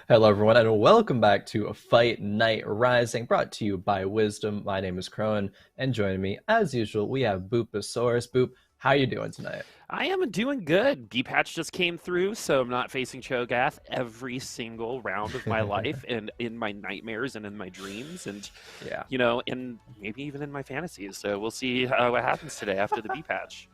Hello, everyone, and welcome back to a Fight Night Rising, brought to you by Wisdom. My name is Khroen, and joining me, as usual, we have Boopasaurus. Boop, how you doing tonight? I am doing good. D-Patch just came through, so I'm not facing Cho'Gath every single round of my life and in my nightmares and in my dreams and, Yeah, and maybe even in my fantasies. So we'll see what happens today after the B-Patch.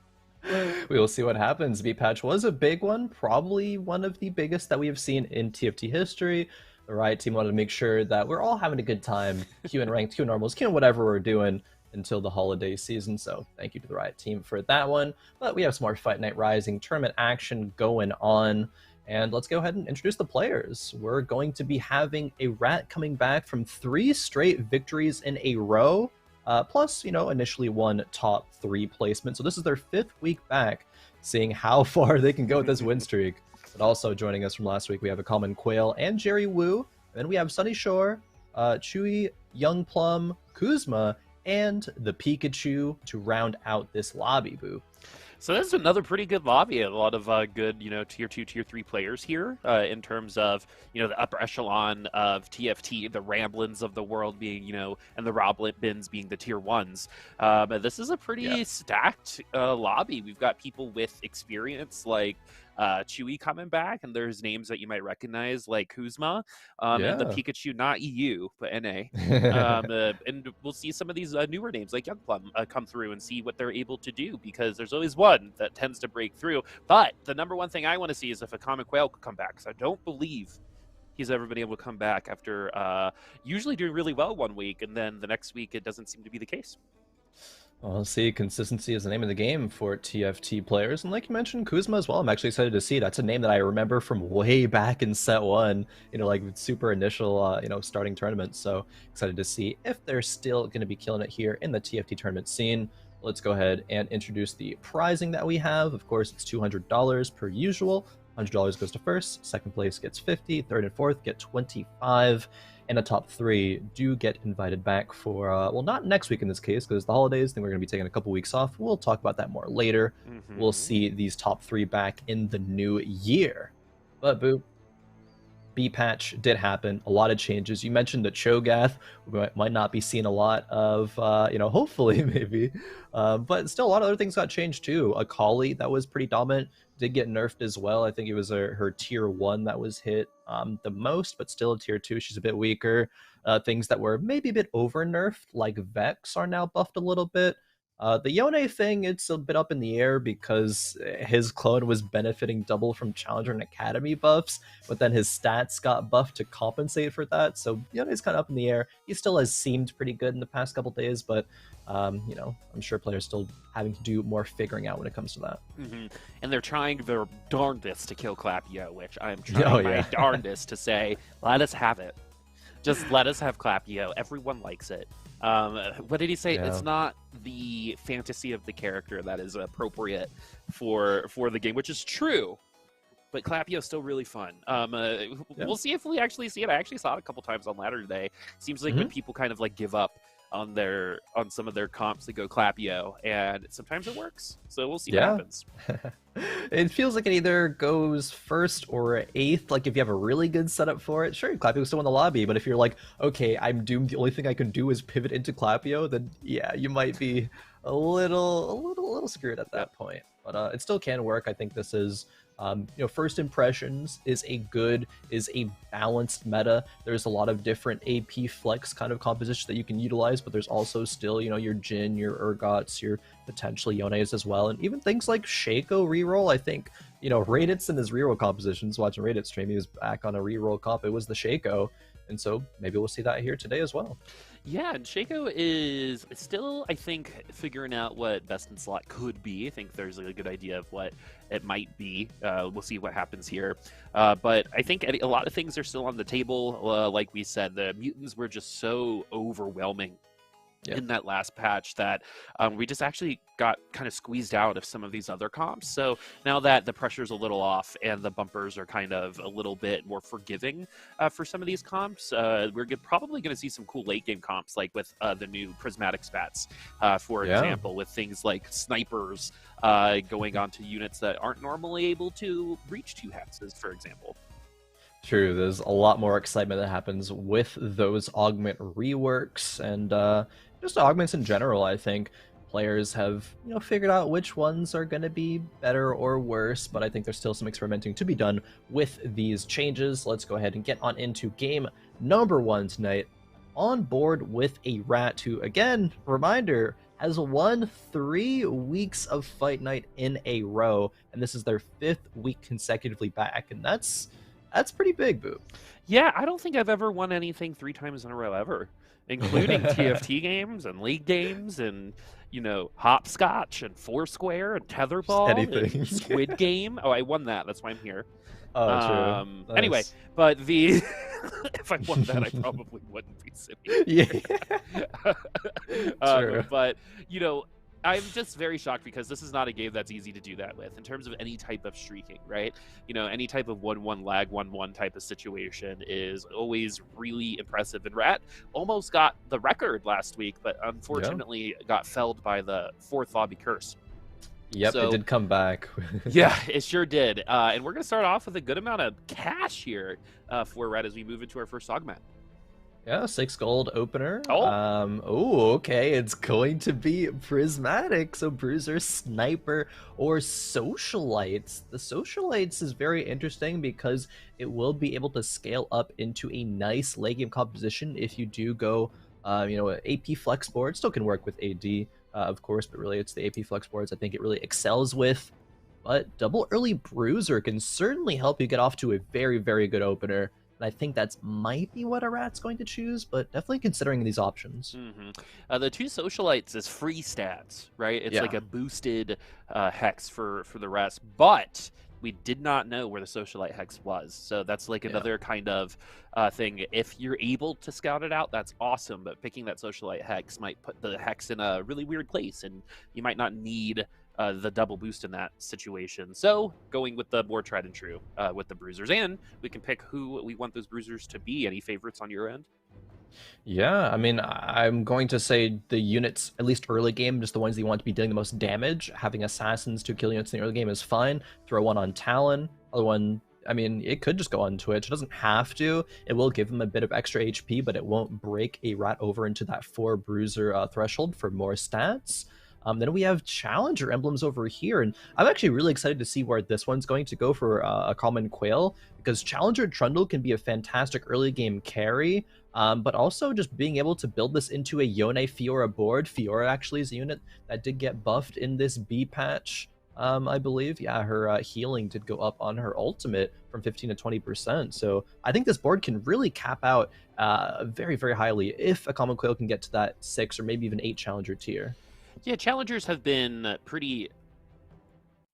we will see what happens. V-Patch was a big one, probably one of the biggest that we have seen in TFT history. The Riot team wanted to make sure that we're all having a good time, queuing ranked, queuing normals, queuing whatever we're doing until the holiday season. So thank you to the Riot team for that one. But we have some more Fight Night Rising tournament action going on. And let's go ahead and introduce the players. We're going to be having a Rat coming back from 3 straight victories in a row, plus, initially one top 3 placement. So this is their 5th week back, seeing how far they can go with this win streak. But also joining us from last week, we have a Common Quail and Jerry Woo. And then we have Sunny Shore, Chewy, Young Plum, Kuzma, and the Pikachu to round out this lobby, Boo. So this is another pretty good lobby. A lot of good, tier 2, tier 3 players here in terms of, the upper echelon of TFT, the Ramblins of the world being, and the Roblins being the tier 1s. But this is a pretty stacked lobby. We've got people with experience like Chewy coming back, and there's names that you might recognize like Kuzma, and the Yeah. Pikachu, not EU, but NA. And we'll see some of these newer names like Youngplum come through and see what they're able to do, because there's always one that tends to break through. But the number one thing I want to see is if a Common Quail could come back, because I don't believe he's ever been able to come back after usually doing really well one week, and then the next week it doesn't seem to be the case. Well, see, consistency is the name of the game for TFT players. And like you mentioned, Kuzma as well. I'm actually excited to see. That's a name that I remember from way back in set 1, like super initial, starting tournaments. So excited to see if they're still going to be killing it here in the TFT tournament scene. Let's go ahead and introduce the prizing that we have. Of course, it's $200 per usual. $100 goes to first, second place gets 50, third and fourth get 25, and the top 3 do get invited back for, well, not next week in this case, because the holidays, then we're going to be taking a couple weeks off. We'll talk about that more later. We'll see these top 3 back in the new year. But, Boo, B-Patch did happen. A lot of changes. You mentioned that Cho'Gath we might not be seeing a lot of, hopefully, maybe. But still, a lot of other things got changed, too. Akali, that was pretty dominant, did get nerfed as well. I think it was her tier 1 that was hit the most, but still a tier 2. She's a bit weaker. Things that were maybe a bit over nerfed, like Vex, are now buffed a little bit. The Yone thing, it's a bit up in the air because his clone was benefiting double from Challenger and Academy buffs, but then his stats got buffed to compensate for that. So Yone's kind of up in the air. He still has seemed pretty good in the past couple days, but I'm sure players still having to do more figuring out when it comes to that. And they're trying their darndest to kill Clapio, which I'm Oh trying my yeah. darndest to say, let us have it. Just let us have Clapio. Everyone likes it. What did he say? Yeah. It's not the fantasy of the character that is appropriate for the game, which is true. But Clapio's still really fun. We'll see if we actually see it. I actually saw it a couple times on ladder today. Seems like when people kind of like give up on some of their comps, they go Clapio, and sometimes it works. So we'll see what happens. It feels like it either goes first or 8th. Like if you have a really good setup for it, sure, Clapio's still in the lobby. But if you're like, okay, I'm doomed, the only thing I can do is pivot into Clapio, then yeah, you might be a little screwed at that point. But it still can work. I think this is first impressions is a balanced meta. There's a lot of different AP flex kind of compositions that you can utilize, but there's also still, your Jin, your Urgots, your potentially Yones as well, and even things like Shaco reroll. I think, Raditz in his reroll compositions, watching Raditz stream, he was back on a reroll comp. It was the Shaco, and so maybe we'll see that here today as well. Yeah, and Shaco is still, I think, figuring out what best in slot could be. I think there's a good idea of what it might be. We'll see what happens here. But I think a lot of things are still on the table. Like we said, the mutants were just so overwhelming in that last patch that we just actually got kind of squeezed out of some of these other comps. So now that the pressure's a little off and the bumpers are kind of a little bit more forgiving for some of these comps, we're probably going to see some cool late game comps, like with the new prismatic spats, for example, with things like snipers going onto units that aren't normally able to reach 2 hexes, for example. True, there's a lot more excitement that happens with those augment reworks and just augments in general. I think players have figured out which ones are going to be better or worse, but I think there's still some experimenting to be done with these changes. Let's go ahead and get on into game number 1 tonight. On board with a rat who, again, reminder, has won 3 weeks of Fight Night in a row, and this is their 5th week consecutively back, and that's pretty big, Boop. Yeah, I don't think I've ever won anything 3 times in a row ever, including TFT games and league games and, hopscotch and foursquare and tetherball Anything. and squid game. Oh, I won that. That's why I'm here. Oh, true. Nice. Anyway, but the if I won that, I probably wouldn't be sitting here. Yeah. True. But I'm just very shocked because this is not a game that's easy to do that with in terms of any type of streaking, right? Any type of 1-1 lag 1-1 type of situation is always really impressive. And Rat almost got the record last week, but unfortunately got felled by the 4th lobby curse. Yep, it did come back. Yeah, it sure did. And we're going to start off with a good amount of cash here for Rat as we move into our first augment. Yeah, 6 gold opener. Oh. Okay. It's going to be prismatic. So bruiser, sniper, or socialites. The socialites is very interesting because it will be able to scale up into a nice late game composition if you do go, AP flex board. Still can work with AD, of course, but really it's the AP flex boards I think it really excels with. But double early bruiser can certainly help you get off to a very, very good opener. And I think that's might be what a rat's going to choose, but definitely considering these options. The 2 socialites is free stats, right? It's like a boosted hex for the rest, but we did not know where the socialite hex was. So that's like another kind of thing. If you're able to scout it out, that's awesome. But picking that socialite hex might put the hex in a really weird place, and you might not need the double boost in that situation. So going with the more tried and true with the bruisers, and we can pick who we want those bruisers to be. Any favorites on your end? Yeah, I mean, I'm going to say the units, at least early game, just the ones that you want to be dealing the most damage. Having assassins to kill units in the early game is fine. Throw one on Talon. Other one, I mean, it could just go on Twitch. It doesn't have to. It will give them a bit of extra HP, but it won't break a rat over into that 4 bruiser threshold for more stats. Then we have Challenger emblems over here, and I'm actually really excited to see where this one's going to go for a common Quail, because Challenger Trundle can be a fantastic early game carry, but also just being able to build this into a Yone Fiora board. Fiora actually is a unit that did get buffed in this B patch, I believe. Yeah, her healing did go up on her ultimate from 15 to 20%, so I think this board can really cap out very, very highly if a common Quail can get to that 6 or maybe even 8 Challenger tier. Yeah, challengers have been pretty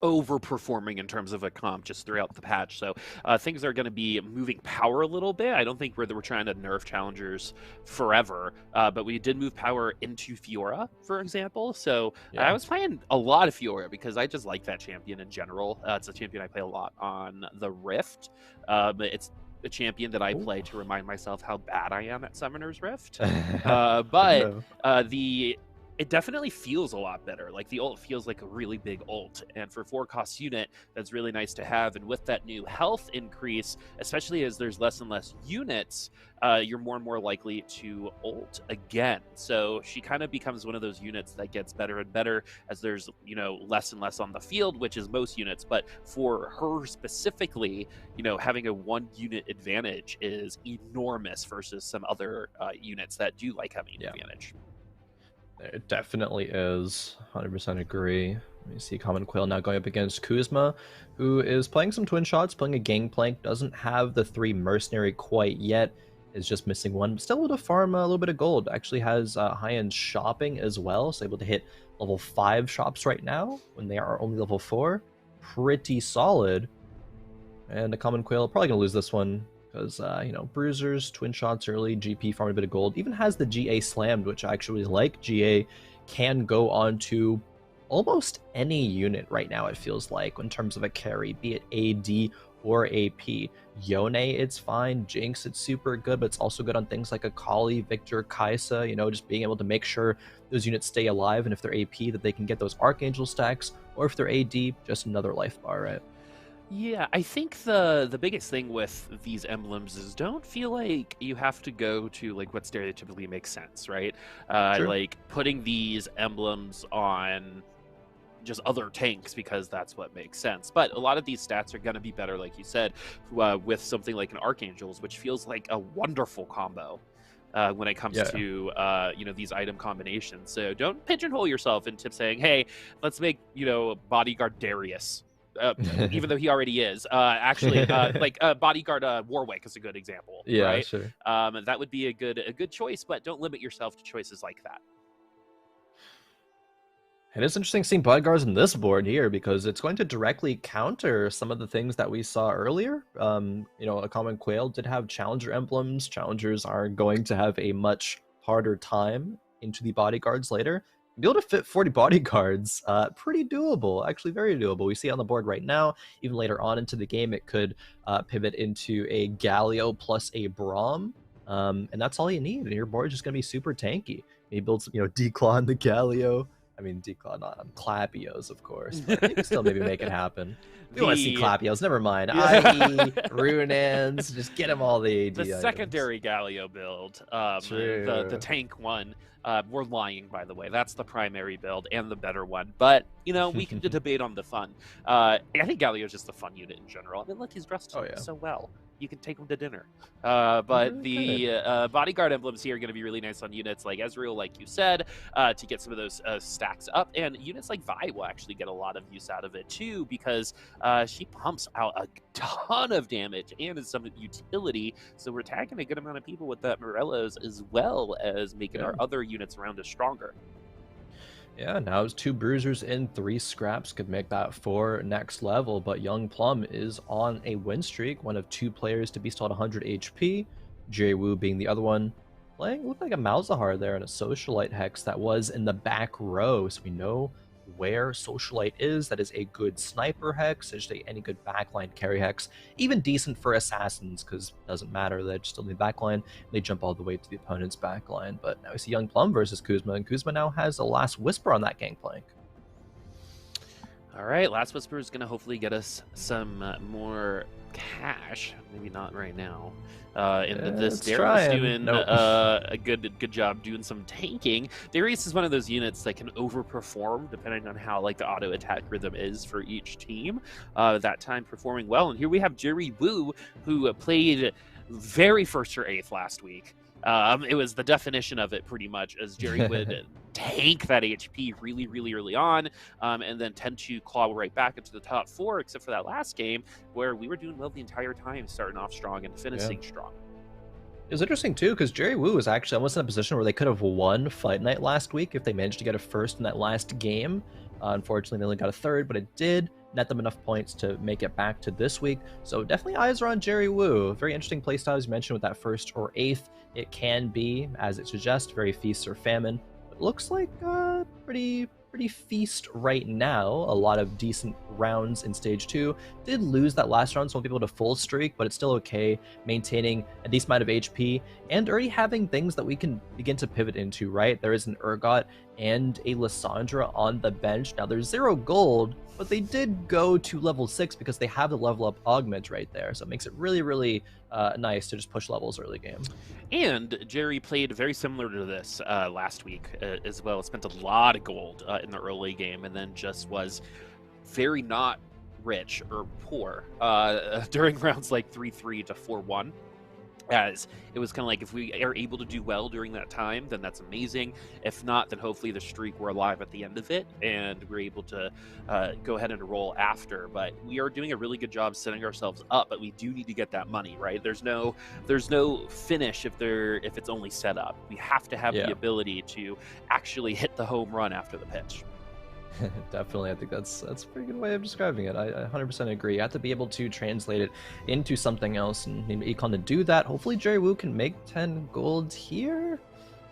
overperforming in terms of a comp just throughout the patch. So things are going to be moving power a little bit. I don't think we're trying to nerf challengers forever, but we did move power into Fiora, for example. So I was playing a lot of Fiora because I just like that champion in general. It's a champion I play a lot on the Rift. It's a champion that I play to remind myself how bad I am at Summoner's Rift. It definitely feels a lot better. Like the ult feels like a really big ult, and for 4-cost unit, that's really nice to have. And with that new health increase, especially as there's less and less units, you're more and more likely to ult again. So she kind of becomes one of those units that gets better and better as there's less and less on the field, which is most units. But for her specifically, having a 1 unit advantage is enormous versus some other units that do like having an advantage. It definitely is. 100% agree. Let me see Common Quail now going up against Kuzma, who is playing some twin shots, playing a Gangplank, doesn't have the 3 Mercenary quite yet, is just missing 1, but still able to farm a little bit of gold. Actually has high-end shopping as well, so able to hit level 5 shops right now when they are only level 4. Pretty solid. And the Common Quail probably going to lose this one, because, bruisers, twin shots early, GP farmed a bit of gold, even has the GA slammed, which I actually really like. GA can go on to almost any unit right now, it feels like, in terms of a carry, be it AD or AP. Yone, it's fine. Jinx, it's super good, but it's also good on things like Akali, Victor, Kaisa, just being able to make sure those units stay alive, and if they're AP, that they can get those Archangel stacks, or if they're AD, just another life bar, right? Yeah, I think the biggest thing with these emblems is don't feel like you have to go to like what stereotypically makes sense, right? True. Like putting these emblems on just other tanks because that's what makes sense. But a lot of these stats are going to be better, like you said, with something like an Archangels, which feels like a wonderful combo. When it comes Yeah. to these item combinations, so don't pigeonhole yourself into saying, "Hey, let's make bodyguard Darius," even though he already is. Actually, like bodyguard Warwick is a good example, Yeah, right? sure. That would be a good choice, but don't limit yourself to choices like that. It is interesting seeing bodyguards in this board here because it's going to directly counter some of the things that we saw earlier. A common quail did have challenger emblems. Challengers are going to have a much harder time into the bodyguards later. Be able to fit 40 bodyguards, pretty doable, actually very doable. We see it on the board right now. Even later on into the game, it could pivot into a Galio plus a Braum. And that's all you need. And your board is just going to be super tanky. He builds, Declaw in the Galio. I mean, Declaw not on Clapios, of course, but you can still maybe make it happen. We want to see the Clapios, never mind. yeah. IE, Runans, just get them all the AD The items. secondary Galio build, the True. tank one, we're lying, by the way. That's the primary build and the better one. But, we can debate on the fun. I think Galio is just a fun unit in general. I mean, look, he's dressed Oh, yeah. so well. You can take him to dinner. He's But really the good. bodyguard emblems here are going to be really nice on units like Ezreal, like you said, to get some of those stacks up. And units like Vi will actually get a lot of use out of it, too, because she pumps out a ton of damage and is some utility. So we're tagging a good amount of people with that Morellos, as well as making Yeah. our other units around us stronger. Yeah, now it's 2 bruisers and 3 scraps could make that 4 next level, but Young Plum is on a win streak, one of 2 players to be still at 100 HP, Jerry Wu being the other one. Playing looked like a Malzahar there and a Socialite Hex that was in the back row, so we know where Socialite is. That is a good sniper hex, there's any good backline carry hex, even decent for assassins, because it doesn't matter, they're still in the backline, they jump all the way to the opponent's backline. But now we see Young Plum versus Kuzma, and Kuzma now has the last whisper on that gangplank. All right, Last Whisper is going to hopefully get us some more cash. Maybe not right now. Into this, It's Darius trying. doing Nope. a good job doing some tanking. Darius is one of those units that can overperform depending on how like the auto attack rhythm is for each team. That time performing well, and here we have Jerry Wu, who played very first or eighth last week. It was the definition of it pretty much, as Jerry would tank that HP really, really early on, and then tend to claw right back into the top 4, except for that last game where we were doing well the entire time, starting off strong and finishing strong. It was interesting too, because Jerry Wu was actually almost in a position where they could have won Fight Night last week if they managed to get a first in that last game. Unfortunately, they only got a third, but it did net them enough points to make it back to this week. So definitely eyes are on Jerry Wu. Very interesting playstyle, as you mentioned, with that first or eighth. It can be, as it suggests, very feast or famine. It looks like pretty feast right now. A lot of decent rounds in stage 2. Did lose that last round, so won't be able to full streak, but it's still okay, maintaining a decent amount of HP and already having things that we can begin to pivot into, right? There is an Urgot and a Lissandra on the bench. Now there's 0 gold, but they did go to level 6 because they have the level up augment right there, so it makes it really nice to just push levels early game. And Jerry played very similar to this last week as well. Spent a lot of gold in the early game, and then just was very not rich or poor during rounds like 3-3 to 4-1. As it was kind of like, if we are able to do well during that time, then that's amazing. If not, then hopefully the streak, we're alive at the end of it and we're able to go ahead and roll after. But we are doing a really good job setting ourselves up, but we do need to get that money, right? There's no finish if it's only set up. We have to have the ability to actually hit the home run after the pitch. Definitely, I think that's a pretty good way of describing it. I 100% agree. You have to be able to translate it into something else, and maybe Econ to do that. Hopefully Jerry Wu can make 10 gold here.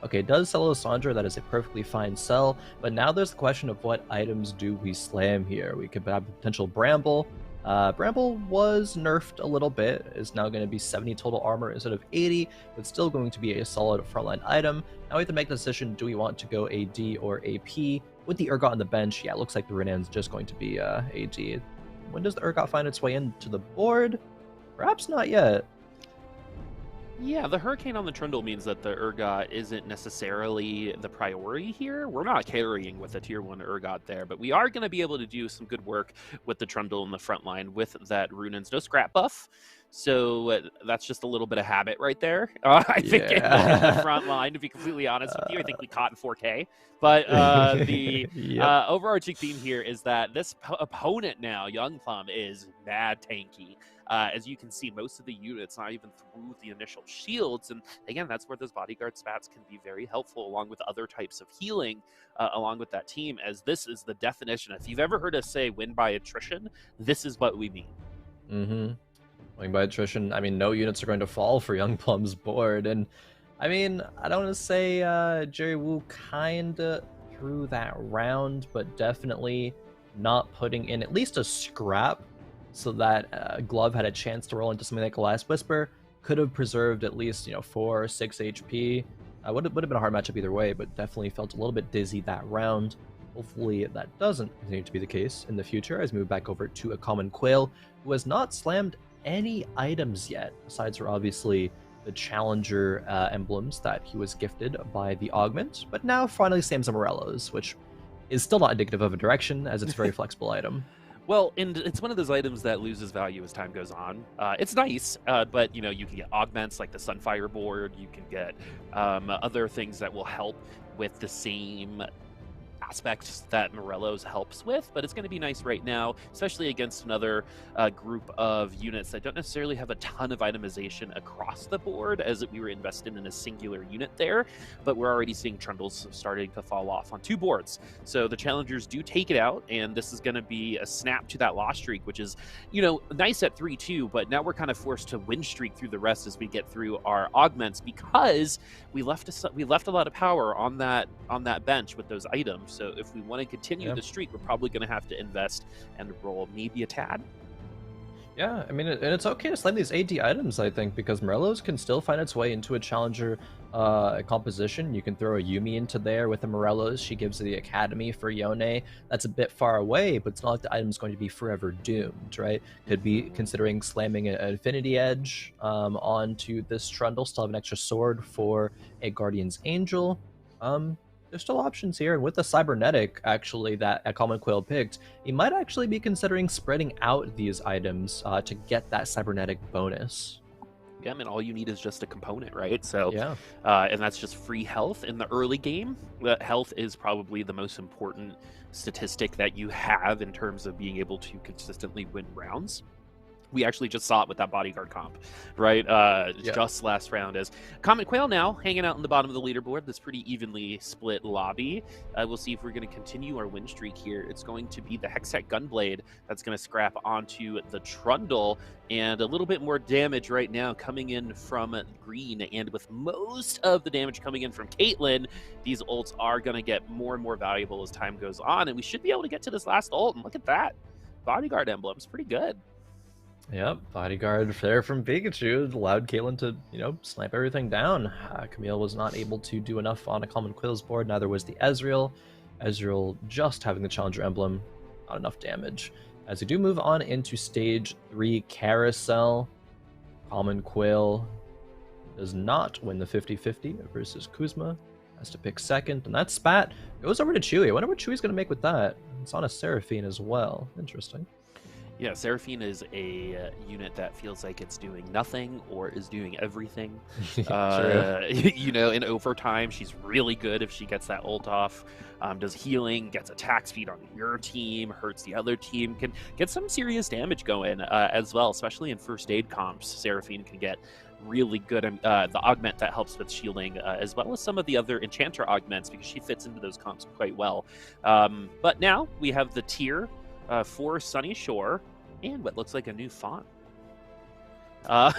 Okay, it does sell Lissandra, that is a perfectly fine sell, but now there's the question of what items do we slam here. We could have potential Bramble. Bramble was nerfed a little bit, is now going to be 70 total armor instead of 80, but still going to be a solid frontline item. Now we have to make the decision, do we want to go AD or AP? With the Urgot on the bench, yeah, it looks like the Renan's just going to be AD. When does the Urgot find its way into the board? Perhaps not yet. Yeah, the Hurricane on the Trundle means that the Urgot isn't necessarily the priority here. We're not carrying with a tier 1 Urgot there, but we are going to be able to do some good work with the Trundle in the front line with that Runan's no scrap buff. So that's just a little bit of habit right there. I think in the front line, to be completely honest with you, I think we caught in 4K. But the overarching theme here is that this opponent now, Young Plum, is mad tanky. As you can see, most of the units not even through the initial shields. And again, that's where those bodyguard spats can be very helpful, along with other types of healing, along with that team, as this is the definition. If you've ever heard us say win by attrition, this is what we mean. Winning by attrition, I mean, no units are going to fall for Young Plum's board. And I mean, I don't want to say Jerry Wu kinda threw that round, but definitely not putting in at least a scrap so that Glove had a chance to roll into something like a Last Whisper. Could have preserved at least, 4 or 6 HP. Would have been a hard matchup either way, but definitely felt a little bit dizzy that round. Hopefully that doesn't continue to be the case in the future as we move back over to a Common Quail, who has not slammed any items yet, aside from obviously the Challenger emblems that he was gifted by the Augment, but now finally slams some Morellos, which is still not indicative of a direction, as it's a very flexible item. Well, and it's one of those items that loses value as time goes on. It's nice, but you can get augments like the Sunfire board. You can get other things that will help with the same aspects that Morello's helps with, but it's going to be nice right now, especially against another group of units that don't necessarily have a ton of itemization across the board, as we were invested in a singular unit there, but we're already seeing Trundles starting to fall off on 2 boards. So the challengers do take it out, and this is going to be a snap to that loss streak, which is, nice at 3-2, but now we're kind of forced to win streak through the rest as we get through our augments, because we left a lot of power on that bench with those items. So if we want to continue the streak, we're probably going to have to invest and roll maybe a tad. Yeah, I mean, and it's okay to slam these AD items, I think, because Morello's can still find its way into a Challenger composition. You can throw a Yuumi into there with the Morellos. She gives the Academy for Yone. That's a bit far away, but it's not like the item's going to be forever doomed, right? Could be considering slamming an Infinity Edge onto this Trundle, still have an extra sword for a Guardian's Angel. There's still options here, and with the Cybernetic, actually, that a Common Quail picked, you might actually be considering spreading out these items to get that Cybernetic bonus. Yeah, I mean, all you need is just a component, right? So, yeah. And that's just free health in the early game. Health is probably the most important statistic that you have in terms of being able to consistently win rounds. We actually just saw it with that bodyguard comp, right? Just last round, as Common Quail now hanging out in the bottom of the leaderboard, this pretty evenly split lobby. We'll see if we're going to continue our win streak here. It's going to be the Hextech Gunblade that's going to scrap onto the Trundle, and a little bit more damage right now coming in from Green, and with most of the damage coming in from Caitlyn, these ults are going to get more and more valuable as time goes on, and we should be able to get to this last ult, and look at that. Bodyguard emblem's pretty good. Yep, bodyguard there from Pikachu allowed Caitlyn to, snipe everything down. Camille was not able to do enough on a Common Quail's board, neither was the Ezreal. Ezreal just having the Challenger emblem, not enough damage. As we do move on into Stage 3 Carousel, Common Quail does not win the 50-50 versus Kuzma. Has to pick second, and that spat goes over to Chewy. I wonder what Chewy's going to make with that. It's on a Seraphine as well. Interesting. Yeah, Seraphine is a unit that feels like it's doing nothing or is doing everything. In overtime, she's really good if she gets that ult off. Does healing, gets attack speed on your team, hurts the other team, can get some serious damage going as well, especially in first aid comps. Seraphine can get really good, the augment that helps with shielding, as well as some of the other enchanter augments, because she fits into those comps quite well. But now we have the tier for Sunny Shore, and what looks like a new font. Or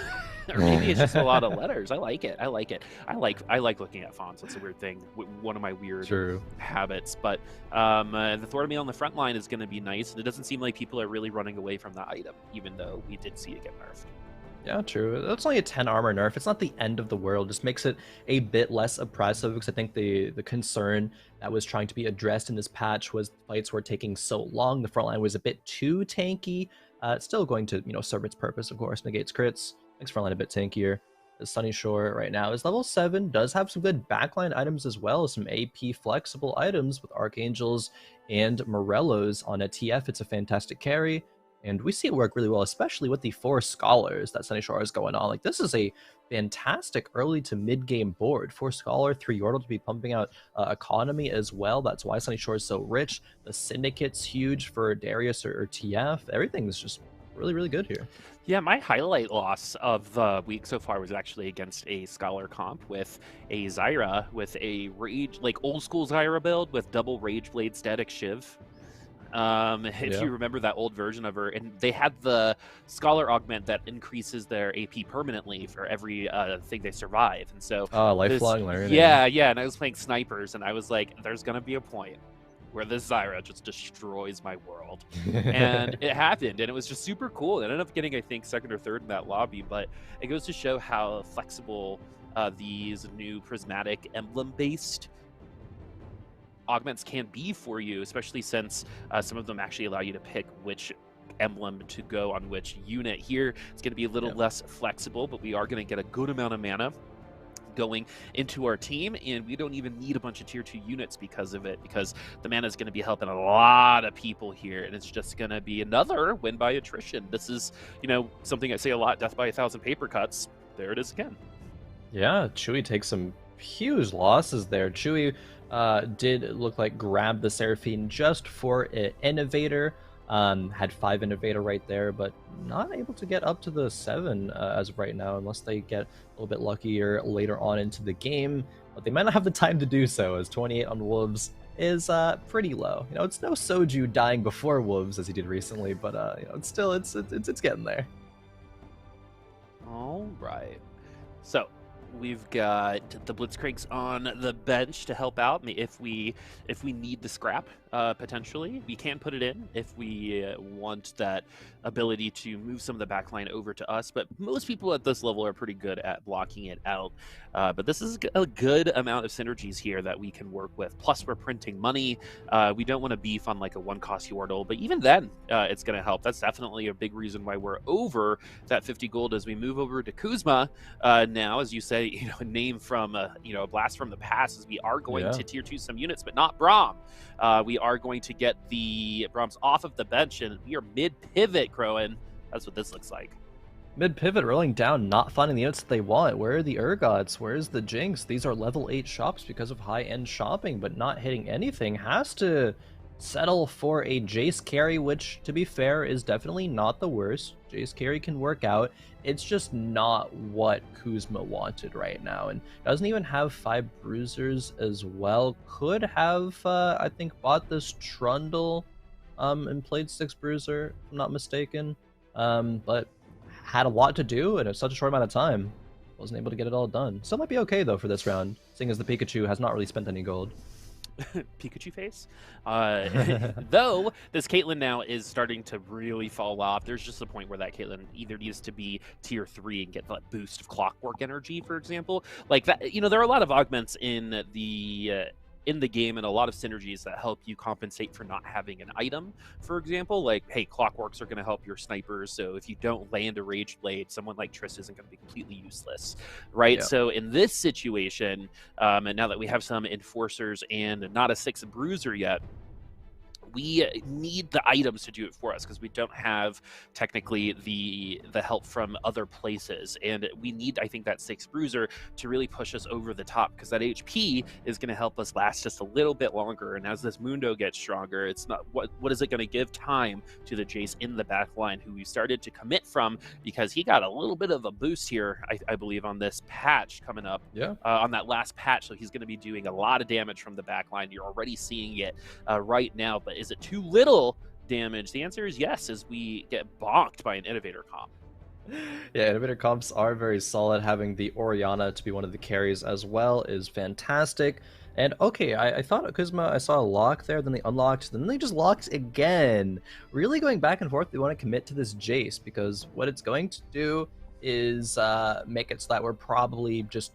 maybe it's just a lot of letters. I like it. I like looking at fonts. It's a weird thing. One of my weird habits. But the Thornmeal on the front line is going to be nice, and it doesn't seem like people are really running away from that item, even though we did see it get nerfed. Yeah, true. That's only a 10 armor nerf. It's not the end of the world. It just makes it a bit less oppressive, because I think the concern that was trying to be addressed in this patch was fights were taking so long. The front line was a bit too tanky. It's still going to, serve its purpose, of course, negates crits, makes frontline a bit tankier. The Sunny Shore right now is level 7, does have some good backline items as well, some AP flexible items with Archangels and Morellos on a TF. It's a fantastic carry, and we see it work really well, especially with the 4 Scholars that Sunny Shore is going on. Like, this is a fantastic early to mid-game board. 4 Scholar, 3 Yordle to be pumping out economy as well. That's why Sunny Shore is so rich. The Syndicate's huge for Darius or TF. Everything's just really, really good here. Yeah, my highlight loss of the week so far was actually against a Scholar comp with a Zyra, with a Rage, like old school Zyra build with double Rage Blade Static Shiv. If you remember that old version of her, and they had the Scholar augment that increases their AP permanently for every thing they survive, and so lifelong learning. Yeah, and I was playing snipers, and I was like, "There's gonna be a point where this Zyra just destroys my world," and it happened, and it was just super cool. It ended up getting, I think, 2nd or 3rd in that lobby, but it goes to show how flexible these new prismatic emblem-based augments can be for you, especially since some of them actually allow you to pick which emblem to go on which unit. Here, it's going to be a little less flexible, but we are going to get a good amount of mana going into our team, and we don't even need a bunch of tier 2 units because of it, because the mana is going to be helping a lot of people here, and it's just going to be another win by attrition. This is, something I say a lot, death by 1,000 paper cuts. There it is again. Yeah, Chewy takes some huge losses there. Chewy did look like grab the Seraphine just for an Innovator. Had 5 Innovator right there, but not able to get up to the 7 as of right now, unless they get a little bit luckier later on into the game. But they might not have the time to do so, as 28 on Wolves is pretty low. It's no Soju dying before Wolves as he did recently, but it's still it's getting there. All right, so we've got the Blitzcranks on the bench to help out if we need the scrap. Potentially, we can put it in if we want that ability to move some of the backline over to us. But most people at this level are pretty good at blocking it out. But this is a good amount of synergies here that we can work with. Plus, we're printing money. We don't want to beef on like a 1-cost Yordle, but even then, it's going to help. That's definitely a big reason why we're over that 50 gold as we move over to Kuzma. Now, as you say, a name from a blast from the past, as we are going to tier 2 some units, but not Braum. We are going to get the Brahms off of the bench, and we are mid-pivot, Khroen. That's what this looks like. Mid-pivot, rolling down, not finding the units that they want. Where are the Urgots? Where's the Jinx? These are level 8 shops because of high-end shopping, but not hitting anything. Has to settle for a Jace carry, which, to be fair, is definitely not the worst. Jace carry can work out. It's just not what Kuzma wanted right now, and doesn't even have 5 bruisers as well. Could have, I think, bought this Trundle and played 6 bruiser, if I'm not mistaken, but had a lot to do in such a short amount of time. Wasn't able to get it all done. Still might be okay, though, for this round, seeing as the Pikachu has not really spent any gold. Pikachu face. Though this Caitlyn now is starting to really fall off. There's just a point where that Caitlyn either needs to be tier 3 and get that boost of clockwork energy, for example. Like that, there are a lot of augments in the game and a lot of synergies that help you compensate for not having an item. For example, like, hey, clockworks are going to help your snipers, so if you don't land a Rage Blade, someone like Triss isn't going to be completely useless, right? Yeah. So in this situation, and now that we have some enforcers and not a 6 bruiser yet, we need the items to do it for us because we don't have technically the help from other places, and we need, I think, that 6 bruiser to really push us over the top, because that HP is going to help us last just a little bit longer. And as this Mundo gets stronger, it's not what is it going to give time to the Jace in the back line, who we started to commit from because he got a little bit of a boost here, I believe, on this patch coming up. On that last patch, so he's going to be doing a lot of damage from the back line. You're already seeing it right now, but is it too little damage? The answer is yes, as we get bonked by an Innovator comp. Yeah, Innovator comps are very solid. Having the Orianna to be one of the carries as well is fantastic. And okay, I thought Kuzma, I saw a lock there, then they unlocked, then they just locked again. Really going back and forth, they want to commit to this Jace, because what it's going to do is make it so that we're probably just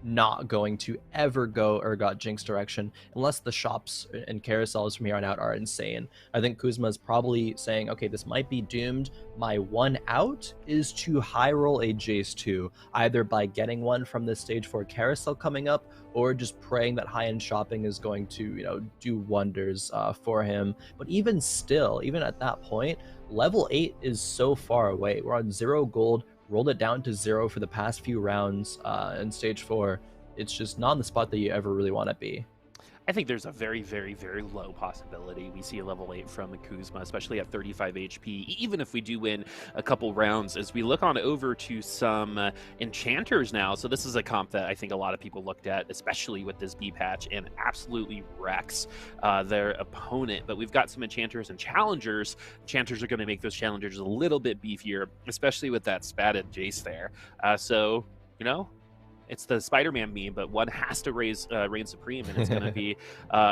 not going to ever go Urgot Jinx direction unless the shops and carousels from here on out are insane. I think Kuzma is probably saying, okay, this might be doomed. My one out is to high roll a Jace 2, either by getting one from this stage 4 carousel coming up, or just praying that high-end shopping is going to, do wonders for him. But even still, even at that point, level 8 is so far away. We're on 0 gold, rolled it down to 0 for the past few rounds in stage 4. It's just not in the spot that you ever really want to be. I think there's a very, very, very low possibility we see a level 8 from Kuzma, especially at 35 HP, even if we do win a couple rounds. As we look on over to some enchanters now, so this is a comp that I think a lot of people looked at, especially with this B patch, and absolutely wrecks their opponent. But we've got some enchanters and challengers. Enchanters are going to make those challengers a little bit beefier, especially with that spatted Jace there. So, it's the Spider-Man meme, but one has to reign supreme, and it's going to be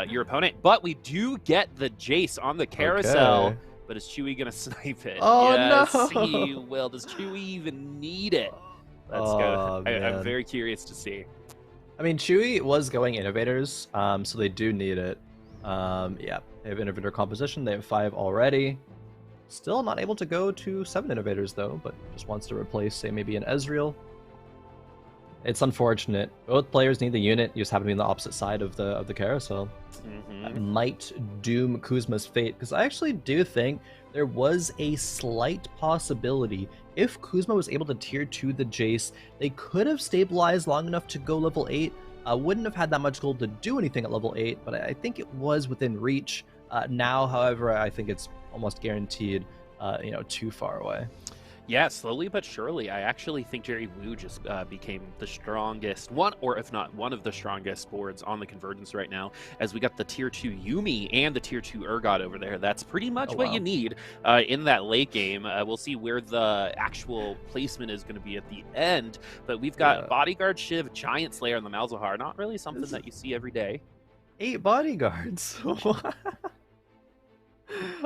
your opponent. But we do get the Jace on the carousel. Okay. But is Chewy going to snipe it? Oh, yes, no! He will. Does Chewy even need it? Let's go. I'm very curious to see. I mean, Chewy was going innovators, so they do need it. Yeah, they have innovator composition. They have 5 already. Still not able to go to 7 innovators, though, but just wants to replace, say, maybe an Ezreal. It's unfortunate. Both players need the unit. You just happen to be on the opposite side of the carousel. That might doom Kuzma's fate, because I actually do think there was a slight possibility if Kuzma was able to tier 2 the Jace, they could have stabilized long enough to go level 8. Wouldn't have had that much gold to do anything at level 8, but I think it was within reach. Now, however, I think it's almost guaranteed, too far away. Yeah, slowly but surely. I actually think Jerry Wu just became the strongest one, or if not one of the strongest boards on the Convergence right now, as we got the tier 2 Yuumi and the tier 2 Urgot over there. That's pretty much what you need in that late game. We'll see where the actual placement is going to be at the end, but we've got Bodyguard Shiv, Giant Slayer, and the Malzahar. Not really something that you see every day. 8 bodyguards.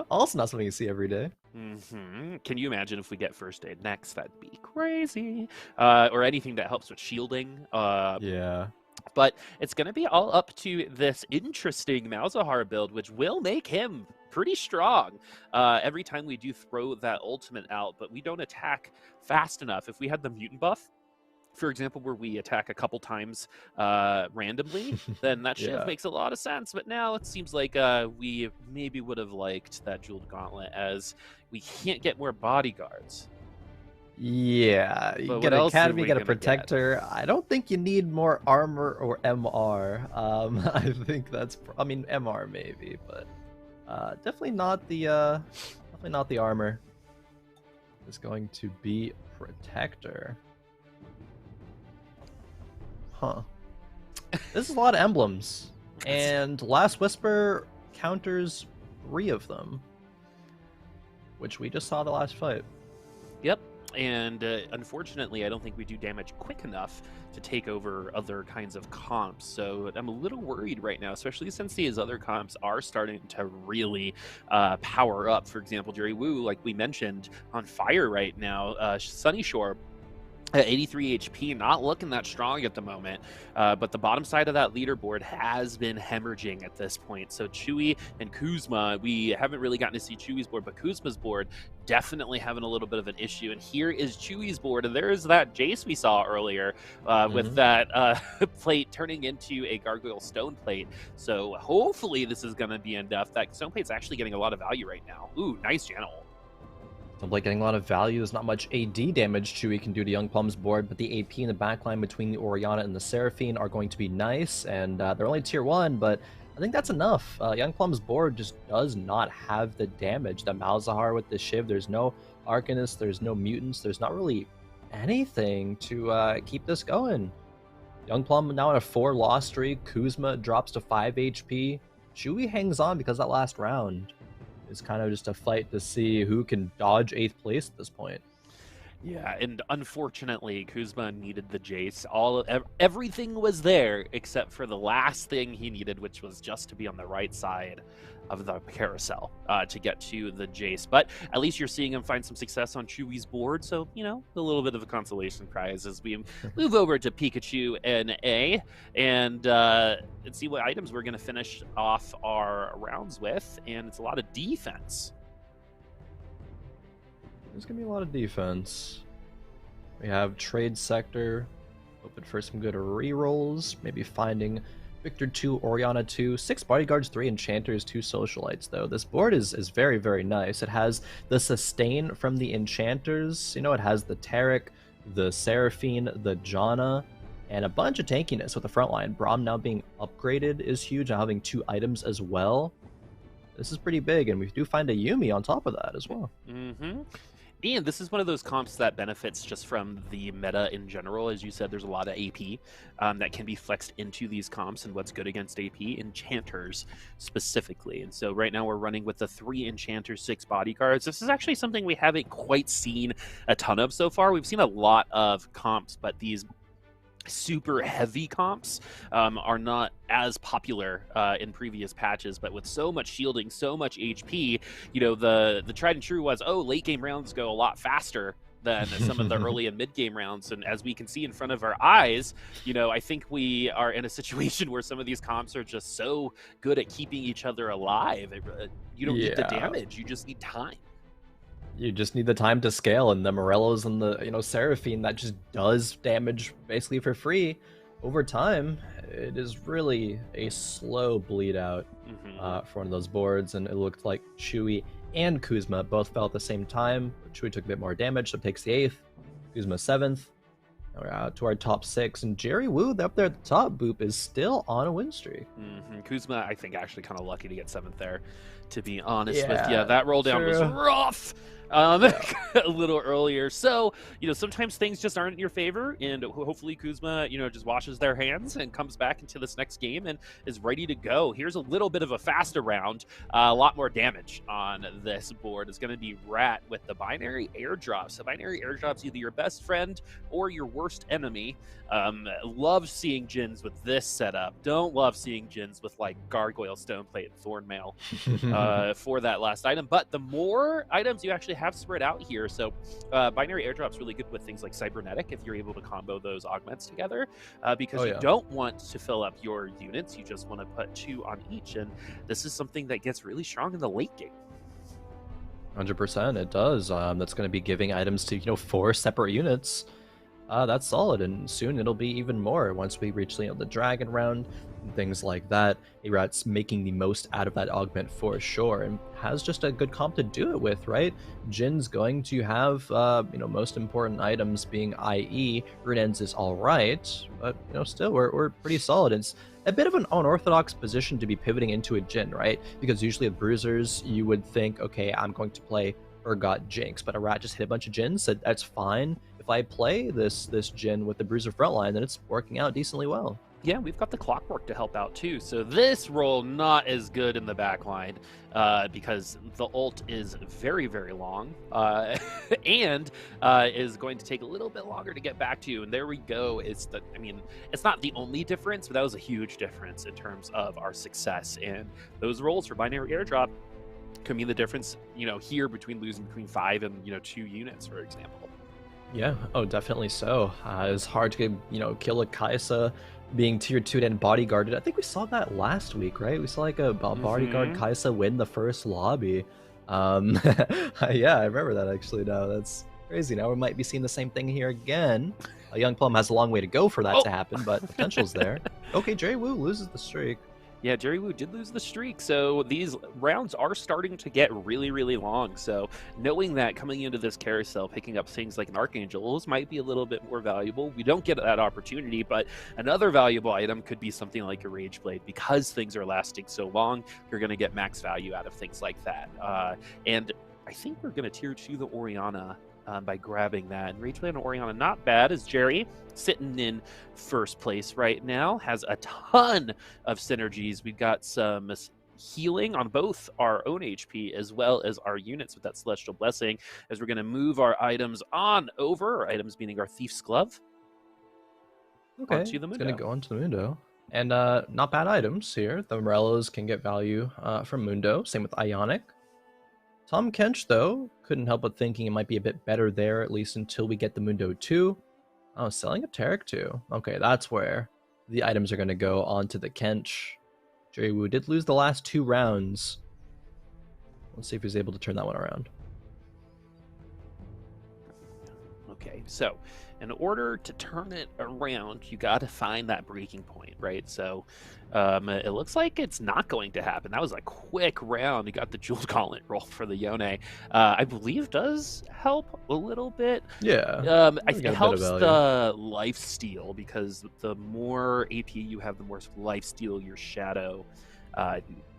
Also not something you see every day. Can you imagine if we get first aid next? That'd be crazy. Or anything that helps with shielding. Yeah. But it's going to be all up to this interesting Malzahar build, which will make him pretty strong every time we do throw that ultimate out, but we don't attack fast enough. If we had the mutant buff, for example, where we attack a couple times randomly, then that shift makes a lot of sense. But now it seems like we maybe would have liked that jeweled gauntlet, as we can't get more bodyguards. Yeah, you get an academy, get a protector. I don't think you need more armor or MR. I think that's, MR maybe, but definitely not the armor. It's going to be protector. Huh. This is a lot of emblems. And Last Whisper counters 3 of them, which we just saw the last fight. Yep. And unfortunately, I don't think we do damage quick enough to take over other kinds of comps. So I'm a little worried right now, especially since these other comps are starting to really power up. For example, Jerry Wu, like we mentioned, on fire right now. Sunny Shore at 83 HP, not looking that strong at the moment, but the bottom side of that leaderboard has been hemorrhaging at this point. So Chewy and Kuzma, we haven't really gotten to see Chewy's board, but Kuzma's board definitely having a little bit of an issue. And here is Chewy's board, and there's that Jace we saw earlier with that plate turning into a Gargoyle Stone plate. So hopefully this is going to be enough. That Stone plate's actually getting a lot of value right now. Ooh, nice channel. Like getting a lot of value. There's not much AD damage Chewy can do to Young Plum's board, but the AP in the backline between the Orianna and the Seraphine are going to be nice, and they're only tier 1, but I think that's enough. Young Plum's board just does not have the damage. The Malzahar with the Shiv, there's no Arcanist, there's no Mutants, there's not really anything to keep this going. Young Plum now on a 4 loss streak. Kuzma drops to 5 HP. Chewy hangs on because that last round is kind of just a fight to see who can dodge 8th place at this point. Yeah, and unfortunately, Kuzma needed the Jace. Everything was there except for the last thing he needed, which was just to be on the right side of the carousel to get to the Jace. But at least you're seeing him find some success on Chewy's board, so a little bit of a consolation prize as we move over to Pikachu NA and see what items we're going to finish off our rounds with, and it's a lot of defense. There's gonna be a lot of defense. We have Trade Sector, hoping for some good rerolls, maybe finding Victor 2, Orianna 2, 6 Bodyguards, 3 Enchanters, 2 Socialites, though. This board is very, very nice. It has the sustain from the Enchanters, it has the Taric, the Seraphine, the Janna, and a bunch of tankiness with the front line. Braum now being upgraded is huge, and having 2 items as well. This is pretty big, and we do find a Yuumi on top of that as well. Mm-hmm. And this is one of those comps that benefits just from the meta in general. As you said, there's a lot of AP that can be flexed into these comps, and what's good against AP? Enchanters specifically. And so right now we're running with the 3 Enchanters, 6 Bodyguards. This is actually something we haven't quite seen a ton of so far. We've seen a lot of comps, but these super heavy comps are not as popular in previous patches, but with so much shielding, so much HP, the tried and true was, late game rounds go a lot faster than some of the early and mid game rounds. And as we can see in front of our eyes, I think we are in a situation where some of these comps are just so good at keeping each other alive. You don't need the damage, you just need time. You just need the time to scale, and the Morellos and the Seraphine that just does damage basically for free over time. It is really a slow bleed out for one of those boards, and it looked like Chewy and Kuzma both fell at the same time. Chewy took a bit more damage, so takes the 8th. Kuzma 7th. Now we're out to our top 6, and Jerry Wu up there at the top. Boop is still on a win streak. Kuzma, I think, actually kind of lucky to get 7th there, to be honest with you. That roll down was rough. A little earlier. So, sometimes things just aren't in your favor, and hopefully Kuzma, just washes their hands and comes back into this next game and is ready to go. Here's a little bit of a faster round. A lot more damage on this board is going to be Rat with the binary airdrops. So binary airdrops, either your best friend or your worst enemy. Love seeing Jins with this setup. Don't love seeing Jins with like Gargoyle, Stoneplate, and Thornmail for that last item. But the more items you actually have spread out here, so binary airdrop's really good with things like cybernetic if you're able to combo those augments together, because you don't want to fill up your units, you just want to put 2 on each, and this is something that gets really strong in the late game. 100%, it does. That's going to be giving items to 4 separate units. That's solid, and soon it'll be even more once we reach the dragon round and things like that. A-Rat's making the most out of that augment for sure, and has just a good comp to do it with, right? Jin's going to have most important items being IE. Runens is all right, but still we're pretty solid. It's a bit of an unorthodox position to be pivoting into a Jin, right? Because usually with bruisers you would think, okay, I'm going to play Urgot Jinx, but A-Rat just hit a bunch of Jins, said that's fine. If I play this Jin with the Bruiser frontline, then it's working out decently well. Yeah, we've got the Clockwork to help out too. So this roll not as good in the backline because the ult is very, very long and is going to take a little bit longer to get back to. And there we go. It's not the only difference, but that was a huge difference in terms of our success. And those rolls for binary airdrop could mean the difference, here between losing between 5 and 2 units, for example. Yeah, definitely so. It's hard to kill a Kaisa being tier 2 and bodyguarded. I think we saw that last week, right? We saw like a bodyguard Kaisa win the first lobby. Yeah, I remember that actually now. That's crazy. Now we might be seeing the same thing here again. Young Plum has a long way to go for that to happen, but the potential's there. Okay, Jerry Wu loses the streak. Yeah, Jerry Wu did lose the streak, so these rounds are starting to get really, really long. So knowing that coming into this carousel, picking up things like an Archangel might be a little bit more valuable. We don't get that opportunity, but another valuable item could be something like a Rage Blade. Because things are lasting so long, you're going to get max value out of things like that. And I think we're going to tier 2 the Orianna by grabbing that. And Rage Blade and Orianna, not bad, as Jerry, sitting in first place right now, has a ton of synergies. We've got some healing on both our own HP as well as our units with that Celestial Blessing, as we're going to move our items on over, our items meaning our Thief's Glove, Okay, onto the it's Mundo. gonna go onto the Mundo. And not bad items here. The Morellos can get value from Mundo. Same with Ionic. Tom Kench, though, couldn't help but thinking it might be a bit better there, at least until we get the Mundo 2. Oh, selling a Tarek 2. Okay, that's where the items are going to go onto the Kench. Jerry Wu did lose the last 2 rounds. Let's see if he's able to turn that one around. Okay, so in order to turn it around, you got to find that breaking point, right? So it looks like it's not going to happen. That was a quick round. You got the Jeweled Gauntlet roll for the Yone. I believe does help a little bit. Yeah. It helps the life steal, because the more AP you have, the more life steal your shadow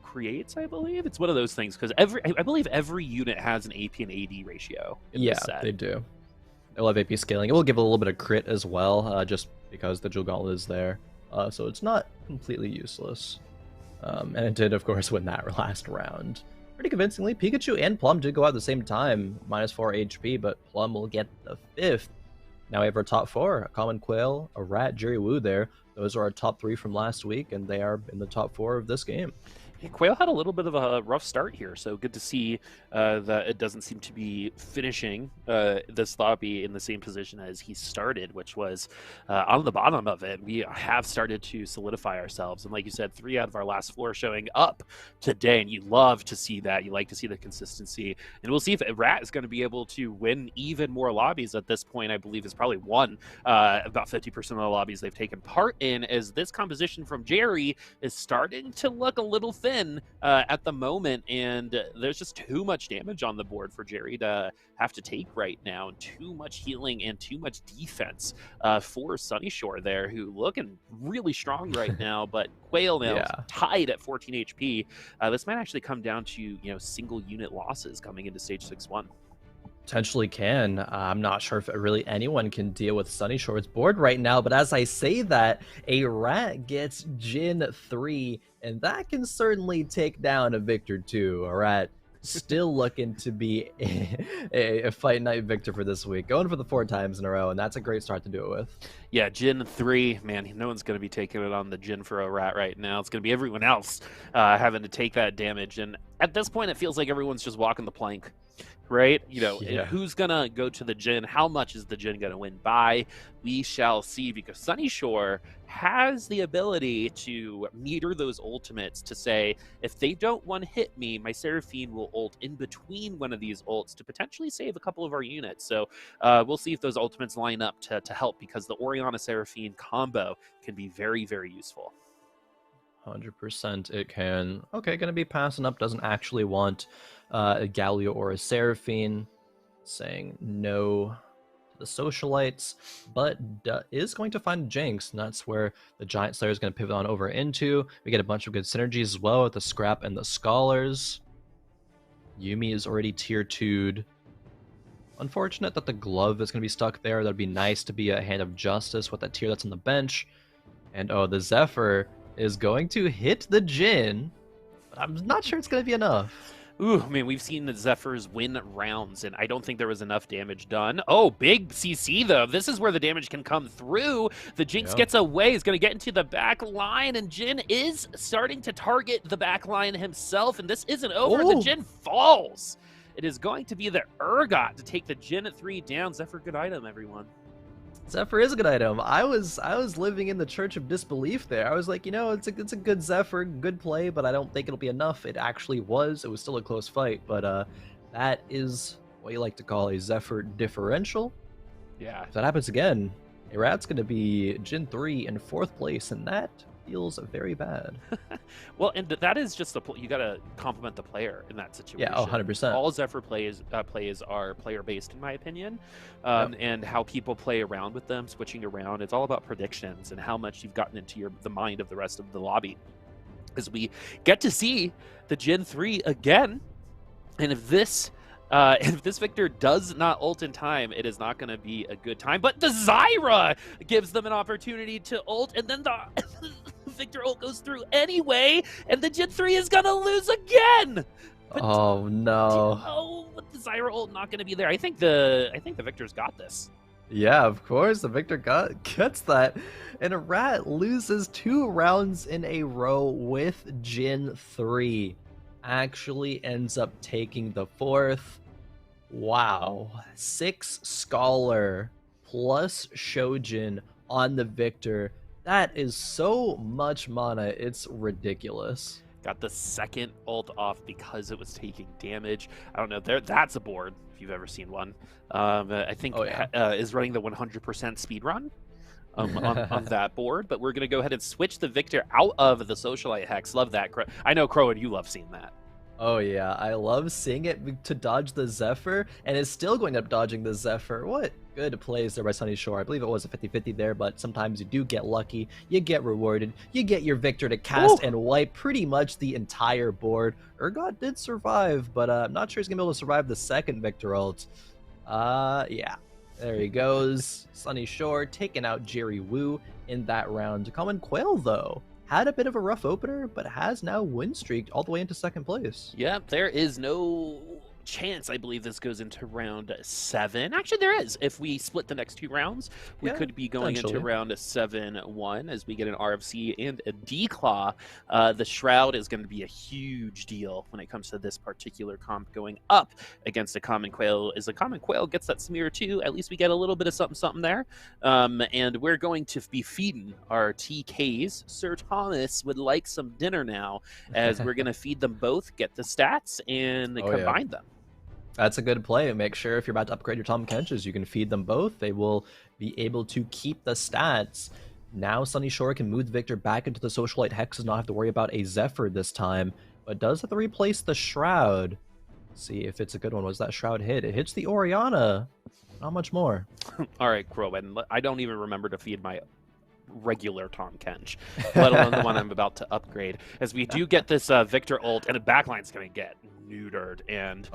creates, I believe. It's one of those things, because I believe every unit has an AP and AD ratio in this set. They do. They'll have AP scaling. It will give a little bit of crit as well, just because the Jewel Gauntlet is there. So it's not completely useless. And it did, of course, win that last round. Pretty convincingly. Pikachu and Plum did go out at the same time, -4 HP, but Plum will get the 5th. Now we have our top 4, a Common Quail, a Rat, Jerry Wu there. Those are our top 3 from last week, and they are in the top 4 of this game. Quail had a little bit of a rough start here, so good to see that it doesn't seem to be finishing this lobby in the same position as he started, which was on the bottom of it. We have started to solidify ourselves, and like you said, 3 out of our last 4 showing up today, and you love to see that. You like to see the consistency, and we'll see if Rat is going to be able to win even more lobbies. At this point, I believe has probably won about 50% of the lobbies they've taken part in, as this composition from Jerry is starting to look a little thin at the moment, and there's just too much damage on the board for Jerry to have to take right now, and too much healing and too much defense for Sunnyshore there, who looking really strong right now. But Quail now tied at 14 HP. This might actually come down to single unit losses coming into stage 6-1. Potentially can. I'm not sure if really anyone can deal with Sunnyshore's board right now, but as I say that, a Rat gets Jin 3, and that can certainly take down a Victor 2. A Rat still looking to be a Fight Night victor for this week, going for the 4 times in a row, and that's a great start to do it with. Yeah, Jin 3, man, no one's going to be taking it on the Jin for a Rat right now. It's going to be everyone else having to take that damage, and at this point, it feels like everyone's just walking the plank. Right? Who's going to go to the Jin? How much is the Jin going to win by? We shall see, because Sunnyshore has the ability to meter those ultimates to say, if they don't one-hit me, my Seraphine will ult in between one of these ults to potentially save a couple of our units. So we'll see if those ultimates line up to help, because the Orianna Seraphine combo can be very, very useful. 100% it can. Okay, going to be passing up, doesn't actually want a Galio or a Seraphine, saying no to the Socialites, but is going to find Jinx, and that's where the Giant Slayer is going to pivot on over into. We get a bunch of good synergies as well with the Scrap and the Scholars. Yuumi is already tier 2'd. Unfortunate that the Glove is going to be stuck there. That'd be nice to be a Hand of Justice with that tier that's on the bench. And oh, the Zephyr is going to hit the Jin, but I'm not sure it's going to be enough. Ooh, man, we've seen the Zephyrs win rounds, and I don't think there was enough damage done. Oh, big CC, though. This is where the damage can come through. The Jinx gets away. He's going to get into the back line, and Jin is starting to target the back line himself, and this isn't over. The Jin falls. It is going to be the Urgot to take the Jin at 3 down. Zephyr, good item, everyone. Zephyr is a good item. I was living in the church of disbelief there. I was like, it's a good Zephyr, good play, but I don't think it'll be enough. It actually was. It was still a close fight, but that is what you like to call a Zephyr differential. Yeah. If that happens again, a Rat's going to be Jin 3 in 4th place, and that feels very bad. Well, and that is just you got to compliment the player in that situation. Yeah, 100%. All Zephyr plays are player-based, in my opinion, and how people play around with them, switching around. It's all about predictions and how much you've gotten into the mind of the rest of the lobby. As we get to see the Jin 3 again, and if this Victor does not ult in time, it is not going to be a good time. But the Zyra gives them an opportunity to ult, and then the Victor ult goes through anyway, and the Gen 3 is gonna lose again. But, oh no. oh, but the Zyra ult not gonna be there. I think the Victor's got this. Yeah, of course, the Victor gets that. And a Rat loses 2 rounds in a row with Jin 3. Actually ends up taking the 4th. Wow. 6 Scholar plus Shojin on the Victor. That is so much mana, it's ridiculous. Got the second ult off because it was taking damage. I don't know. That's a board, if you've ever seen one. I think is running the 100% speed run on that board. But we're going to go ahead and switch the Victor out of the Socialite Hex. Love that. I know, Khroen, you love seeing that. Oh yeah, I love seeing it to dodge the Zephyr, and it's still going up dodging the Zephyr. What good plays there by Sunny Shore. I believe it was a 50-50 there, but sometimes you do get lucky, you get rewarded, you get your Victor to cast and wipe pretty much the entire board. Urgot did survive, but I'm not sure he's going to be able to survive the second Victor ult. Yeah, there he goes. Sunny Shore taking out Jerry Woo in that round. Common Quail, though, had a bit of a rough opener, but has now win streaked all the way into second place. Yeah, there is no chance, I believe, this goes into round 7. Actually, there is. If we split the next 2 rounds, we could be going into round 7-1 as we get an RFC and a D-Claw. The Shroud is going to be a huge deal when it comes to this particular comp going up against a Common Quail. As the Common Quail gets that smear too, at least we get a little bit of something there. And we're going to be feeding our TKs. Sir Thomas would like some dinner now, as we're going to feed them both, get the stats, and combine them. That's a good play. Make sure if you're about to upgrade your Tahm Kenches, you can feed them both. They will be able to keep the stats. Now Sunny Shore can move Victor back into the Socialite Hex and not have to worry about a Zephyr this time, but does have to replace the Shroud. See if it's a good one. Was that Shroud hit? It hits the Orianna. Not much more. All right, Khroen. I don't even remember to feed my regular Tahm Kench, let alone the one I'm about to upgrade, as we do get this Victor ult, and the backline's going to get neutered, and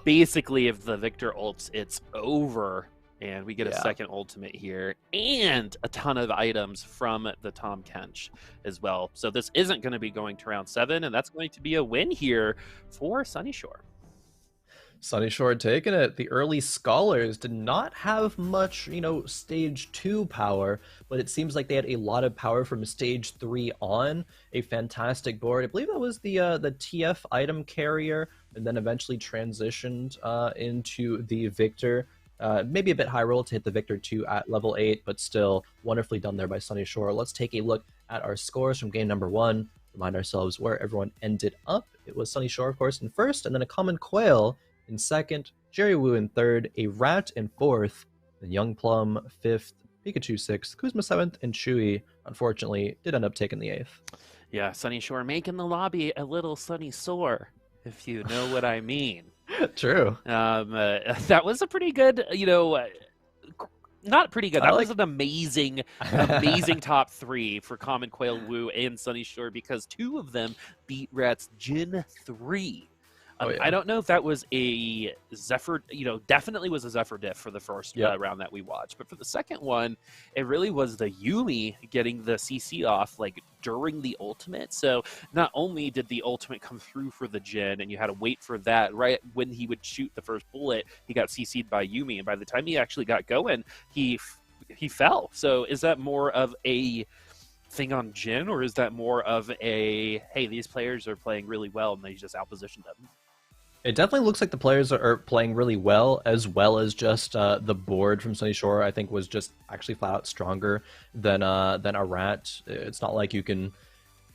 basically if the Victor ults, it's over, and we get a second ultimate here, and a ton of items from the Tahm Kench as well. So this isn't going to be going to round 7, and that's going to be a win here for Sunny Shore. Sunny Shore taking it. The early Scholars did not have much, stage 2 power, but it seems like they had a lot of power from stage 3 on. A fantastic board. I believe that was the TF item carrier, and then eventually transitioned into the Victor. Maybe a bit high roll to hit the Victor 2 at level 8, but still wonderfully done there by Sunny Shore. Let's take a look at our scores from game number 1. Remind ourselves where everyone ended up. It was Sunny Shore, of course, in first, and then a Common Quail in second, Jerry Woo in third, a Rat in fourth, then Young Plum 5th, Pikachu 6th, Kuzma 7th, and Chewy, unfortunately, did end up taking the 8th. Yeah, Sunny Shore making the lobby a little Sunny Sore, if you know what I mean. True. That was a pretty good, not pretty good. That was an amazing top 3 for Common Quail, Woo, and Sunny Shore, because 2 of them beat Rat's Gen 3. I don't know if that was a Zephyr, definitely was a Zephyr diff for the first round that we watched. But for the second one, it really was the Yuumi getting the CC off, during the ultimate. So not only did the ultimate come through for the Jin, and you had to wait for that, right when he would shoot the first bullet, he got CC'd by Yuumi. And by the time he actually got going, he fell. So is that more of a thing on Jin, or is that more of a, hey, these players are playing really well and they just outpositioned them? It definitely looks like the players are playing really well as just the board from Sunny Shore, I think, was just actually flat out stronger than a Rat. It's not like you can,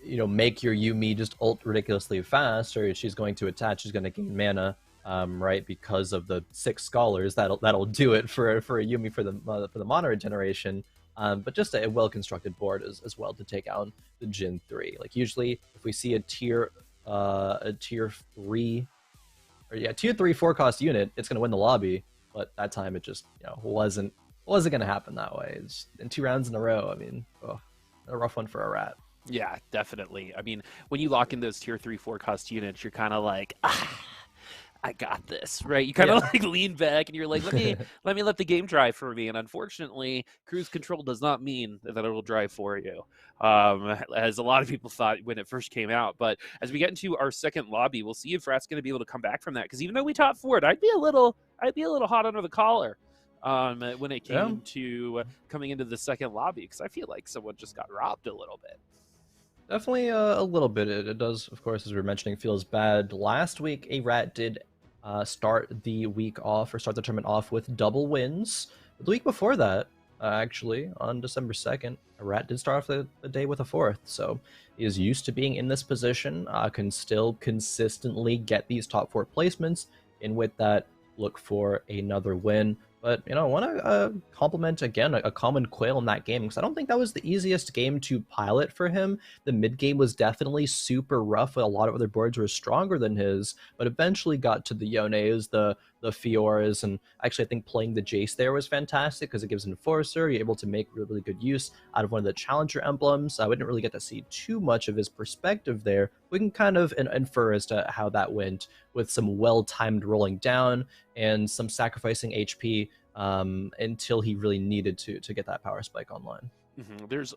make your Yuumi just ult ridiculously fast, or she's going to attach, she's going to gain mana, right, because of the 6 Scholars. That'll do it for a Yuumi for the mana regeneration. But just a well-constructed board as well to take out the Gen 3. Usually, if we see a tier 3, or tier 3 4-cost unit, it's going to win the lobby. But that time it just wasn't going to happen that way. It's in 2 rounds in a row. I mean, a rough one for a Rat. Yeah, definitely. I mean, when you lock in those tier 3 4-cost units, you're kind of like, I got this, right? You kind of like lean back and you're like, let the game drive for me. And unfortunately, cruise control does not mean that it will drive for you, as a lot of people thought when it first came out. But as we get into our second lobby, we'll see if Rat's going to be able to come back from that. Because even though we top four, I'd be a little hot under the collar when it came to coming into the second lobby, because I feel like someone just got robbed a little bit. Definitely a little bit. It does, of course, as we were mentioning, feels bad. Last week, a Rat did start the week off, or start the tournament off with double wins. But the week before that, actually, on December 2nd, a Rat did start off the day with a fourth. So he is used to being in this position, can still consistently get these top four placements, and with that, look for another win. But, you know, I want to compliment, again, a common Quail in that game, because I don't think that was the easiest game to pilot for him. The mid-game was definitely super rough. A lot of other boards were stronger than his, but eventually got to the Yones, the Fioras, and actually I think playing the Jace there was fantastic, because it gives Enforcer. You're able to make really, really good use out of one of the Challenger emblems. We didn't really get to see too much of his perspective there. We can kind of infer as to how that went, with some well-timed rolling down and some sacrificing HP until he really needed to get that power spike online. There's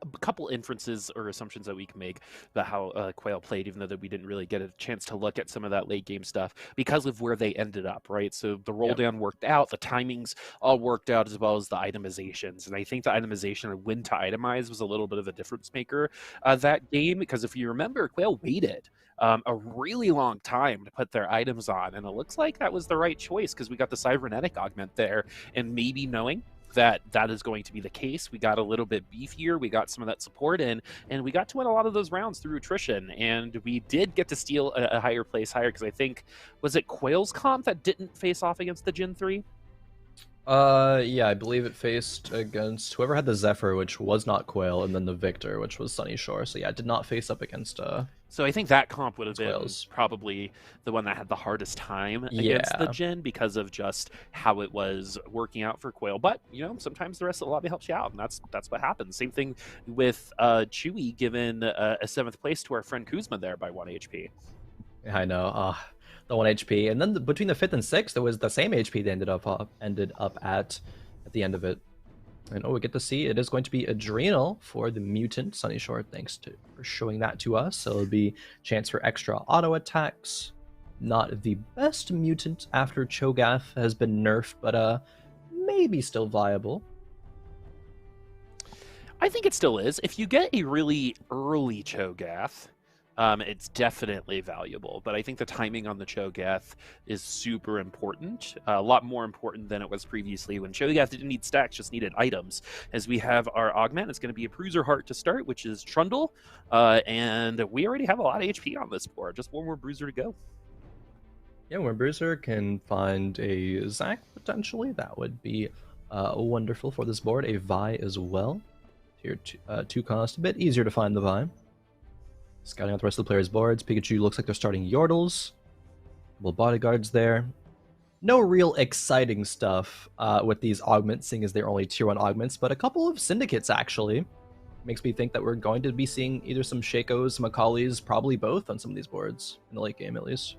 a couple inferences or assumptions that we can make about how Quail played, even though that we didn't really get a chance to look at some of that late game stuff because of where they ended up, right? So the roll down worked out, the timings all worked out, as well as the itemizations. And I think the itemization and when to itemize was a little bit of a difference maker that game, because if you remember, Quail waited a really long time to put their items on, and it looks like that was the right choice, because we got the cybernetic augment there, and maybe knowing that is going to be the case, we got a little bit beefier, we got some of that support in, and we got to win a lot of those rounds through attrition, and we did get to steal a higher place higher, because I think, was it Quail's comp that didn't face off against the Gen 3? Yeah, I believe it faced against whoever had the Zephyr, which was not Quail, and then the Victor, which was Sunny Shore. So yeah, it did not face up against so I think that comp would have been Quails. probably the one that had the hardest time against the Gen, because of just how it was working out for Quail. But, you know, sometimes the rest of the lobby helps you out, and that's what happens. Same thing with Chewy giving a 7th place to our friend Kuzma there by 1 HP. I know. The 1 HP, and then between the 5th and 6th, it was the same HP they ended up at the end of it. And we get to see it is going to be Adrenal for the mutant Sunny Shore. Thanks for showing that to us. So it'll be chance for extra auto attacks. Not the best mutant after Cho'Gath has been nerfed, but maybe still viable. I think it still is. If you get a really early Cho'Gath, it's definitely valuable, but I think the timing on the Cho'Gath is super important, a lot more important than it was previously, when Cho'Gath didn't need stacks, just needed items. As we have our augment, it's going to be a Bruiser Heart to start, which is Trundle, and we already have a lot of HP on this board, just one more Bruiser to go. Yeah, where Bruiser can find a Zac, potentially, that would be wonderful for this board. A Vi as well. Tier 2 cost, a bit easier to find the Vi. Scouting out the rest of the players' boards, Pikachu looks like they're starting Yordles. Couple bodyguards there. No real exciting stuff with these augments, seeing as they're only tier 1 augments, but a couple of syndicates actually. Makes me think that we're going to be seeing either some Shakos, some Akali's, probably both on some of these boards, in the late game at least.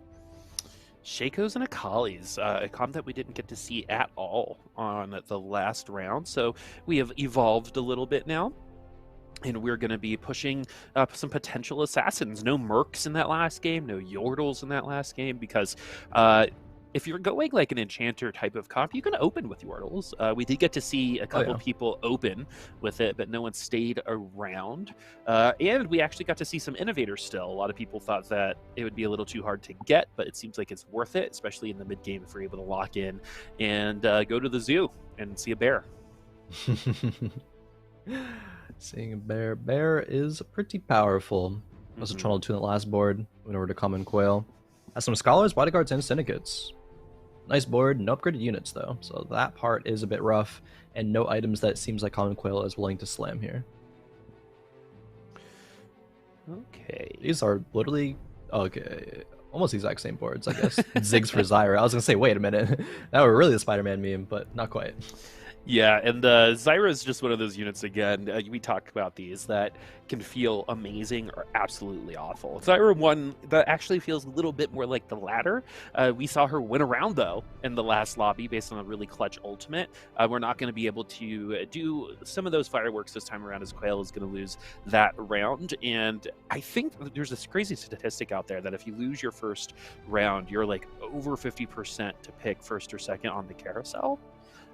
Shakos and Akali's, a comp that we didn't get to see at all on the last round, so we have evolved a little bit now. And we're going to be pushing some potential assassins. No Mercs in that last game, no Yordles in that last game, because if you're going like an Enchanter type of comp, you can open with Yordles. We did get to see a couple people open with it, but no one stayed around. And we actually got to see some Innovators still. A lot of people thought that it would be a little too hard to get, but it seems like it's worth it, especially in the mid-game if we're able to lock in and go to the zoo and see a bear. Seeing a bear. Bear is pretty powerful. Also Trundle 2 in the last board in order to common Quail. Has some Scholars, Bodyguards, and Syndicates. Nice board, no upgraded units though, so that part is a bit rough, and no items that seems like common Quail is willing to slam here. Okay. These are literally almost the exact same boards, I guess. Ziggs for Zyra. I was gonna say, wait a minute, that were really the Spider-Man meme, but not quite. Yeah, and Zyra is just one of those units, again, we talk about these, that can feel amazing or absolutely awful. Zyra one that actually feels a little bit more like the latter. We saw her win a round, though, in the last lobby based on a really clutch ultimate. We're not going to be able to do some of those fireworks this time around, as Quail is going to lose that round. And I think there's this crazy statistic out there that if you lose your first round, you're like over 50% to pick first or second on the carousel.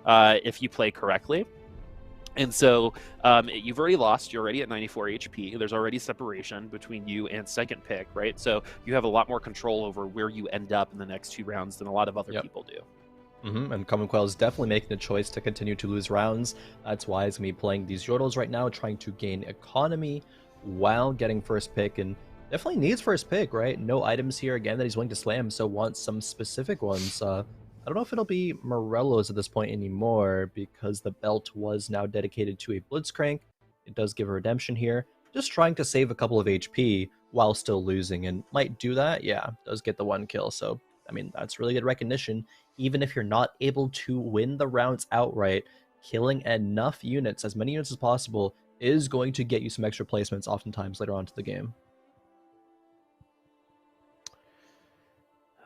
If you play correctly. And so you've already lost. You're already at 94 HP. There's already separation between you and second pick, right? So you have a lot more control over where you end up in the next 2 rounds than a lot of other people do. And Common Quail is definitely making the choice to continue to lose rounds. That's why he's going to be playing these Yordles right now, trying to gain economy while getting first pick. And definitely needs first pick, right? No items here, again, that he's willing to slam, so wants some specific ones. I don't know if it'll be Morello's at this point anymore, because the belt was now dedicated to a Blitzcrank. It does give a redemption here. Just trying to save a couple of HP while still losing, and might do that. Yeah, does get the 1 kill, so, I mean, that's really good recognition. Even if you're not able to win the rounds outright, killing enough units, as many units as possible, is going to get you some extra placements oftentimes later on to the game.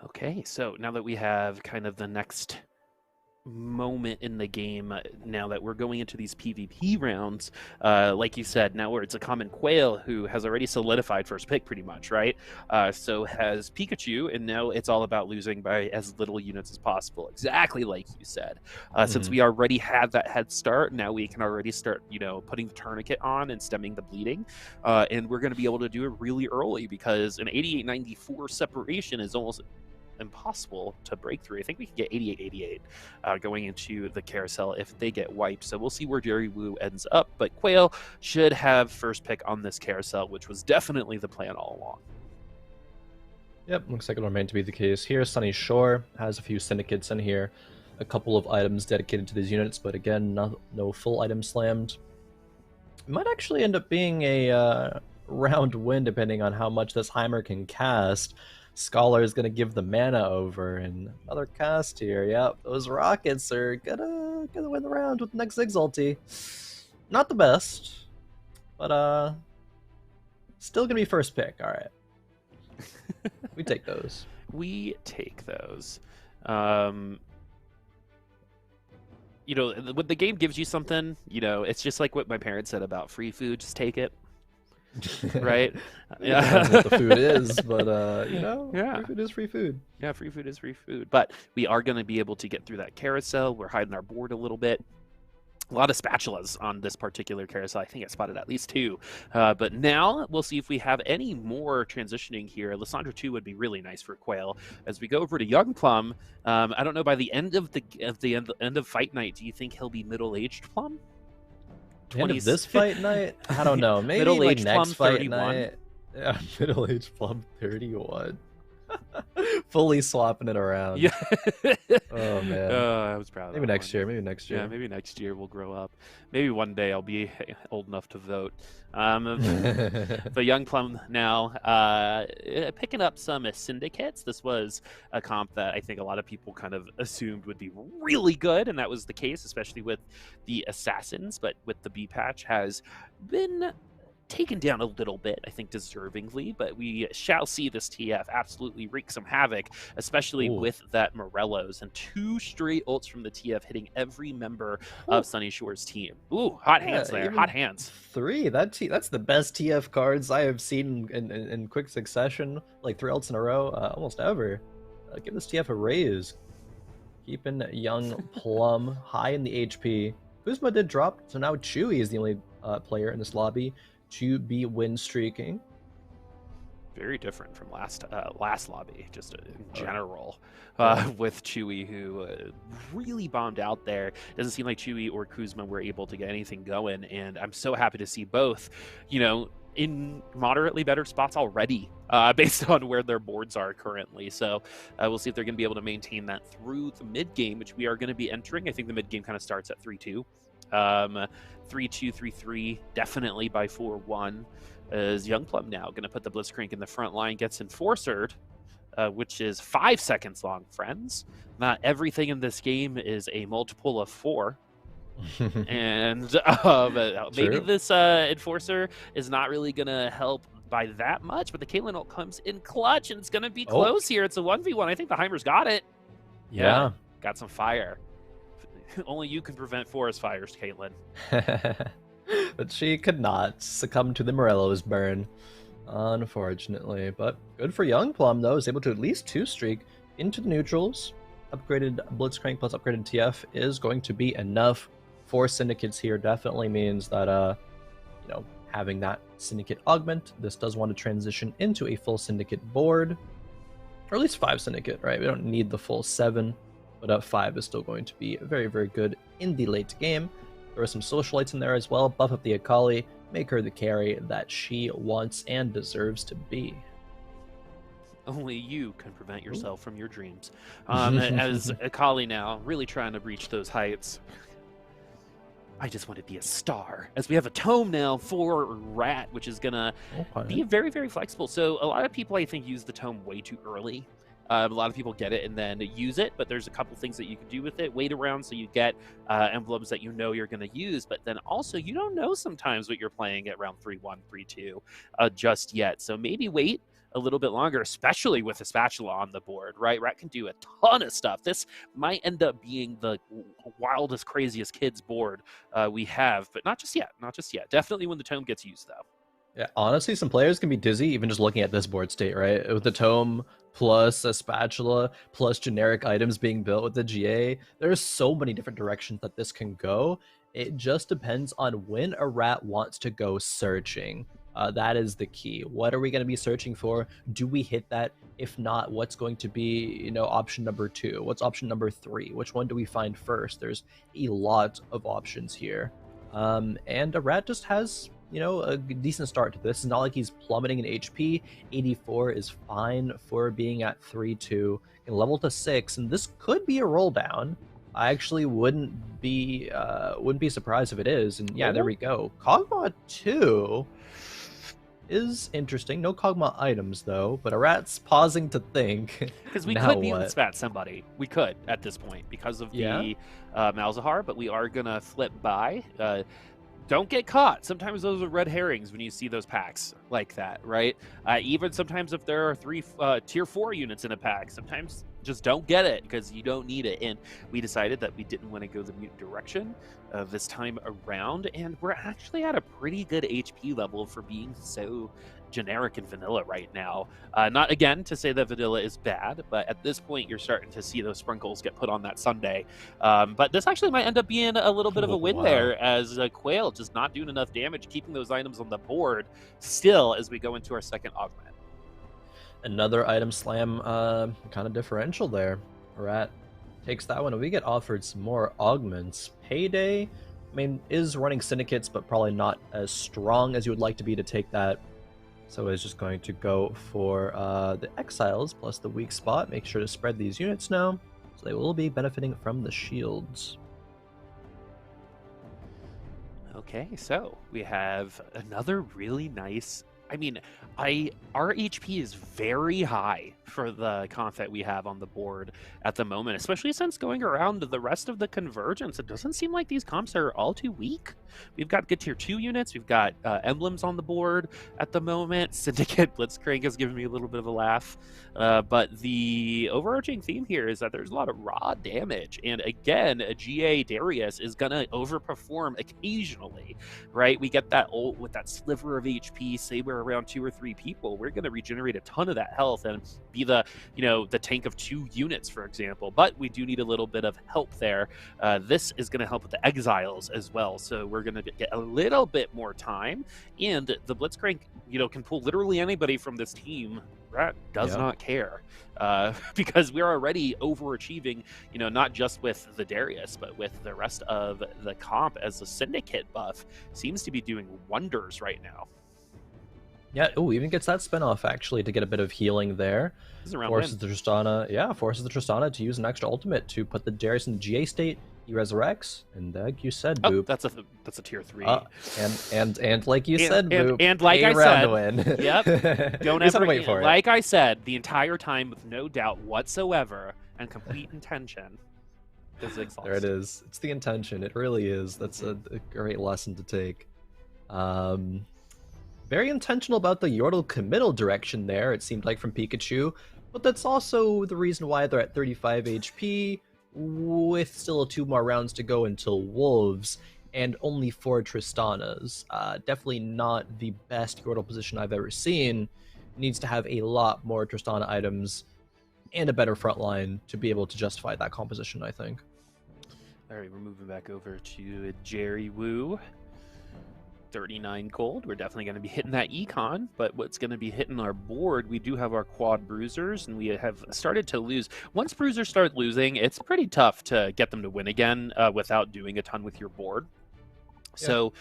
Okay, so now that we have kind of the next moment in the game, now that we're going into these PvP rounds, like you said, now where it's a Common Quail who has already solidified first pick pretty much, right? So has Pikachu, and now it's all about losing by as little units as possible, exactly like you said. Since we already had that head start, now we can already start, putting the tourniquet on and stemming the bleeding, and we're going to be able to do it really early, because an 88-94 separation is almost impossible to break through. I think we can get 88-88 going into the carousel if they get wiped. So we'll see where Jerry Wu ends up. But Quail should have first pick on this carousel, which was definitely the plan all along. Yep, looks like it'll remain to be the case here. Sunny Shore has a few syndicates in here, a couple of items dedicated to these units, but again, no full item slammed. It might actually end up being a round win depending on how much this Heimer can cast. Scholar is going to give the mana over, and another cast here. Yep, those rockets are gonna win the round with the next Ziggs ulti. Not the best, but still gonna be first pick. All right, we take those. We take those. When the game gives you something, it's just like what my parents said about free food. Just take it. Right? Yeah, what the food is, but yeah. Free food is free food. Yeah, free food is free food. But we are going to be able to get through that carousel. We're hiding our board a little bit. A lot of spatulas on this particular carousel. I think I spotted at least 2. But now we'll see if we have any more transitioning here. Lissandra 2 would be really nice for Quail. As we go over to Young Plum, I don't know, by the end of end of fight night, do you think he'll be middle-aged Plum? End of this fight night? I don't know. Maybe like next fight 31. Night. Yeah, middle-aged Plum 31. Fully swapping it around. Yeah. Oh man. I was proud of maybe that next one. year. Maybe next year. Yeah, maybe next year we'll grow up. Maybe one day I'll be old enough to vote. But Young Plum now picking up some syndicates. This was a comp that I think a lot of people kind of assumed would be really good, and that was the case, especially with the assassins. But with the B patch has been taken down a little bit, I think deservingly, but we shall see this TF absolutely wreak some havoc, especially with that Morello's, and 2 straight ults from the TF hitting every member of Sunny Shore's team. Ooh, hot hands there, hot hands. 3, that's the best TF cards I have seen in quick succession, like 3 ults in a row, almost ever. Give this TF a raise. Keeping Young Plum high in the HP. Kuzma did drop, so now Chewy is the only player in this lobby to be win streaking. Very different from last lobby, just in general, with Chewy, who really bombed out there. Doesn't seem like Chewy or Kuzma were able to get anything going, and I'm so happy to see both, in moderately better spots already, based on where their boards are currently. So we'll see if they're going to be able to maintain that through the mid game, which we are going to be entering. I think the mid game kind of starts at 3-2. 3-2, 3-3, definitely by 4-1. Is Young Plum now going to put the Blitzcrank in the front line, gets Enforcered, which is 5 seconds long, friends. Not everything in this game is a multiple of 4. And maybe True. this Enforcer is not really going to help by that much, but the Caitlyn ult comes in clutch, and it's going to be Oh, close here. It's a 1v1. I think the Heimer's got it. Yeah, yeah. got some fire. Only you can prevent forest fires, Caitlyn. But she could not succumb to the Morello's burn, unfortunately. But good for Young Plum, though, is able to at least 2-streak into the neutrals. Upgraded Blitzcrank plus upgraded TF is going to be enough for Syndicates here. Definitely means that, having that Syndicate augment, this does want to transition into a full Syndicate board. Or at least 5 Syndicate, right? We don't need the full 7, but 5 is still going to be very, very good in the late game. There are some socialites in there as well. Buff up the Akali, make her the carry that she wants and deserves to be. Only you can prevent yourself from your dreams. As Akali now, really trying to reach those heights. I just want to be a star. As we have a tome now for Rat, which is going to be very, very flexible. So a lot of people, I think, use the tome way too early. A lot of people get it and then use it, but there's a couple things that you can do with it. Wait around so you get emblems that you know you're going to use, but then also you don't know sometimes what you're playing at round 3-1, 3-2 just yet. So maybe wait a little bit longer, especially with a spatula on the board, right? Rat can do a ton of stuff. This might end up being the wildest, craziest kids board we have, but not just yet. Not just yet. Definitely when the tome gets used, though. Yeah, honestly, some players can be dizzy even just looking at this board state, right? With the tome plus a spatula plus generic items being built with the GA, there's so many different directions that this can go. It just depends on when a rat wants to go searching. That is the key. What are we going to be searching for? Do we hit that? If not, what's going to be, option number 2? What's option number 3? Which one do we find first? There's a lot of options here. And a rat just has a decent start to this. It's not like he's plummeting in HP. 84 is fine for being at 3-2. Can level to 6, and this could be a roll down. I actually wouldn't be surprised if it is. And yeah, there we go. Kog'Maw 2 is interesting. No Kog'Maw items though, but a rat's pausing to think. Because we could mutant spat somebody. We could at this point because of the Malzahar, but we are gonna flip by. Don't get caught. Sometimes those are red herrings when you see those packs like that, right? Even sometimes if there are 3 tier 4 units in a pack, sometimes just don't get it because you don't need it. And we decided that we didn't want to go the mutant direction this time around. And we're actually at a pretty good HP level for being so generic and vanilla right now. Not again to say that vanilla is bad, but at this point you're starting to see those sprinkles get put on that sundae. But this actually might end up being a little bit of a win there, as Quail just not doing enough damage, keeping those items on the board still as we go into our second augment. Another item slam kind of differential there. Rat takes that one, and we get offered some more augments. Payday, is running syndicates, but probably not as strong as you would like to be to take that. So it's just going to go for the Exiles plus the weak spot. Make sure to spread these units now, so they will be benefiting from the shields. Okay, so we have another really nice... our HP is very high for the comp that we have on the board at the moment, especially since going around the rest of the convergence, it doesn't seem like these comps are all too weak. We've got good tier 2 units, we've got emblems on the board at the moment. Syndicate Blitzcrank has given me a little bit of a laugh, but the overarching theme here is that there's a lot of raw damage, and again, a GA Darius is gonna overperform occasionally, right? We get that ult with that sliver of HP, say we're around 2 or 3 people, we're going to regenerate a ton of that health and be the tank of 2 units, for example. But we do need a little bit of help there. This is going to help with the Exiles as well, so we're going to get a little bit more time, and the Blitzcrank can pull literally anybody from this team. Rat does not care, because we're already overachieving, not just with the Darius, but with the rest of the comp, as the Syndicate buff seems to be doing wonders right now. Yeah, even gets that spin-off, actually, to get a bit of healing there. Forces the Tristana to use an extra ultimate to put the Darius in the GA state. He resurrects, and like you said, Boop. That's a tier 3. And like you said, Boop. And like I said, win. Yep. Don't ever wait for it. Like I said, the entire time with no doubt whatsoever and complete intention. the Ziggs There it lost. is. It's the intention. It really is. That's a great lesson to take. Um, Very intentional about the Yordle committal direction there, it seemed like, from Pikachu. But that's also the reason why they're at 35 HP, with still 2 more rounds to go until Wolves, and only 4 Tristanas. Definitely not the best Yordle position I've ever seen. Needs to have a lot more Tristana items and a better front line to be able to justify that composition, I think. All right, we're moving back over to Jerry Woo. 39 gold. We're definitely going to be hitting that econ, but what's going to be hitting our board, we do have our quad bruisers, and we have started to lose. Once bruisers start losing, it's pretty tough to get them to win again without doing a ton with your board. Yeah. So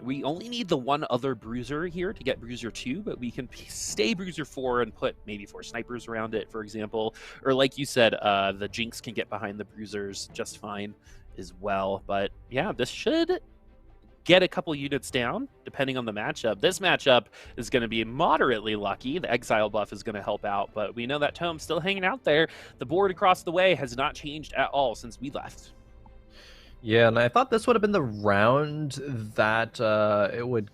we only need the one other bruiser here to get bruiser 2, but we can stay bruiser 4 and put maybe 4 snipers around it, for example. Or like you said, the Jinx can get behind the bruisers just fine as well. But yeah, this should get a couple units down, depending on the matchup. This matchup is going to be moderately lucky. The Exile buff is going to help out, but we know that Tome's still hanging out there. The board across the way has not changed at all since we left. Yeah, and I thought this would have been the round that it would,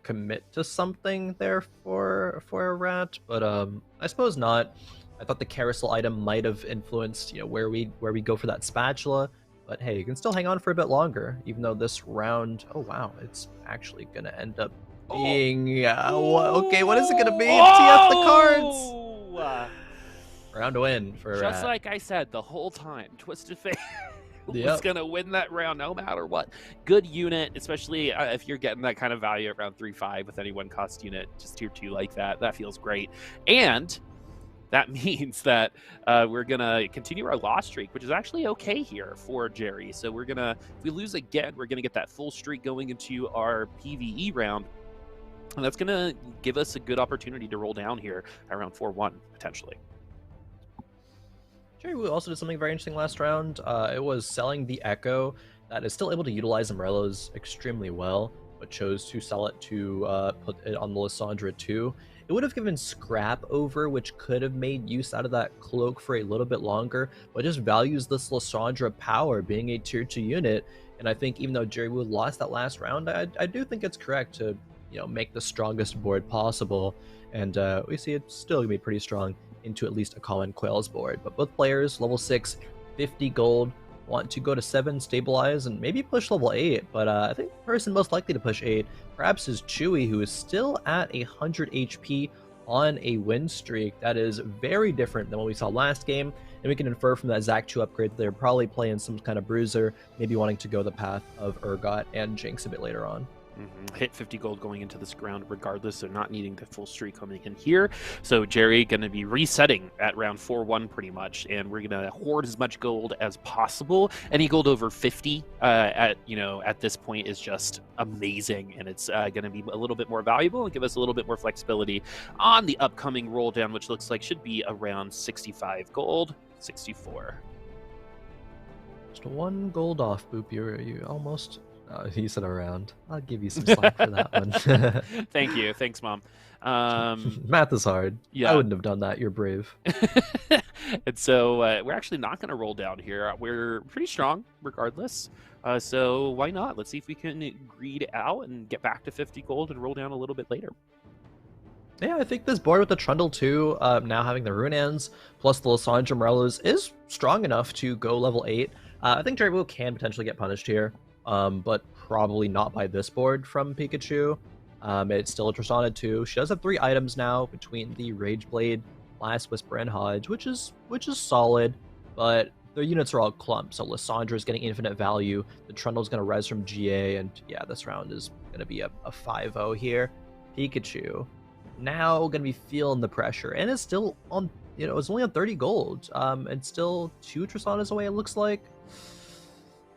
commit to something there for a rat, but I suppose not. I thought the carousel item might have influenced, where we go for that spatula. But hey, you can still hang on for a bit longer, even though this round, oh wow, it's actually gonna end up being, okay, what is it gonna be? TF the cards! Round to win for Just like I said the whole time, Twisted Fate was gonna win that round no matter what. Good unit, especially if you're getting that kind of value around 3-5 with any 1-cost unit, just tier 2 like that. That feels great. And that means that we're going to continue our loss streak, which is actually okay here for Jerry. So we're going to, if we lose again, we're going to get that full streak going into our PvE round. And that's going to give us a good opportunity to roll down here around 4-1, potentially. Jerry Woo also did something very interesting last round. It was selling the Echo that is still able to utilize Umbrellas extremely well, but chose to sell it to put it on the Lissandra too. It would have given Scrap over, which could have made use out of that cloak for a little bit longer, but just values this Lissandra power being a tier 2 unit. And I think even though Jerry Woo lost that last round, I do think it's correct to make the strongest board possible. And we see it's still going to be pretty strong into at least a common Quails board. But both players, level 6, 50 gold, want to go to 7, stabilize, and maybe push level 8, but I think the person most likely to push 8 perhaps is Chewy, who is still at 100 HP on a win streak. That is very different than what we saw last game, and we can infer from that Zac 2 upgrade that they're probably playing some kind of bruiser, maybe wanting to go the path of Urgot and Jinx a bit later on. Hit 50 gold going into this ground regardless, so not needing the full streak coming in here. So Jerry going to be resetting at round 4-1 pretty much, and we're going to hoard as much gold as possible. Any gold over 50 at this point is just amazing, and it's going to be a little bit more valuable and give us a little bit more flexibility on the upcoming roll down, which looks like should be around 65 gold, 64. Just 1 gold off, Boop. You almost... you said around. I'll give you some slack for that one. Thank you. Thanks, Mom. Math is hard. Yeah. I wouldn't have done that. You're brave. And so we're actually not going to roll down here. We're pretty strong regardless. So why not? Let's see if we can greed out and get back to 50 gold and roll down a little bit later. Yeah, I think this board with the Trundle too, now having the Runeans, plus the Lissandra Morellos, is strong enough to go level 8. I think Jerry Woo can potentially get punished here. But probably not by this board from Pikachu. It's still a Tristana too. She does have 3 items now between the Rage Blade, Blast Whisper, and Hodge, which is solid, but the units are all clumped. So Lissandra is getting infinite value. The Trundle's going to res from GA, and yeah, this round is going to be a 5-0 here. Pikachu now going to be feeling the pressure, and is still on. It's only on 30 gold. And still 2 Tristanas away. It looks like.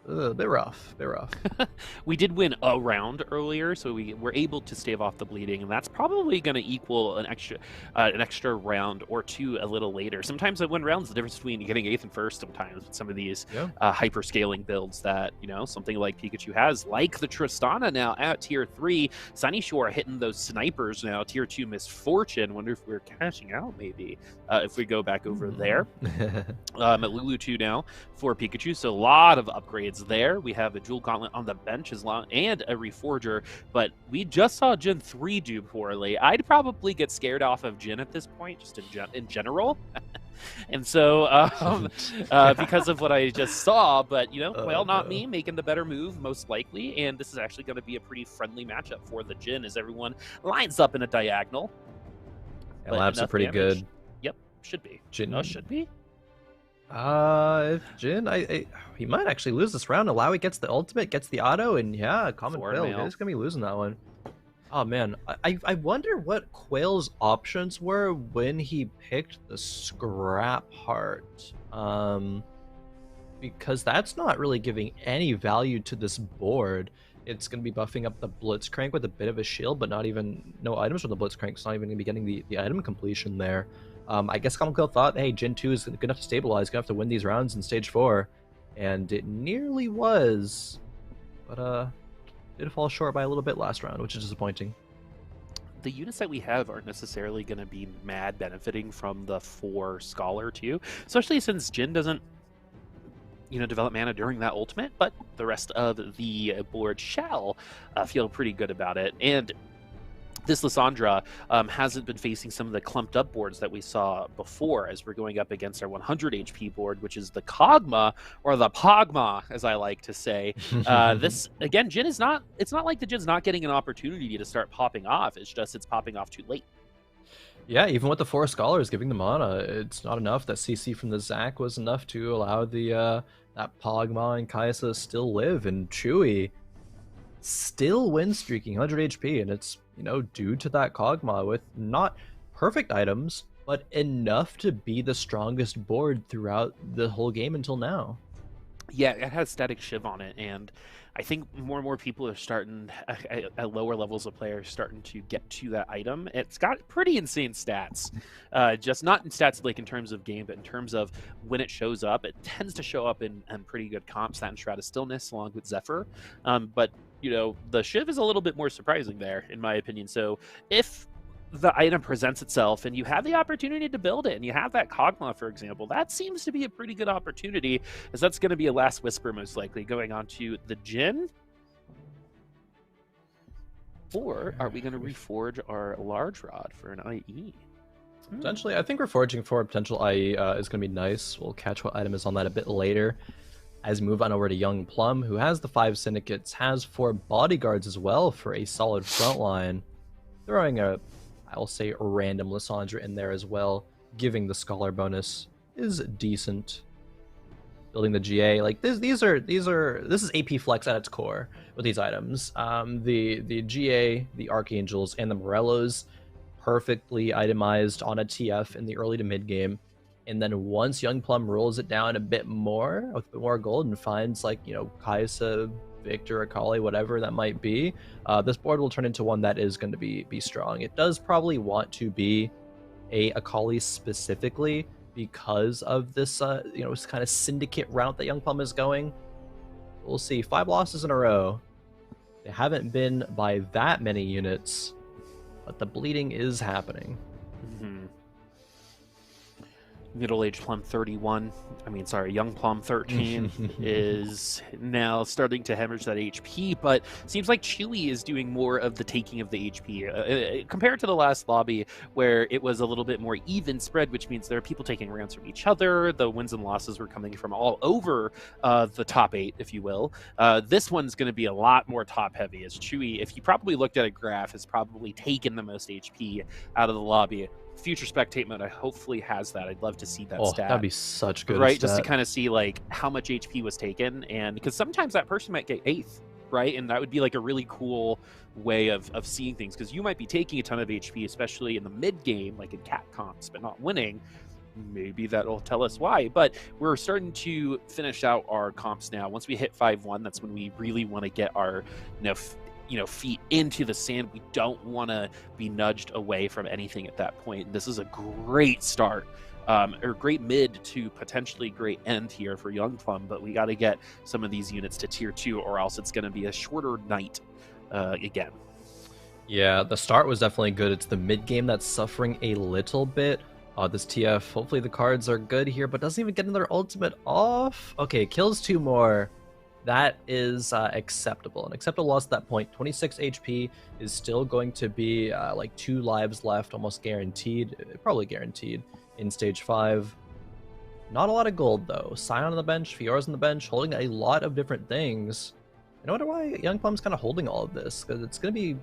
A bit rough, bit rough. We did win a round earlier, so we were able to stave off the bleeding, and that's probably going to equal an extra round or two a little later. Sometimes at 1 round is the difference between getting 8th and 1st. Sometimes with some of these Yeah. hyper scaling builds that something like Pikachu has, like the Tristana now at tier 3. Sunny Shore hitting those snipers now. Tier 2 Misfortune. Wonder if we're cashing out maybe if we go back over there. At Lulu 2 now for Pikachu, so a lot of upgrades there. We have a Jewel Gauntlet on the bench and a Reforger, but we just saw Gen 3 do poorly. I'd probably get scared off of Jin at this point, just in general. And so, because of what I just saw, but well, not me, making the better move, most likely, and this is actually going to be a pretty friendly matchup for the Jin as everyone lines up in a diagonal. And labs are pretty good. Yep, should be. Jin. Oh, should be? If Jin, he might actually lose this round. Alawi gets the ultimate, gets the auto, and yeah, common fail. He's gonna be losing that one. Oh man, I wonder what Quail's options were when he picked the scrap heart. Because that's not really giving any value to this board. It's going to be buffing up the Blitzcrank with a bit of a shield, but no items from the Blitzcrank. It's not even going to be getting the item completion there. I guess Common Quill thought, hey, Gen 2 is good enough to stabilize, good enough to win these rounds in Stage 4. And it nearly was. But did fall short by a little bit last round, which is disappointing. The units that we have aren't necessarily going to be mad benefiting from the 4 Scholar too, especially since Jin doesn't develop mana during that ultimate, but the rest of the board shall feel pretty good about it. And this Lissandra hasn't been facing some of the clumped up boards that we saw before as we're going up against our 100 HP board, which is the Kog'Maw, or the Pogma, as I like to say. This, again, Jin is not, it's not like the Jin's not getting an opportunity to start popping off. It's just it's popping off too late. Yeah, even with the 4 Scholars giving the mana, it's not enough. That CC from the Zac was enough to allow the that Pogma and Kai'Sa still live, and Chewy still win streaking 100 HP, and it's due to that Kog'Maw with not perfect items, but enough to be the strongest board throughout the whole game until now. Yeah, it has static Shiv on it, and I think more and more people are starting at lower levels of players starting to get to that item. It's got pretty insane stats, just not in stats like in terms of game, but in terms of when it shows up. It tends to show up in pretty good comps. That and Shroud of Stillness along with Zephyr, but the Shiv is a little bit more surprising there, in my opinion. So if the item presents itself and you have the opportunity to build it and you have that Kog'Maw, for example, that seems to be a pretty good opportunity, as that's going to be a last whisper most likely going on to the Jin. Or are we going to reforge our large rod for an IE? Potentially, I think reforging for a potential IE is going to be nice. We'll catch what item is on that a bit later. As we move on over to Young Plum, who has the 5 Syndicates, has 4 Bodyguards as well for a solid front line. Throwing I'll say a random Lissandra in there as well, giving the Scholar bonus is decent. Building the GA, like this is AP flex at its core with these items. The GA, the Archangels, and the Morellos perfectly itemized on a TF in the early to mid game. And then once Young Plum rolls it down a bit more with a bit more gold and finds Kai'Sa, Victor, Akali, whatever that might be, this board will turn into one that is going to be strong. It does probably want to be a Akali specifically because of this this kind of syndicate route that Young Plum is going. We'll see. 5 losses in a row. They haven't been by that many units, but the bleeding is happening. Middle-aged Plum 31, Young Plum 13 is now starting to hemorrhage that HP, but seems like Chewy is doing more of the taking of the HP compared to the last lobby where it was a little bit more even spread, which means there are people taking rounds from each other. The wins and losses were coming from all over the top 8, if you will. This one's going to be a lot more top-heavy, as Chewy, if you probably looked at a graph, has probably taken the most HP out of the lobby. Future spectate mode, I hopefully has that. I'd love to see that stat. That'd be such good, right? Just to kind of see how much HP was taken, and because sometimes that person might get 8th, right? And that would be a really cool way of seeing things, because you might be taking a ton of HP, especially in the mid game, like in cat comps, but not winning. maybe that'll tell us why. But we're starting to finish out our comps now. Once we hit 5-1, that's when we really want to get our feet into the sand. We don't want to be nudged away from anything at that point. This is a great start, or great mid to potentially great end here for Young Plum, but we got to get some of these units to tier 2, or else it's going to be a shorter night again. Yeah, the start was definitely good. It's the mid game that's suffering a little bit. This TF, hopefully the cards are good here, but doesn't even get another ultimate off. Okay, kills 2 more. That is acceptable. An acceptable loss at that point. 26 HP is still going to be like 2 lives left, almost guaranteed. Probably guaranteed in stage 5. Not a lot of gold, though. Scion on the bench, Fiora's on the bench, holding a lot of different things. I wonder why Young Plum's kind of holding all of this, because it's going to be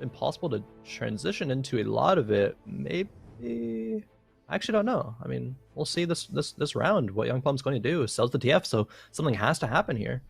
impossible to transition into a lot of it. Maybe... I actually don't know. I mean, we'll see this round what Young Plum's going to do. Sells the TF, so something has to happen here.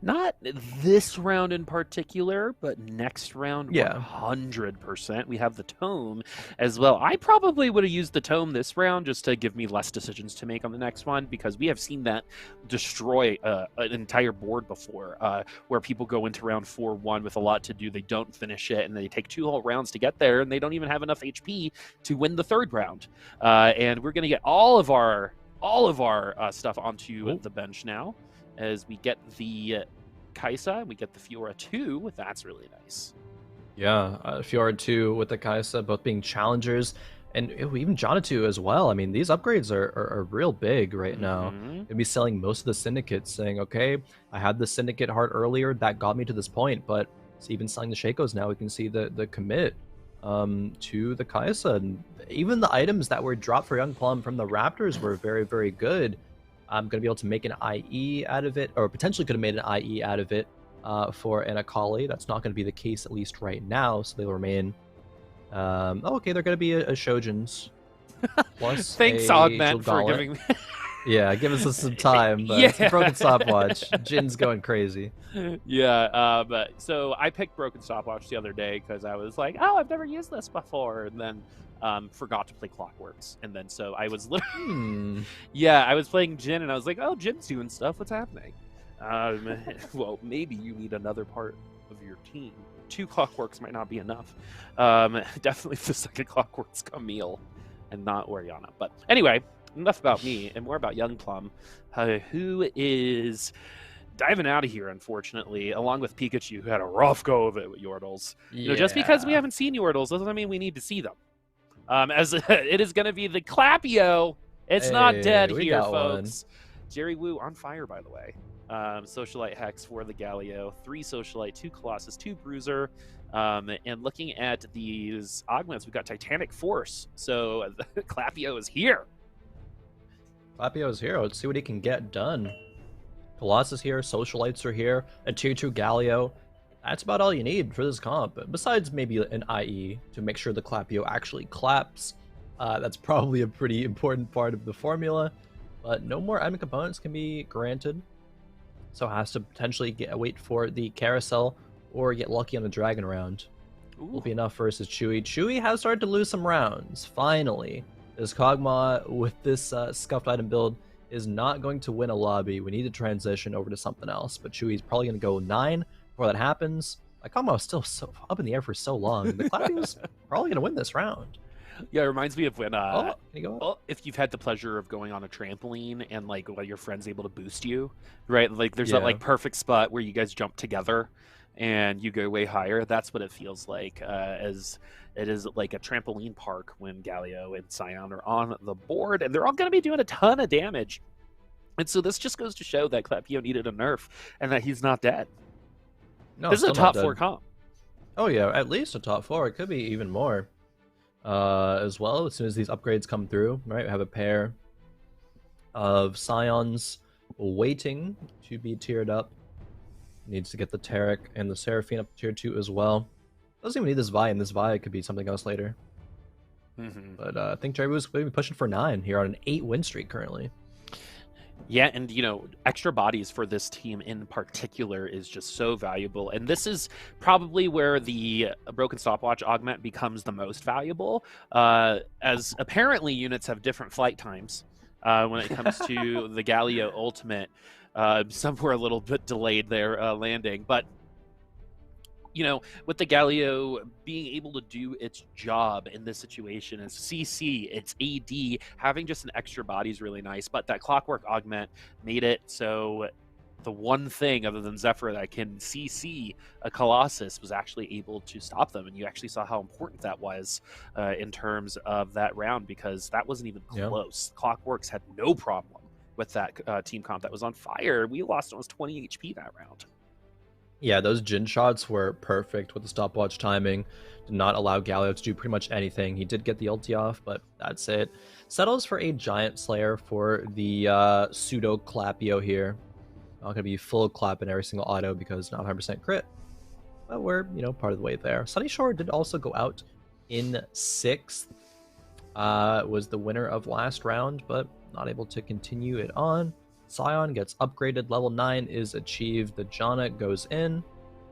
Not this round in particular, but next round, yeah, 100%. We have the tome as well. I probably would have used the tome this round just to give me less decisions to make on the next one, because we have seen that destroy an entire board before, where people go into round 4-1 with a lot to do. They don't finish it, and they take 2 whole rounds to get there, and they don't even have enough HP to win the 3rd round. And we're going to get all of our stuff onto the bench now, as we get the Kaisa, we get the Fiora 2. That's really nice. Yeah, Fiora 2 with the Kaisa, both being challengers, and even Jonatu as well. I mean, these upgrades are real big right now. Gonna be selling most of the syndicates, saying, okay, I had the syndicate heart earlier, that got me to this point, but it's even selling the Shakos now. We can see the commit to the Kaisa. And even the items that were dropped for Young Plum from the Raptors were very, very good. I'm going to be able to make an IE out of it, or potentially could have made an IE out of it for an Akali. That's not going to be the case, at least right now, so they'll remain. Okay, they're going to be a Shojin's. Plus Thanks, Augment, for giving me... Yeah, give us some time, but yeah. It's a broken stopwatch. Jin's going crazy. Yeah, but so I picked broken stopwatch the other day because I was like, oh, I've never used this before, and then forgot to play Clockworks, and then so I was literally yeah, I was playing Jin, and I was like, oh, Jin's doing stuff, what's happening? Well, maybe you need another part of your team. 2 Clockworks might not be enough. Definitely the second Clockworks Camille and not Oriana. But anyway, enough about me and more about Young Plum, who is diving out of here, unfortunately, along with Pikachu, who had a rough go of it with Yordles. Yeah. You know, just because we haven't seen Yordles doesn't mean we need to see them. As it is going to be the Clapio. It's not dead here, folks. Jerry Wu on fire, by the way. Socialite Hex for the Galio, 3 Socialite, 2 Colossus, 2 Bruiser. And looking at these augments, we've got Titanic Force. So Clapio is here. Clapio is here. Let's see what he can get done. Colossus here, Socialites are here, a tier 2 Galio. That's about all you need for this comp, besides maybe an IE to make sure the Clapio actually claps. That's probably a pretty important part of the formula, but no more item components can be granted. So has to potentially wait for the carousel or get lucky on the dragon round. Will be enough versus Chewy. Chewy has started to lose some rounds, finally. This Kog'Maw with this scuffed item build is not going to win a lobby. We need to transition over to something else, but Chewy's probably going to go 9 before that happens. Like, Kog'Maw was still so up in the air for so long. The Clapio's probably going to win this round. Yeah, it reminds me of when if you've had the pleasure of going on a trampoline and like your friend's able to boost you, right? Like there's that like perfect spot where you guys jump together and you go way higher. That's what it feels like, as it is like a trampoline park when Galio and Scion are on the board, and they're all going to be doing a ton of damage. And so this just goes to show that Clapio needed a nerf and that he's not dead. No, this is a top 4 comp. Oh yeah, at least a top 4. It could be even more. As well, as soon as these upgrades come through, right? We have a pair of Scions waiting to be tiered up. Needs to get the Taric and the Seraphine up to tier 2 as well. Doesn't even need this Vi, and this Vi could be something else later. But I think Jerry was going to be pushing for 9 here on an 8 win streak currently. Yeah, and extra bodies for this team in particular is just so valuable. And this is probably where the broken stopwatch augment becomes the most valuable, as apparently units have different flight times when it comes to the Galio ultimate. Some were a little bit delayed their landing, but with the Galio being able to do its job in this situation as CC, its AD, having just an extra body is really nice. But that clockwork augment made it so the one thing other than Zephyr that can CC a Colossus was actually able to stop them. And you actually saw how important that was in terms of that round, because that wasn't even close. Yep. Clockworks had no problem with that team comp that was on fire. We lost almost 20 HP that round. Yeah, those Jin shots were perfect with the stopwatch timing. Did not allow Galio to do pretty much anything. He did get the ulti off, but that's it. Settles for a Giant Slayer for the pseudo Clapio here. Not going to be full clap in every single auto because not 100% crit. But we're, part of the way there. Sunny Shore did also go out in 6th. Was the winner of last round, but not able to continue it on. Scion gets upgraded, level 9 is achieved, the Janna goes in.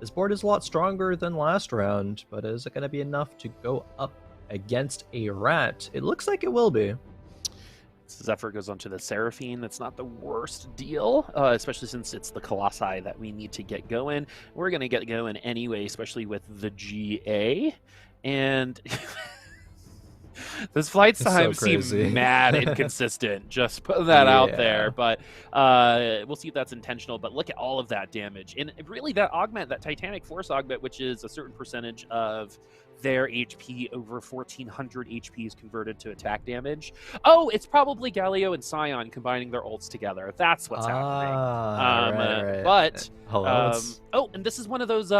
This board is a lot stronger than last round, but is it going to be enough to go up against a rat? It looks like it will be. Zephyr goes onto the Seraphine. That's not the worst deal, especially since it's the Colossi that we need to get going. We're going to get going anyway, especially with the GA. And... Those flight times seem mad inconsistent. Just put that out there. But we'll see if that's intentional. But look at all of that damage. And really that augment, that Titanic Force augment, which is a certain percentage of their HP over 1400 HP is converted to attack damage. Oh, it's probably Galio and Scion combining their ults together. That's what's happening. Right. But, oh, and this is one of those...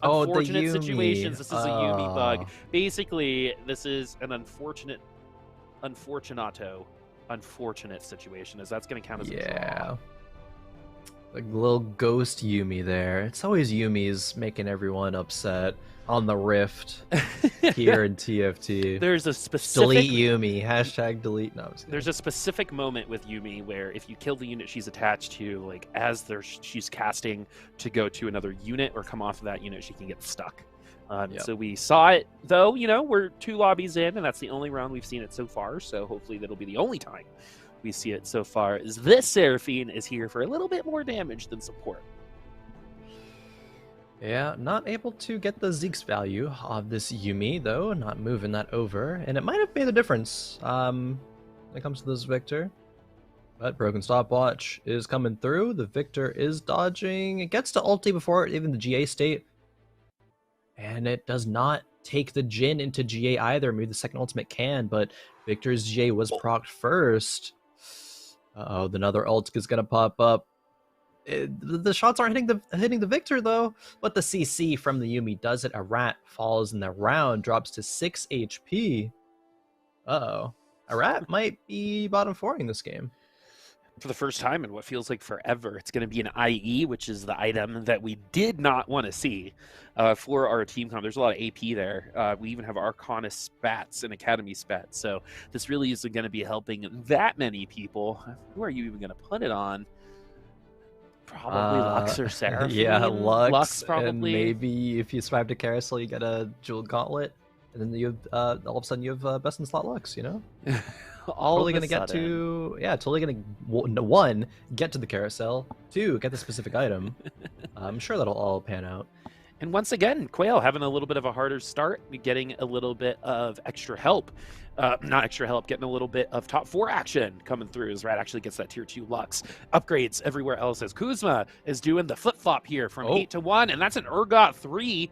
unfortunate situations. This is a Yuumi bug. Basically, this is an unfortunate situation, as that's going to count as a draw. Like little ghost Yuumi there. It's always Yuumi's making everyone upset on the Rift here in TFT. There's a specific... Delete Yuumi. Hashtag delete. No, there's a specific moment with Yuumi where if you kill the unit she's attached to, like as she's casting to go to another unit or come off of that unit, she can get stuck. So we saw it, though, we're 2 lobbies in, and that's the only round we've seen it so far, so hopefully that'll be the only time we see it so far, is this Seraphine is here for a little bit more damage than support. Yeah, not able to get the Zeke's value of this Yuumi, though, not moving that over, and it might have made a difference when it comes to this Victor. But Broken Stopwatch is coming through, the Victor is dodging, it gets to ulti before even the GA state, and it does not take the Jin into GA either. Maybe the second ultimate can, but Victor's GA was procced first. Uh-oh, another ult is going to pop up. The shots aren't hitting the Victor, though, but the CC from the Yuumi does it. A rat falls in the round, drops to 6 HP. Uh-oh. A rat might be bottom 4ing this game. For the first time in what feels like forever, it's going to be an IE, which is the item that we did not want to see for our team comp. There's a lot of AP there. We even have Arcana spats and Academy spats. So this really isn't going to be helping that many people. Who are you even going to put it on? Probably Lux or Seraphine. Yeah, Lux probably. And maybe if you swipe to Carousel, you get a Jeweled Gauntlet. And then you have, all of a sudden you have best in slot Lux, Totally gonna get to, totally gonna, one, get to the carousel, 2, get the specific item. I'm sure that'll all pan out. And once again, Quail having a little bit of a harder start, getting a little bit of extra help. Not extra help, getting a little bit of top 4 action coming through as Rat actually gets that tier 2 Lux. Upgrades everywhere else as Kuzma is doing the flip-flop here from 8 to 1, and that's an Urgot 3.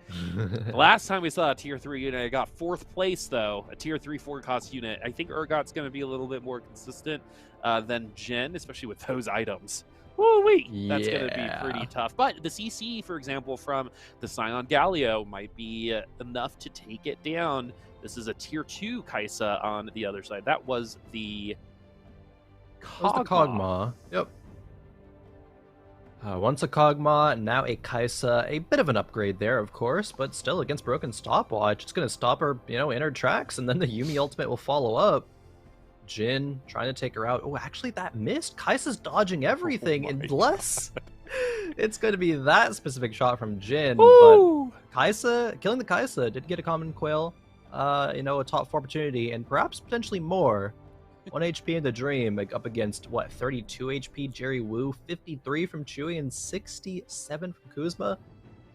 Last time we saw a tier 3 unit, it got 4th place, though. A tier 3 4-cost unit. I think Urgot's going to be a little bit more consistent than Jin, especially with those items. Woo-wee! That's going to be pretty tough. But the CC, for example, from the Scion Galio might be enough to take it down. This is a tier 2 Kaisa on the other side. That was the Kog'Maw. Yep. Once a Kog'Maw, now a Kaisa. A bit of an upgrade there, of course, but still against Broken Stopwatch. It's going to stop her, in her tracks, and then the Yuumi ultimate will follow up. Jin trying to take her out. Oh, actually, that missed. Kai'Sa's dodging everything, Oh my unless it's going to be that specific shot from Jin. But Woo! Kai'Sa, killing the Kai'Sa, did get a common quail, you know, a top 4 opportunity, and perhaps potentially more. 1 HP in the Dream, like, up against, what, 32 HP Jerry Wu, 53 from Chewy, and 67 from Kuzma.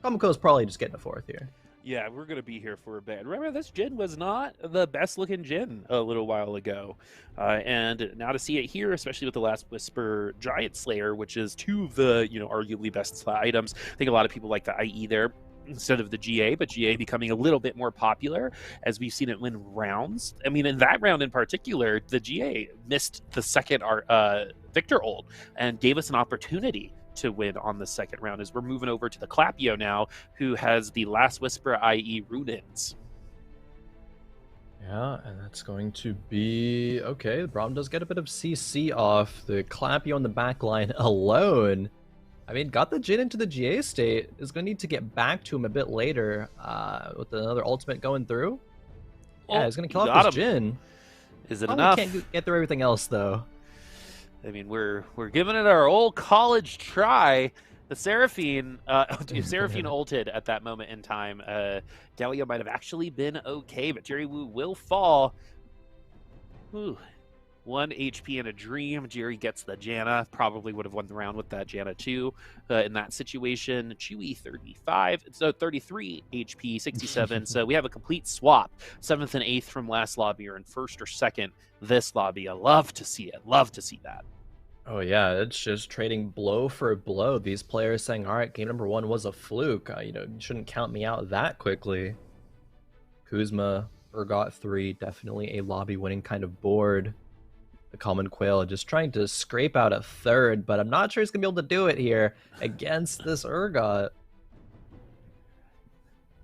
Common quail's probably just getting a 4th here. Yeah, we're going to be here for a bit. Remember, this Jin was not the best-looking Jin a little while ago. And now to see it here, especially with the Last Whisper Giant Slayer, which is 2 of the, arguably best items. I think a lot of people like the IE there instead of the GA, but GA becoming a little bit more popular as we've seen it win rounds. I mean, in that round in particular, the GA missed the second Victor ult and gave us an opportunity to win on the second round, as we're moving over to the Clapio now, who has the Last Whisper, i.e. Runins. Yeah, and that's going to be... Okay, the Braum does get a bit of CC off. The Clapio on the back line alone. I mean, got the Jin into the GA state. Is going to need to get back to him a bit later with another ultimate going through. Yeah, he's going to kill off this Jin. Is it Probably enough? Can't get through everything else, though. I mean, we're giving it our old college try. The Seraphine, Seraphine ulted at that moment in time. Delia might have actually been okay, but Jerry Wu will fall. Ooh. 1 HP in a Dream. Jerry gets the Janna. Probably would have won the round with that Janna too. In that situation, Chewy 35, so 33 HP, 67. So we have a complete swap. 7th and 8th from last lobby, or in 1st or 2nd this lobby. I love to see it. Love to see that. Oh yeah, it's just trading blow for blow. These players saying, all right, game number 1 was a fluke. You shouldn't count me out that quickly. Kuzma, Urgot 3, definitely a lobby winning kind of board. The Common Quail just trying to scrape out a 3rd, but I'm not sure he's going to be able to do it here against this Urgot.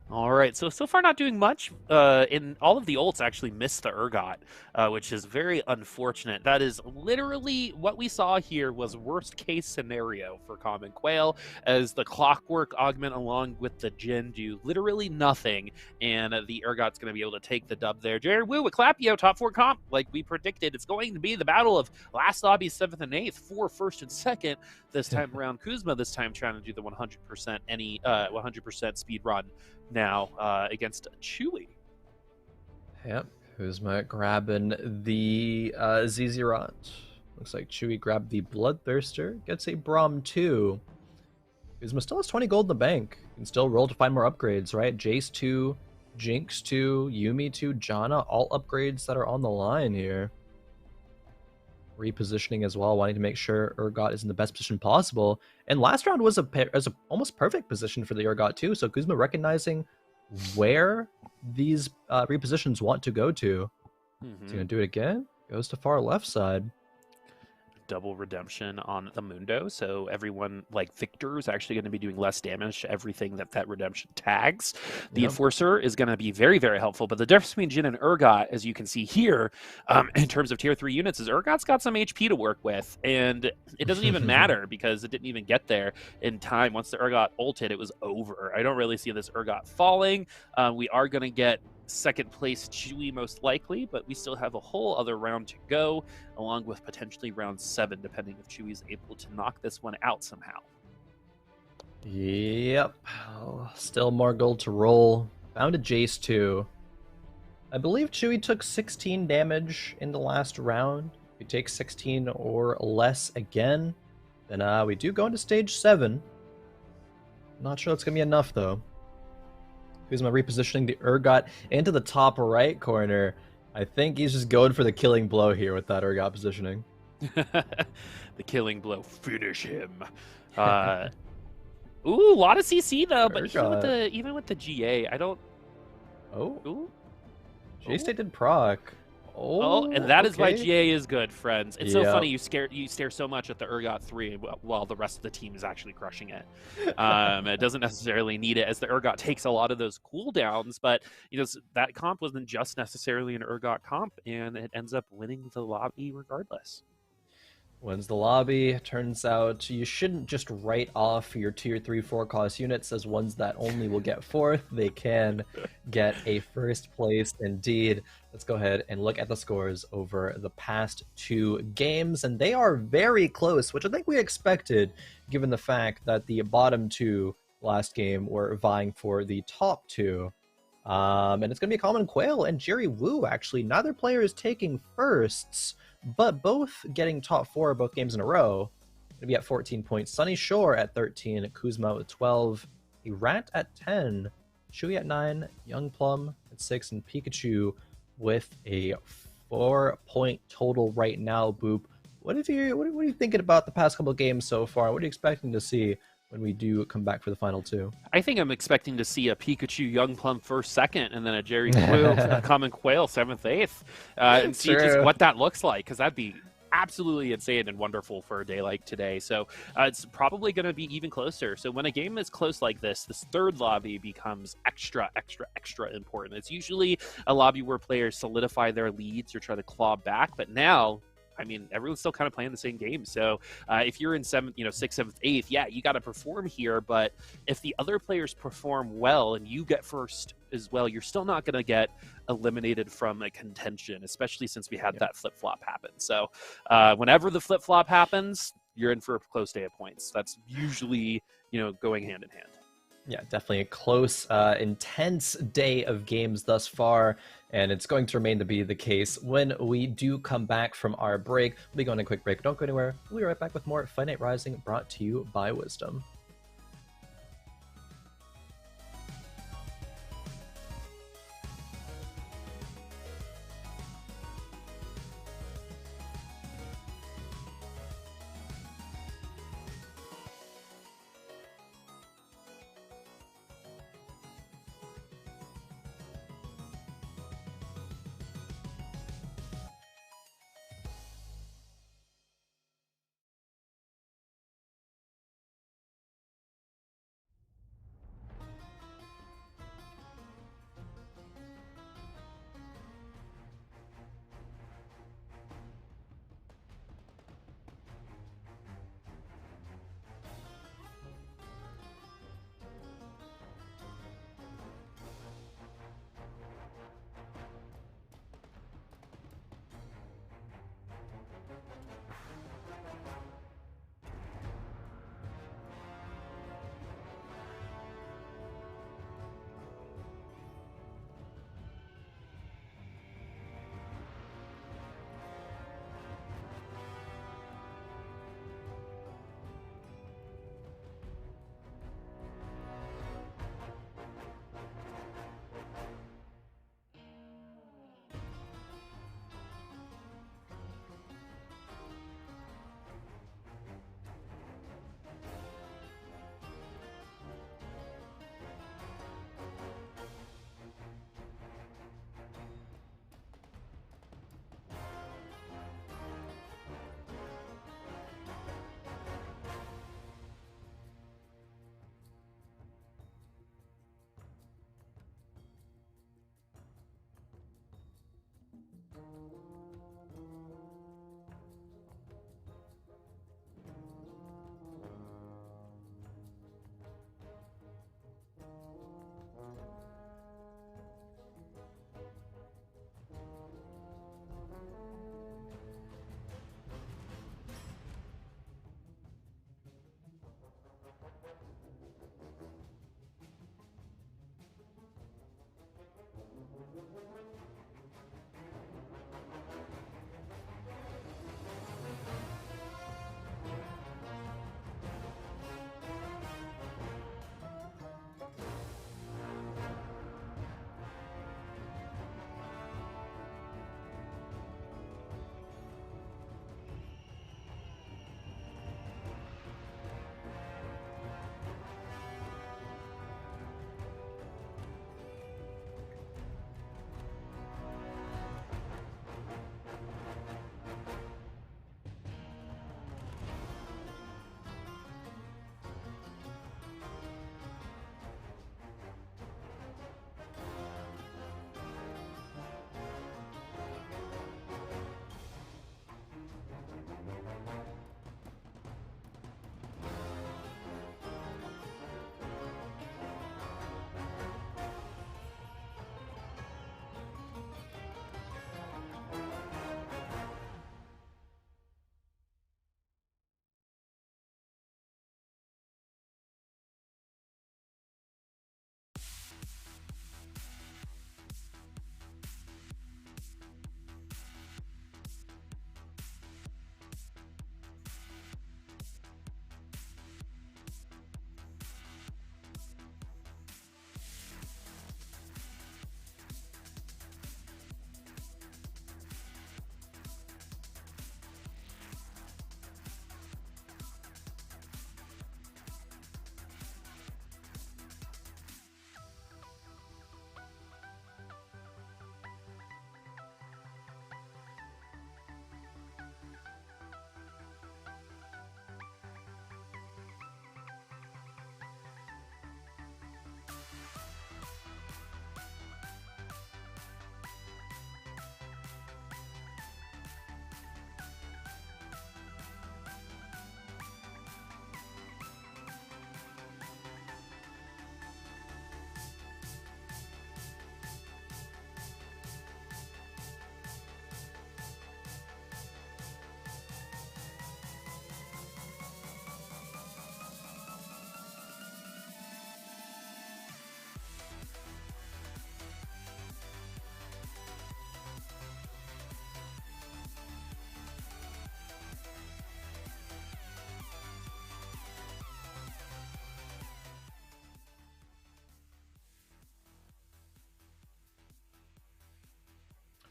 All right, so far not doing much. In all of the ults actually missed the Urgot, which is very unfortunate. That is literally what we saw here was worst case scenario for Common Quail, as the Clockwork augment along with the Jin do literally nothing, and the Urgot's going to be able to take the dub there. Jerry Wu with Clapio, top 4 comp, like we predicted. It's going to be the battle of last lobby 7th and 8th for 1st and 2nd. This time around, Kuzma this time trying to do the 100% 100% speed run now against Chewy. Yep, Kuzma grabbing the Zizirot. Looks like Chewy grabbed the Bloodthirster, gets a Braum 2. Kuzma still has 20 gold in the bank. Can still roll to find more upgrades, right? Jace 2, Jinx 2, Yuumi 2, Janna, all upgrades that are on the line here. Repositioning as well, wanting to make sure Urgot is in the best position possible. And last round was a almost perfect position for the Urgot too. So Kuzma recognizing where these repositions want to go to. He's gonna do it again. Goes to far left side. Double redemption on the Mundo, so everyone like Victor is actually going to be doing less damage to everything that redemption tags. The Enforcer is going to be very, very helpful, but the difference between Jin and Urgot, as you can see here, in terms of tier 3 units, is Urgot's got some HP to work with, and it doesn't even matter because it didn't even get there in time. Once the Urgot ulted, it was over. I don't really see this Urgot falling. We are going to get 2nd place Chewy most likely, but we still have a whole other round to go, along with potentially round 7, depending if Chewy's able to knock this one out somehow. Yep. Still more gold to roll. Found a Jace 2. I believe Chewy took 16 damage in the last round. If we take 16 or less again, then we do go into stage 7. Not sure that's going to be enough, though. Kuzma repositioning the Urgot into the top right corner. I think he's just going for the killing blow here with that Urgot positioning. The killing blow. Finish him. Ooh, a lot of CC though, but even with the GA, I don't... Oh. Ooh. J-State did proc. Oh, and that is why GA is good, friends. It's so funny you stare so much at the Urgot 3 while the rest of the team is actually crushing it. It doesn't necessarily need it, as the Urgot takes a lot of those cooldowns, but that comp wasn't just necessarily an Urgot comp, and it ends up winning the lobby regardless. Wins the lobby. Turns out you shouldn't just write off your tier 3, 4 cost units as ones that only will get fourth. They can get a first place indeed. Let's go ahead and look at the scores over the past 2 games, and they are very close, which I think we expected, given the fact that the bottom 2 last game were vying for the top 2. And it's going to be Common Quail and Jerry Wu, actually. Neither player is taking firsts, but both getting top 4 both games in a row. Going to be at 14 points. Sunny Shore at 13, Kuzma with 12, a Rat at 10, Shui at 9, Young Plum at 6, and Pikachu with a 4-point total right now. Boop. What are you thinking about the past couple of games so far? What are you expecting to see when we do come back for the final 2? I think I'm expecting to see a Pikachu Young Plum first, second, and then a Jerry Quill, Common Quail seventh, eighth, and see just what that looks like, because that'd be absolutely insane and wonderful for a day like today. So it's probably going to be even closer. So when a game is close like this third lobby becomes extra important. It's usually a lobby where players solidify their leads or try to claw back, but now, I mean, everyone's still kind of playing the same game. So if you're in sixth, seventh, eighth, yeah, you got to perform here. But if the other players perform well and you get first as well, you're still not going to get eliminated from a contention, especially since we had that flip-flop happen. So whenever the flip-flop happens, you're in for a close day of points. That's usually, going hand in hand. Yeah, definitely a close, intense day of games thus far, and it's going to remain to be the case when we do come back from our break. We'll be going on a quick break. Don't go anywhere. We'll be right back with more Fight Night Rising brought to you by Wisdom.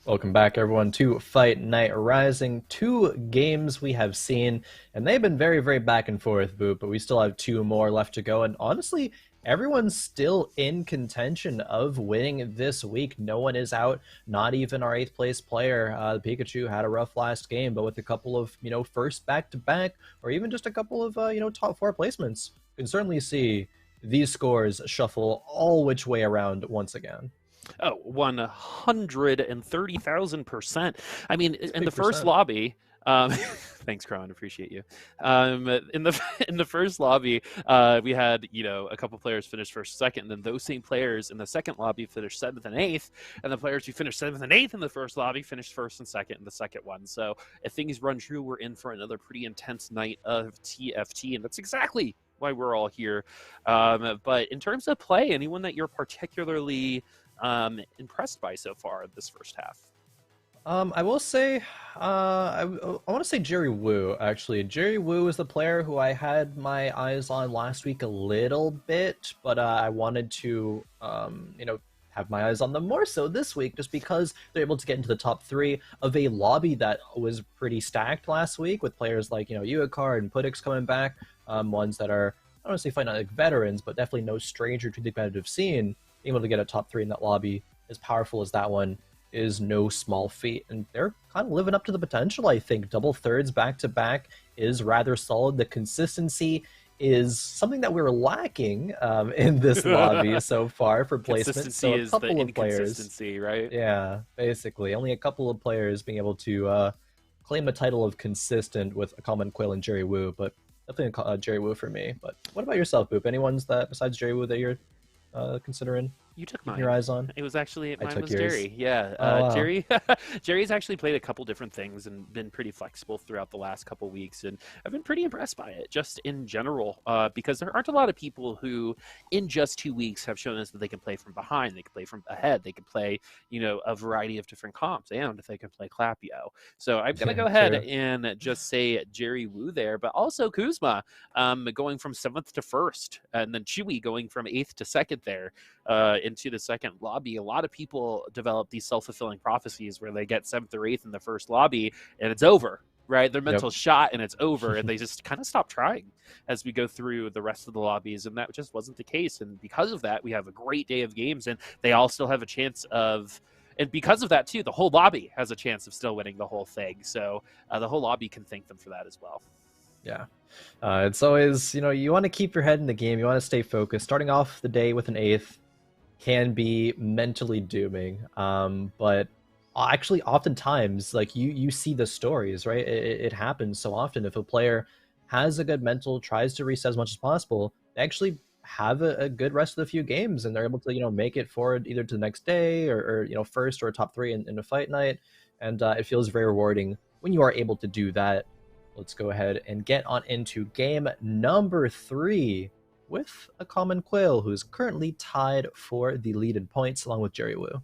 Welcome back, everyone, to Fight Night Rising. Two games we have seen, and they've been very, very back and forth, Boop, but we still have two more left to go. And honestly, everyone's still in contention of winning this week. No one is out, not even our 8th place player. Pikachu had a rough last game, but with a couple of, first back-to-back, or even just a couple of, top 4 placements, you can certainly see these scores shuffle all which way around once again. Oh, 130,000%. I mean, It's a in the big first percent. lobby, thanks, Khroen, appreciate you. In the in the first lobby, we had a couple players finish first, second, and then those same players in the second lobby finished 7th and 8th, and the players who finished 7th and 8th in the first lobby finished first and second in the second one. So if things run true, we're in for another pretty intense night of TFT, and that's exactly why we're all here. But in terms of play, anyone that you're particularly impressed by so far this first half? I will say, I want to say Jerry Wu, actually. Jerry Wu is the player who I had my eyes on last week a little bit, but I wanted to, have my eyes on them more so this week, just because they're able to get into the top 3 of a lobby that was pretty stacked last week, with players like, Uikar and Putix coming back, ones that are, I don't want to say fight not like veterans, but definitely no stranger to the competitive scene. Being able to get a top 3 in that lobby, as powerful as that one, is no small feat, and they're kind of living up to the potential. I think double thirds back to back is rather solid. The consistency is something that we're lacking in this lobby so far for placement. Consistency So a is the couple of players, inconsistency, right? yeah, basically only a couple of players being able to claim the title of consistent with a common Quail and Jerry Wu, but definitely Jerry Wu for me. But what about yourself, Boop? Any ones that besides Jerry Wu that you're considering You took keeping your mine. eyes on? It was actually I mine took was yours. Jerry. Yeah, Oh wow. Jerry. Jerry's actually played a couple different things and been pretty flexible throughout the last couple weeks, and I've been pretty impressed by it, just in general, because there aren't a lot of people who, in just 2 weeks, have shown us that they can play from behind, they can play from ahead, they can play, a variety of different comps, and they can play Clapio. So I'm gonna Yeah, go ahead true. and just say Jerry Wu there, but also Kuzma, going from 7th to 1st, and then Chewy going from 8th to 2nd there. Into the second lobby, a lot of people develop these self-fulfilling prophecies where they get 7th or 8th in the first lobby and it's over, right? Their Yep. mental shot and it's over, and they just kind of stop trying as we go through the rest of the lobbies, and that just wasn't the case. And because of that, we have a great day of games, and they all still have a chance of. And because of that, too, the whole lobby has a chance of still winning the whole thing. So the whole lobby can thank them for that as well. Yeah. It's always, you want to keep your head in the game. You want to stay focused. Starting off the day with an 8th can be mentally dooming. But actually, oftentimes, like you see the stories, right? It happens so often. If a player has a good mental, tries to reset as much as possible, they actually have a good rest of the few games, and they're able to, make it forward either to the next day or first or a top 3 in a fight night. And it feels very rewarding when you are able to do that. Let's go ahead and get on into game number 3 with a common Quail, who's currently tied for the lead in points along with Jerry Wu.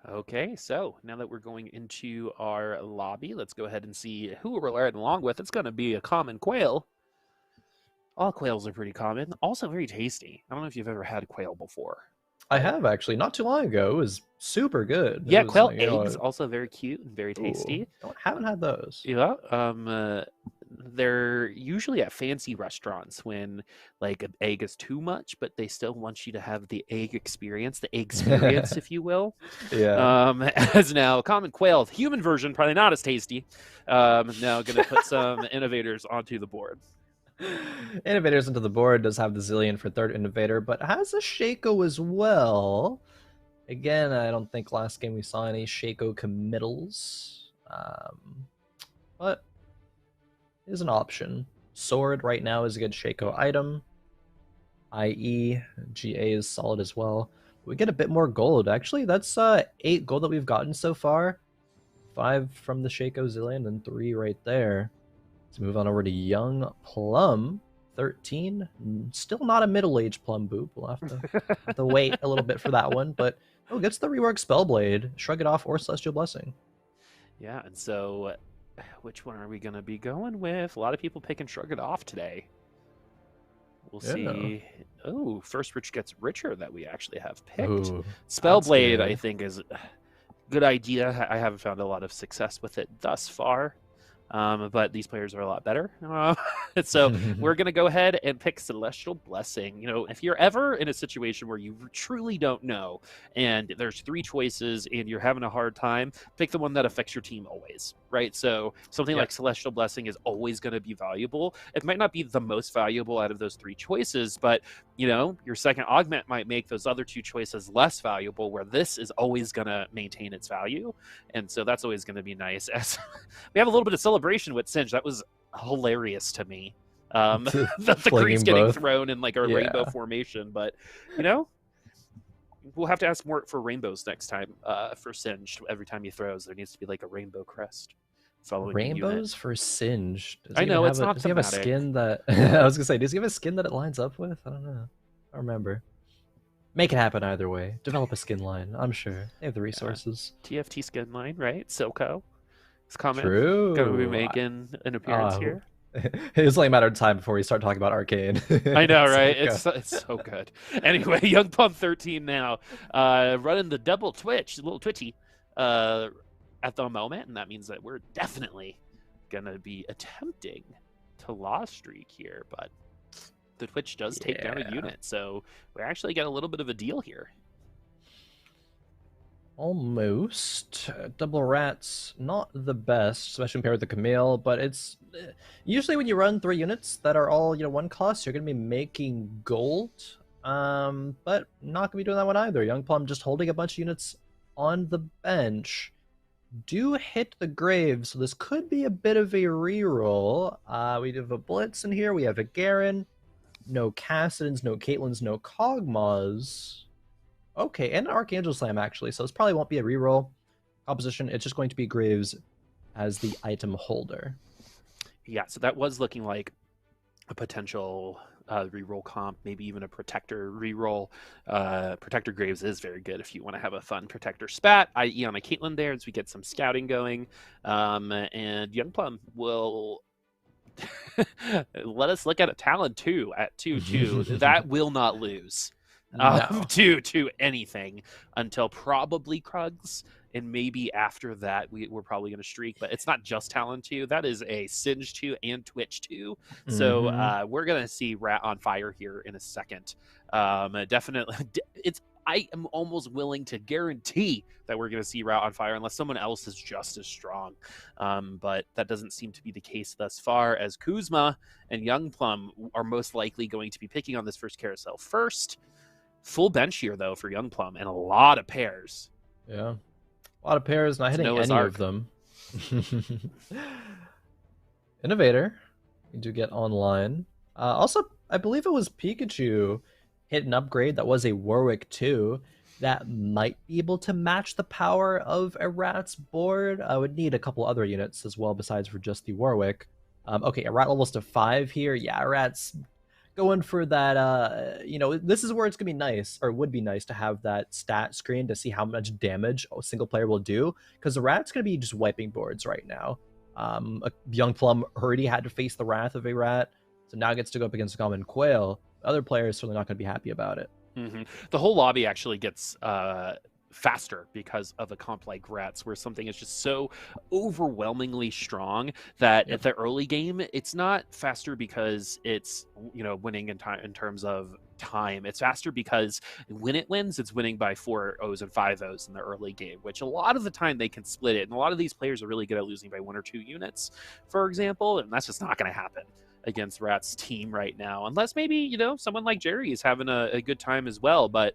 Okay, so now that we're going into our lobby, let's go ahead and see who we're riding along with. It's going to be a common quail. All quails are pretty common, also very tasty. I don't know if you've ever had quail before. I have actually, not too long ago. It was super good. It Yeah, was quail like, eggs also very cute and very tasty. Haven't had those. Yeah, they're usually at fancy restaurants when like an egg is too much, but they still want you to have the egg experience, if you will. Yeah. As now common quail, human version, probably not as tasty. Now gonna put some innovators onto the board. Innovators into the board does have the Zillion for third innovator, but has a Shaco as well. Again, I don't think last game we saw any Shaco committals. But it is an option. Sword right now is a good Shaco item. IE, GA is solid as well. We get a bit more gold. Actually, that's 8 gold that we've gotten so far. 5 from the Shaco Zillion and 3 right there. Let's move on over to Young Plum. 13. Still not a middle-aged Plum Boop. We'll have to wait a little bit for that one. But gets the rework Spellblade, Shrug It Off, or Celestial Blessing. Yeah, and so which one are we going to be going with? A lot of people picking Shrug It Off today. We'll see. Oh, first Rich Gets Richer that we actually have picked. Ooh, Spellblade, I think, is good idea. I haven't found a lot of success with it thus far. But these players are a lot better. So we're going to go ahead and pick Celestial Blessing. You know, if you're ever in a situation where you truly don't know and there's 3 choices and you're having a hard time, pick the one that affects your team always, right? So something like Celestial Blessing is always going to be valuable. It might not be the most valuable out of those 3 choices, but, you know, your second augment might make those other 2 choices less valuable, where this is always going to maintain its value. And so that's always going to be nice. As we have a little bit of celebration with Singe. That was hilarious to me. The creeps getting thrown in like a rainbow formation, but you know, we'll have to ask more for rainbows next time. For Singe, every time he throws, there needs to be like a rainbow crest following rainbows for Singe. I know it's not. Does he have a skin that? I was gonna say, does he have a skin that it lines up with? I don't know. I don't remember. Make it happen either way. Develop a skin line. I'm sure they have the resources. TFT skin line, right? Silco. Comment. True. Gonna be making an appearance here. It's only a matter of time before we start talking about Arcane. I know, right? It's so good. Anyway, Young Plum 13 now, running the double twitch, a little twitchy, at the moment, and that means that we're definitely gonna be attempting to loss streak here, but the twitch does take down a unit, so we actually got a little bit of a deal here. Almost. Double rats, not the best, especially compared with the Camille, but it's usually when you run 3 units that are all, you know, 1 cost, you're going to be making gold, but not going to be doing that one either. Young Plum just holding a bunch of units on the bench. Do hit the grave, so this could be a bit of a reroll. We have a Blitz in here, we have a Garen, no Cassidans, no Caitlyn's, no Kog'Maws. Okay, and an Archangel Slam, actually, so this probably won't be a reroll composition. It's just going to be Graves as the item holder. Yeah, so that was looking like a potential reroll comp, maybe even a Protector reroll. Protector Graves is very good if you want to have a fun Protector spat, i.e. on a Caitlyn there, as we get some scouting going. And Young Plum will... let us look at a Talon 2 at 2-2. That will not lose. No. To anything until probably Krugs, and maybe after that we're probably going to streak, but it's not just Talon 2. That is a Singe 2 and Twitch 2. So we're going to see Rat on fire here in a second. Definitely, I am almost willing to guarantee that we're going to see Rat on fire unless someone else is just as strong. But that doesn't seem to be the case thus far, as Kuzma and Young Plum are most likely going to be picking on this first carousel first. Full bench here, though, for Young Plum, and a lot of pairs. Yeah. A lot of pairs, not hitting any of them. Innovator. You do get online. Also, I believe it was Pikachu hit an upgrade that was a Warwick 2 that might be able to match the power of a Rat's board. I would need a couple other units as well besides for just the Warwick. Okay, a Rat levels to 5 here. Yeah, Rat's going for that, you know, this is where it's gonna be nice, or would be nice, to have that stat screen to see how much damage a single player will do, because the Rat's gonna be just wiping boards right now. A Young Plum already had to face the wrath of a Rat, so now gets to go up against a common Quail. Other players certainly not gonna be happy about it. The whole lobby actually gets faster because of a comp like Rats, where something is just so overwhelmingly strong that at the early game it's not faster because it's, you know, winning in time in terms of time. It's faster because when it wins, it's winning by 4-0s and 5-0s in the early game, which a lot of the time they can split it, and a lot of these players are really good at losing by 1 or 2 units, for example, and that's just not going to happen against Rat's team right now, unless maybe, you know, someone like Jerry is having a good time as well. But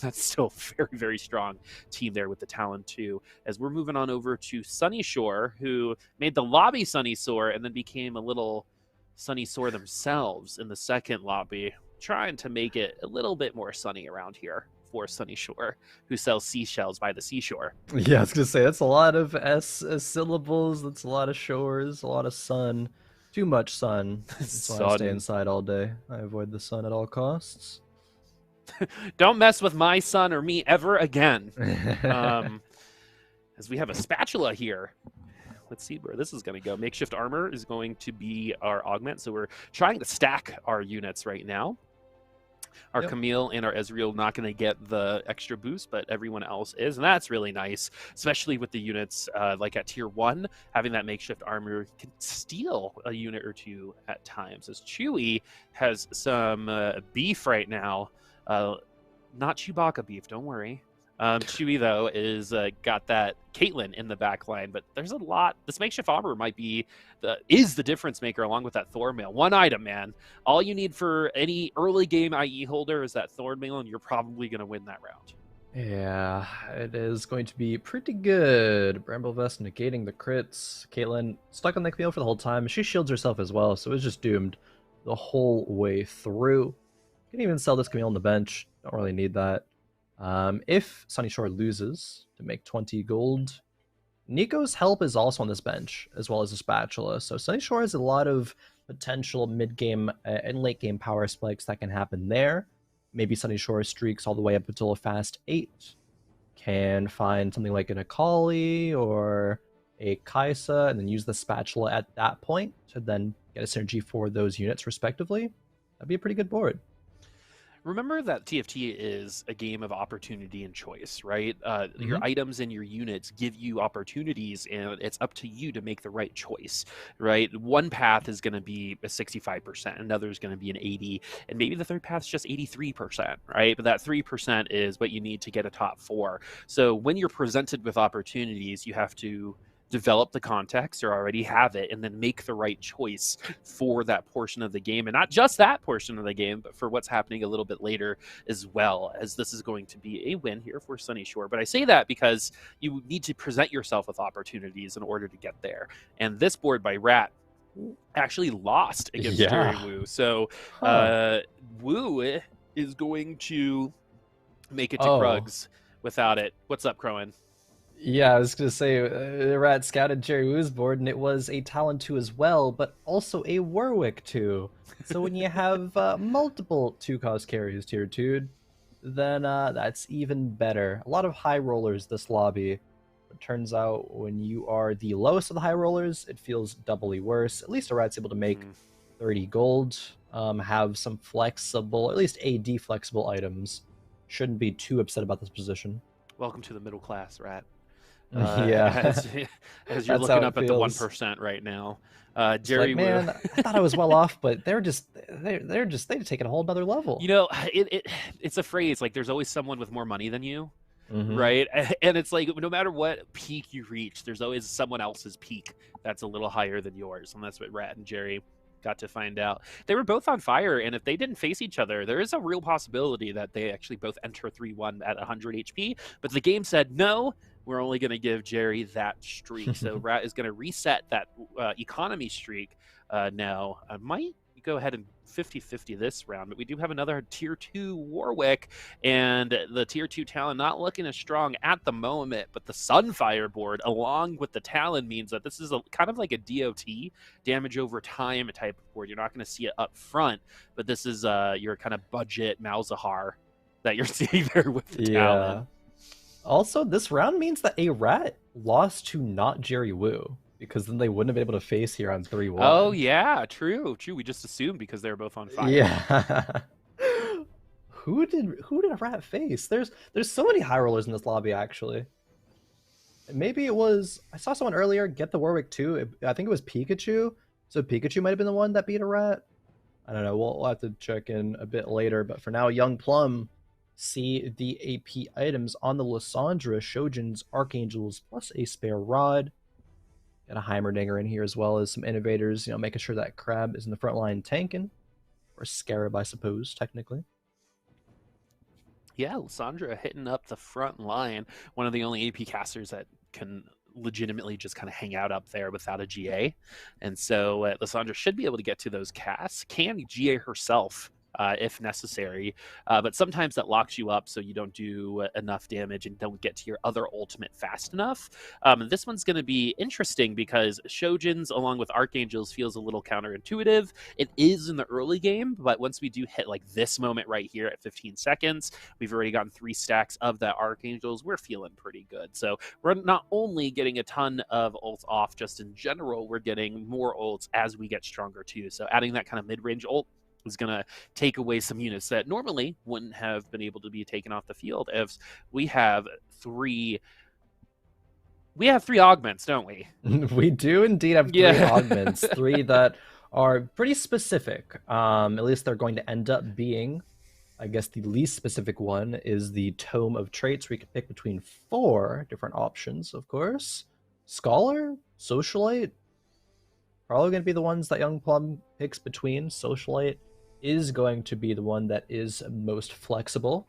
that's still a very, very strong team there with the Talon 2. As we're moving on over to Sunny Shore, who made the lobby Sunny Shore and then became a little Sunny Shore themselves in the second lobby, trying to make it a little bit more sunny around here for Sunny Shore, who sells seashells by the seashore. Yeah, I was gonna say, that's a lot of S syllables. That's a lot of shores, a lot of sun. Too much sun. So I stay inside all day. I avoid the sun at all costs. Don't mess with my son or me ever again. As we have a spatula here. Let's see where this is going to go. Makeshift armor is going to be our augment. So we're trying to stack our units right now. Our Yep. Camille and our Ezreal not going to get the extra boost, but everyone else is, and that's really nice, especially with the units like at tier 1, having that makeshift armor can steal a unit or two at times, as Chewie has some beef right now. Not Chewbacca beef, don't worry. Chewie, though, is got that Caitlyn in the back line, but there's a lot. This makeshift armor might be is the difference maker along with that Thornmail. One item, man. All you need for any early game IE holder is that Thornmail, and you're probably going to win that round. Yeah, it is going to be pretty good. Bramble Vest negating the crits. Caitlyn stuck on the Camille for the whole time. She shields herself as well, so it's just doomed the whole way through. Can even sell this Camille on the bench. Don't really need that. If Sunny Shore loses to make 20 gold, Nico's help is also on this bench, as well as a spatula. So Sunny Shore has a lot of potential mid-game and late-game power spikes that can happen there. Maybe Sunny Shore streaks all the way up until a fast 8. Can find something like an Akali or a Kaisa, and then use the spatula at that point to then get a synergy for those units respectively. That'd be a pretty good board. Remember that TFT is a game of opportunity and choice, right? Your items and your units give you opportunities, and it's up to you to make the right choice, right? One path is going to be a 65%, another is going to be an 80, and maybe the third path is just 83%, right? But that 3% is what you need to get a top 4. So when you're presented with opportunities, you have to develop the context or already have it, and then make the right choice for that portion of the game, and not just that portion of the game, but for what's happening a little bit later as well, as this is going to be a win here for Sunny Shore. But I say that because you need to present yourself with opportunities in order to get there, and this board by Rat actually lost against Jerry Wu. So Wu is going to make it to Krugs without it. What's up, Khroen? Yeah, I was going to say, Rat scouted Jerry Wu's board, and it was a Talon 2 as well, but also a Warwick 2. So when you have multiple 2-cost carries tier 2, then that's even better. A lot of high rollers this lobby. It turns out when you are the lowest of the high rollers, it feels doubly worse. At least a Rat's able to make 30 gold, have some flexible, or at least AD flexible items. Shouldn't be too upset about this position. Welcome to the middle class, Rat. Yeah, as you're looking up at the 1% right now. Jerry, like, man, I thought I was well off, but they've taken a whole other level. You know, it's a phrase, like there's always someone with more money than you, right? And it's like no matter what peak you reach, there's always someone else's peak that's a little higher than yours, and that's what Rat and Jerry got to find out. They were both on fire, and if they didn't face each other, there is a real possibility that they actually both enter 3-1 at 100 HP. But the game said no. We're only going to give Jerry that streak. So Rat is going to reset that economy streak now. I might go ahead and 50-50 this round, but we do have another tier 2 Warwick, and the tier 2 Talon not looking as strong at the moment, but the Sunfire board along with the Talon means that this is kind of like a DOT, damage over time type of board. You're not going to see it up front, but this is your kind of budget Malzahar that you're seeing there with the Talon. Also, this round means that a Rat lost to not Jerry Wu, because then they wouldn't have been able to face here on 3-1. Oh, yeah, true. We just assumed because they were both on fire. Yeah. Who did a Rat face? There's so many high rollers in this lobby, actually. Maybe it was... I saw someone earlier get the Warwick 2. I think it was Pikachu. So Pikachu might have been the one that beat a Rat. I don't know. We'll have to check in a bit later. But for now, Young Plum... see the AP items on the Lysandra, Shojin's Archangels, plus a spare rod. Got a Heimerdinger in here as well as some innovators, making sure that Crab is in the front line tanking. Or Scarab, I suppose, technically. Yeah, Lysandra hitting up the front line. One of the only AP casters that can legitimately just kind of hang out up there without a GA. And so Lysandra should be able to get to those casts. Can GA herself if necessary, but sometimes that locks you up so you don't do enough damage and don't get to your other ultimate fast enough. This one's going to be interesting because Shojin's along with Archangels feels a little counterintuitive. It is in the early game, but once we do hit like this moment right here at 15 seconds, we've already gotten 3 stacks of that Archangels. We're feeling pretty good. So we're not only getting a ton of ults off just in general, we're getting more ults as we get stronger too. So adding that kind of mid-range ult is going to take away some units that normally wouldn't have been able to be taken off the field. If we have three augments, don't we? We do indeed have three Yeah. augments, three that are pretty specific. At least they're going to end up being, I guess the least specific one is the Tome of Traits, where you can pick between 4 different options, of course. Scholar, Socialite, probably going to be the ones that Young Plum picks between. Socialite is going to be the one that is most flexible.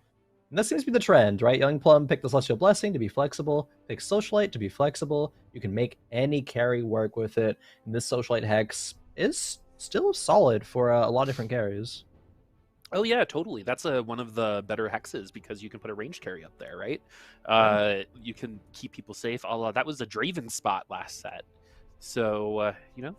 And that seems to be the trend, right? Young Plum picked the Celestial Blessing to be flexible, pick Socialite to be flexible. You can make any carry work with it. And this Socialite Hex is still solid for a lot of different carries. Oh yeah, totally. That's one of the better hexes because you can put a range carry up there, right? Yeah. You can keep people safe. Although that was a Draven spot last set. So,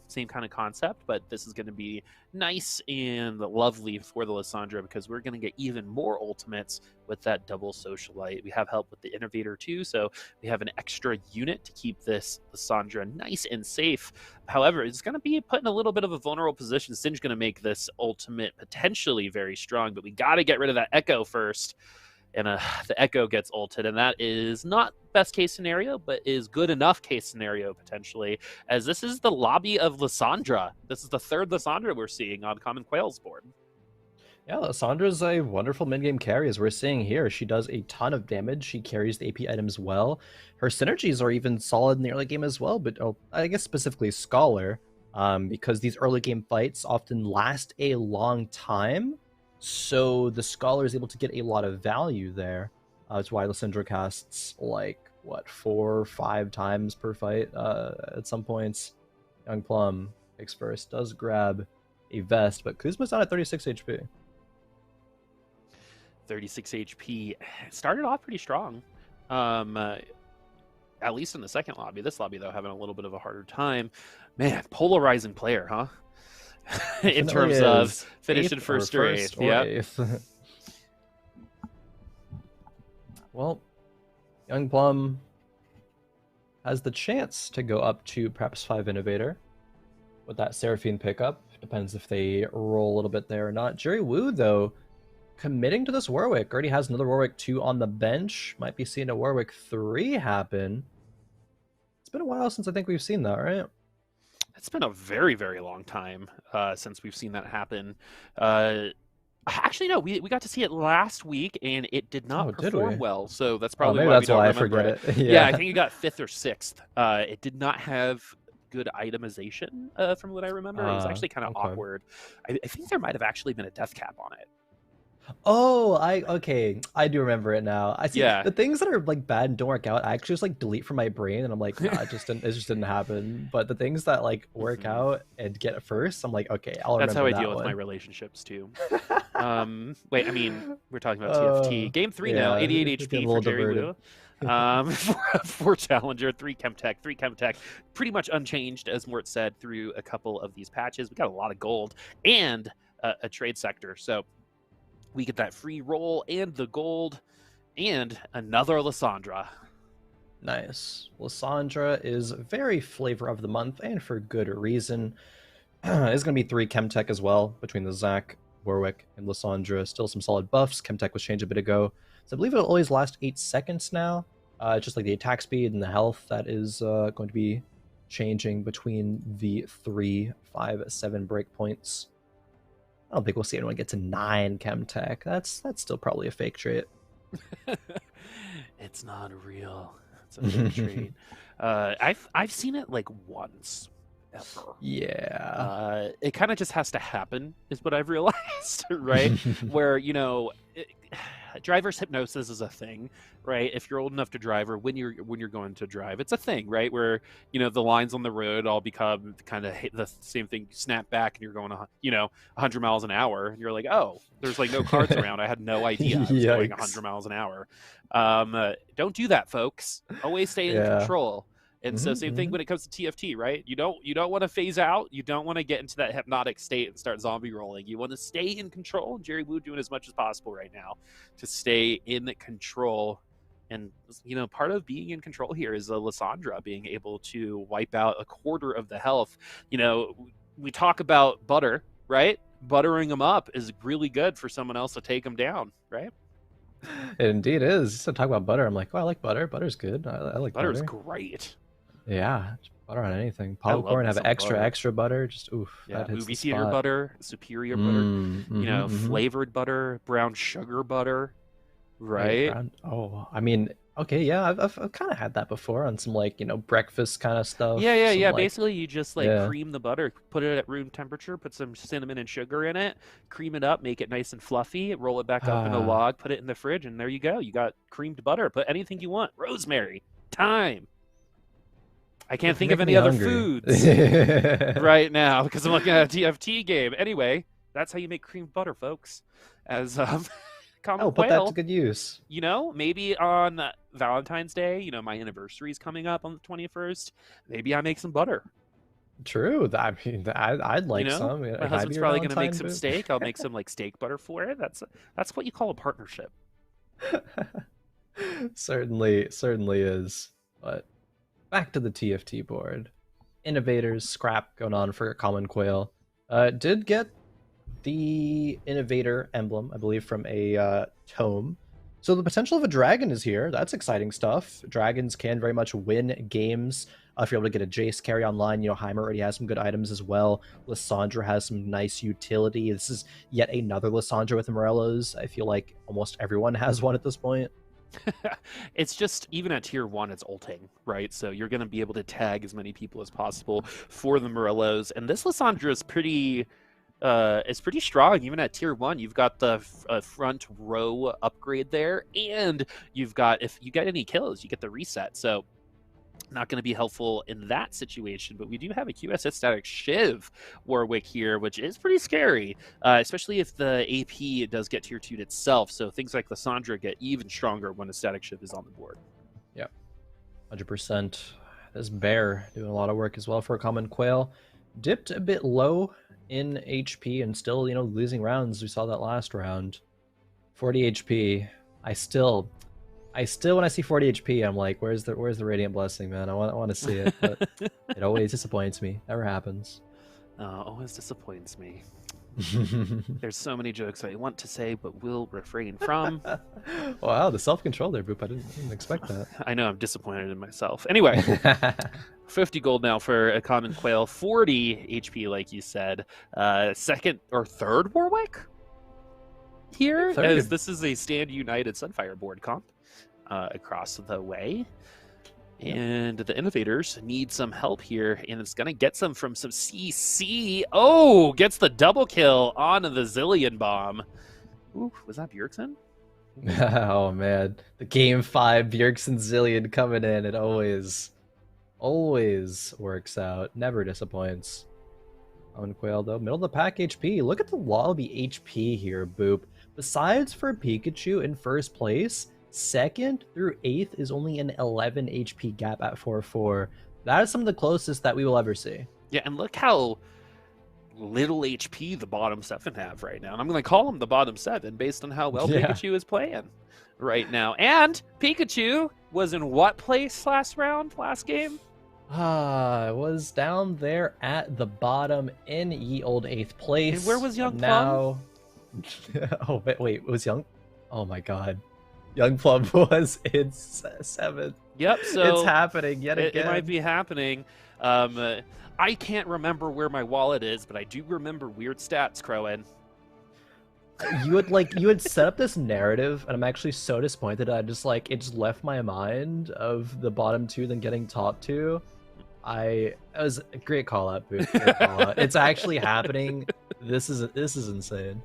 same kind of concept, but this is going to be nice and lovely for the Lissandra because we're going to get even more ultimates with that double Socialite. We have help with the Innovator too, so we have an extra unit to keep this Lissandra nice and safe. However, it's going to be put in a little bit of a vulnerable position. Singe going to make this ultimate potentially very strong, but we got to get rid of that Echo first. And the Echo gets ulted, and that is not best case scenario, but is good enough case scenario potentially, as this is the lobby of Lissandra. This is the third Lissandra we're seeing on Common Quail's board. Yeah, Lissandra's a wonderful mid-game carry, as we're seeing here. She does a ton of damage. She carries the AP items well. Her synergies are even solid in the early game as well, but I guess specifically Scholar, because these early game fights often last a long time. So the Scholar is able to get a lot of value there. That's why Lissandra casts, like, what, 4 or 5 times per fight at some points. Young Plum picks first, does grab a vest, but Kuzma's down at 36 HP. 36 HP. Started off pretty strong. At least in the second lobby. This lobby, though, having a little bit of a harder time. Man, polarizing player, huh? In terms of finishing first or eighth. Yeah. Well, Young Plum has the chance to go up to perhaps 5 Innovator with that Seraphine pickup. Depends if they roll a little bit there or not. Jerry Wu, though, committing to this Warwick. Already has another Warwick 2 on the bench. Might be seeing a Warwick 3 happen. It's been a while since I think we've seen that, right? It's been a very, very long time since we've seen that happen. Actually, no, we got to see it last week, and it did not perform well. So that's probably maybe why that's we don't why remember I forget it. it. Yeah, I think it got 5th or 6th. It did not have good itemization from what I remember. It was actually kind of awkward. I think there might have actually been a death cap on it. Oh, okay. I do remember it now. I see. Yeah. The things that are like bad and don't work out, I actually just like delete from my brain, and I'm like, nah, it just didn't happen. But the things that like work out and get it first, I'm like, okay, I'll remember that. That's how I deal one. with my relrelationships too. Wait, I mean, we're talking about TFT. Game 3 now, 88 HP for Jerry Wu. For Challenger, 3 Chemtech, pretty much unchanged, as Mort said, through a couple of these patches. We got a lot of gold and a trade sector. So we get that free roll and the gold and another Lissandra. Nice. Lissandra is very flavor of the month, and for good reason. It's going to be 3 Chemtech as well, between the Zac, Warwick, and Lissandra. Still some solid buffs. Chemtech was changed a bit ago. So I believe it'll always last 8 seconds now. Just like the attack speed and the health, that is going to be changing between the 3, 5, 7 breakpoints. I don't think we'll see anyone get to 9 Chemtech. That's still probably a fake trait. It's not real. It's a fake trait. I've seen it like once. Ever. Yeah. It kind of just has to happen, is what I've realized, right? Where, driver's hypnosis is a thing, right? If you're old enough to drive, or when you're going to drive, it's a thing, right? Where the lines on the road all become kind of the same thing. You snap back and you're going 100 miles an hour, and you're like, oh, there's like no cars around. I had no idea I was going 100 miles an hour. Don't do that, folks. Always stay in control. And so same thing when it comes to TFT, right? You don't want to phase out. You don't want to get into that hypnotic state and start zombie rolling. You want to stay in control. And Jerry Wu doing as much as possible right now to stay in control. And, part of being in control here is Lissandra being able to wipe out a quarter of the health. We talk about butter, right? buttering them up is really good for someone else to take them down, right? It indeed is. So talk about butter. I'm like, oh, I like butter. Butter's good. I like Butter's butter. great. Yeah, just butter on anything. I love Popcorn, me have some extra, butter. extra butter. Just oof, Yeah, that hits movie the theater spot. butter, superior butter, Mm-hmm. flavored butter, brown sugar butter, Wait, right? brown. Oh, I mean, okay, yeah, I've kind of had that before on some like breakfast kind of Yeah, stuff. yeah, Some yeah. like Basically, you just like yeah. cream the butter, put it at room temperature, put some cinnamon and sugar in it, cream it up, make it nice and fluffy, roll it back up in a Ah, log, put it in the fridge, and there you go. You got creamed butter. Put anything you want. Rosemary, thyme. I can't you're think of making any me other hungry. foods right now because I'm looking at a TFT game. Anyway, that's how you make creamed butter, folks. As Common Oh, put that to Quail, good use. maybe on Valentine's Day, my anniversary is coming up on the 21st. Maybe I make some butter. True. I mean, I'd like some My if I'd be husband's your probably going to make Valentine, some but steak. I'll make some like steak butter for it. That's what you call a partnership. certainly is. But back to the TFT board. Innovators scrap going on for Common Quail. Did get the Innovator emblem, I believe, from a tome. So the potential of a dragon is here. That's exciting stuff. Dragons can very much win games. If you're able to get a Jace carry online, Heimer already has some good items as well. Lissandra has some nice utility. This is yet another Lissandra with Morellos. I feel like almost everyone has one at this point. It's just even at tier 1 it's ulting, right? So you're going to be able to tag as many people as possible for the Morellos, and this Lissandra is pretty strong. Even at tier 1 you've got the front row upgrade there, and you've got, if you get any kills, you get the reset. So not going to be helpful in that situation, but we do have a QSS static Shiv Warwick here, which is pretty scary, especially if the AP does get tier 2 itself. So things like Lissandra get even stronger when a static Shiv is on the board. Yeah, 100%. This bear doing a lot of work as well for a Common Quail. Dipped a bit low in HP and still, losing rounds. We saw that last round. 40 HP. I still when I see 40 HP, I'm like, where's the Radiant Blessing, man? I want to see it, but it always disappoints me. Never happens. Always disappoints me. There's so many jokes I want to say, but will refrain from. Wow, the self-control there, Boop. I didn't expect that. I know, I'm disappointed in myself. Anyway, 50 gold now for a Common Quail, 40 HP, like you said. Second or third Warwick here, third. as this is a Stand United Sunfire board comp across the way. And the Innovators need some help here, and it's going to get some from some CC. Oh, gets the double kill on the Zillion Bomb. Ooh, was that Bjergsen? Oh, man. The Game 5 Bjergsen Zillion coming in. It always works out. Never disappoints. On Quail, though. Middle of the pack HP. Look at the lobby HP here, Boop. Besides for Pikachu in first place, 2nd through 8th is only an 11 HP gap at 4-4. That is some of the closest that we will ever see. Yeah, and look how little HP the bottom 7 have right now. And I'm going to call them the bottom 7 based on how well Pikachu is playing right now. And Pikachu was in what place last game? It was down there at the bottom in ye old 8th place. And where was Young Plum? Oh, wait, it was Young? Oh my god. Young Plum was in 7th. Yep, so it's happening yet again. It might be happening. I can't remember where my wallet is, but I do remember weird stats, Khroen. You had set up this narrative, and I'm actually so disappointed. It just left my mind of the bottom 2 then getting top 2. It was a great call out, Boot. Great call out. It's actually happening. This is insane.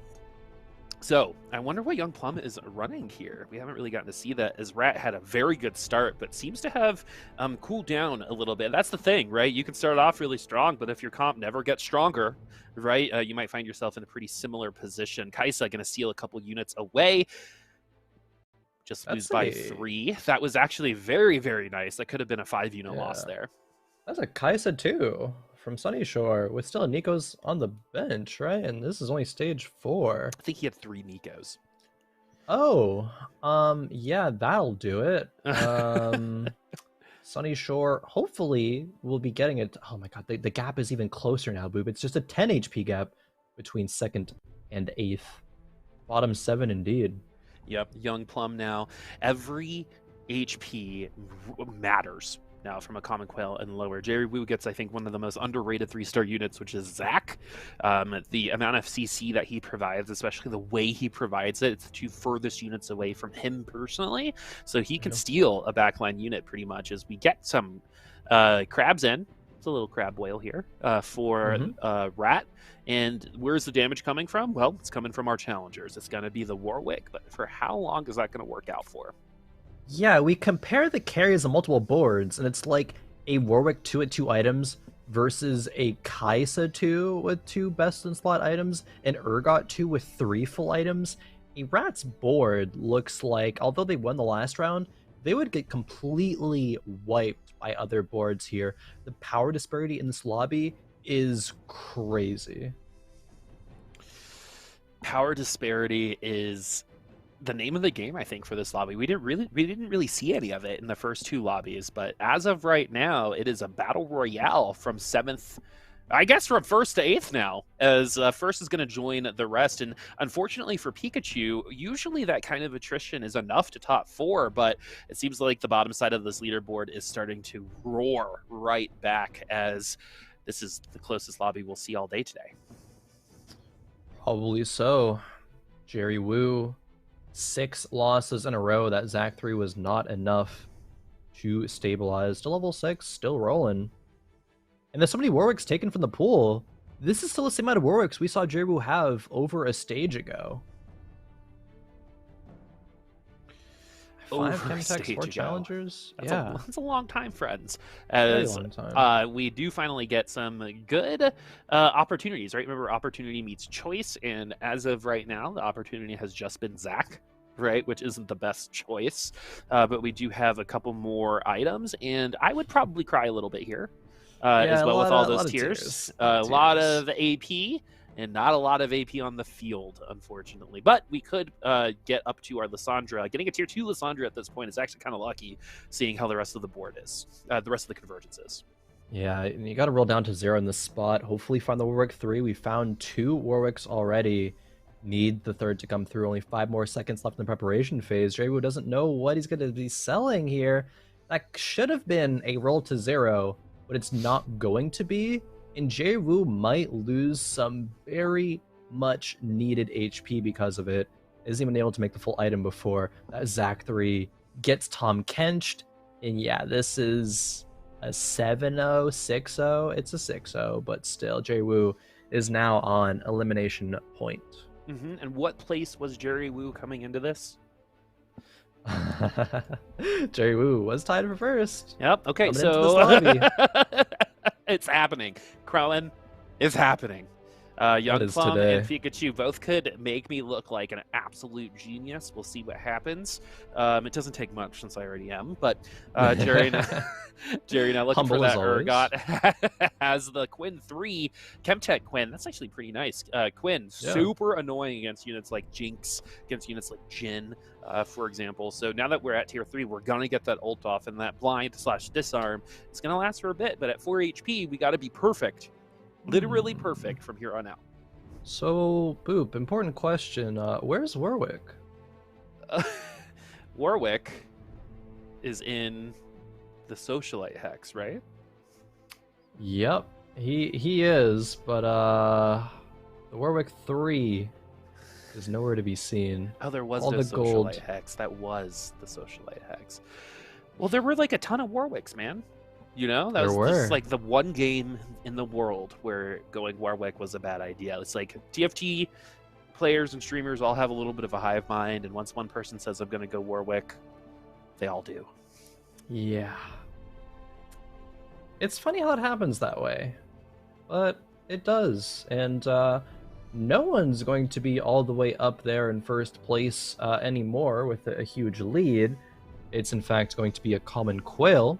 So I wonder what Young Plum is running here. We haven't really gotten to see that, as Rat had a very good start, but seems to have cooled down a little bit. That's the thing, right? You can start off really strong, but if your comp never gets stronger, right, you might find yourself in a pretty similar position. Kaisa going to steal a couple units away. Just lose by 3. That was actually very, very nice. That could have been a 5-unit loss there. That's a Kaisa too from Sunny Shore with still a Nico's on the bench, right? And this is only stage 4. I think he had 3 Nikos. Oh, yeah, that'll do it. Sunny Shore hopefully will be getting it. Oh my god, the gap is even closer now, Boob. It's just a 10 HP gap. between 2nd and 8th. Bottom 7 indeed. Yep, Young Plum now. Every HP matters now from a Common Quail and lower. Jerry Wu gets, I think, one of the most underrated 3-star units, which is Zac. The amount of CC that he provides, especially the way he provides it, it's the 2 furthest units away from him personally. So he can steal a backline unit pretty much as we get some crabs in. It's a little crab whale here for Rat. And where's the damage coming from? Well, it's coming from our challengers. It's going to be the Warwick, but for how long is that going to work out for? Yeah, we compare the carries on multiple boards, and it's like a Warwick 2 at 2 items versus a Kaisa 2 with 2 best in slot items, and Urgot 2 with 3 full items. A Rat's board looks like, although they won the last round, they would get completely wiped by other boards here. The power disparity in this lobby is crazy. Power disparity is the name of the game, I think, for this lobby. We didn't really see any of it in the first 2 lobbies, but as of right now, it is a battle royale from 7th, I guess from 1st to 8th now, as 1st is going to join the rest. And unfortunately for Pikachu, usually that kind of attrition is enough to top 4, but it seems like the bottom side of this leaderboard is starting to roar right back, as this is the closest lobby we'll see all day today. Probably so. Jerry Wu, 6 losses in a row. That Zac 3 was not enough to stabilize to level 6, still rolling. And there's so many Warwicks taken from the pool. This is still the same amount of Warwicks we saw Jerry Wu have over a stage ago. 5 Chemtechs, 4 challengers. That's a long time, friends. Very long time. We do finally get some good opportunities, right? Remember, opportunity meets choice, and as of right now, the opportunity has just been Zac, right? Which isn't the best choice, but we do have a couple more items, and I would probably cry a little bit here, as well with all those tiers. A lot of AP. And not a lot of AP on the field, unfortunately. But we could get up to our Lissandra. Getting a tier 2 Lissandra at this point is actually kind of lucky, seeing how the rest of the board is, the rest of the convergence is. Yeah, and you got to roll down to 0 in this spot. Hopefully find the Warwick 3. We found 2 Warwicks already. Need the 3rd to come through. Only 5 more seconds left in the preparation phase. Jerry doesn't know what he's going to be selling here. That should have been a roll to 0, but it's not going to be. And Jerry Wu might lose some very much needed HP because of it. Isn't even able to make the full item before that Zac 3 gets Tom Kenched. And yeah, this is a 7-0, 6-0. It's a 6-0, but still, Jerry Wu is now on elimination point. And what place was Jerry Wu coming into this? Jerry Wu was tied for 1st. Yep, okay, so it's happening. Khroen is happening. Young Plum and Pikachu both could make me look like an absolute genius. We'll see what happens. It doesn't take much since I already am, but Jerry now looking Humble for that always. Urgot has the Quinn 3 Chemtech Quinn. That's actually pretty nice. Quinn, super annoying against units like Jinx, against units like Jin, for example. So now that we're at tier 3, we're gonna get that ult off, and that blind/disarm is gonna last for a bit. But at 4 HP, we got to be perfect. Literally perfect from here on out. So, Boop, important question. Where's Warwick? Warwick is in the Socialite Hex, right? Yep, he is, but the Warwick 3 is nowhere to be seen. Oh, there was all no the gold Socialite Hex. That was the Socialite Hex. Well, there were like a ton of Warwicks, man. You know, that was like the one game in the world where going Warwick was a bad idea. It's like TFT players and streamers all have a little bit of a hive mind, and once one person says, I'm going to go Warwick, they all do. Yeah. It's funny how it happens that way, but it does. And no one's going to be all the way up there in 1st place anymore with a huge lead. It's in fact going to be a Common Quail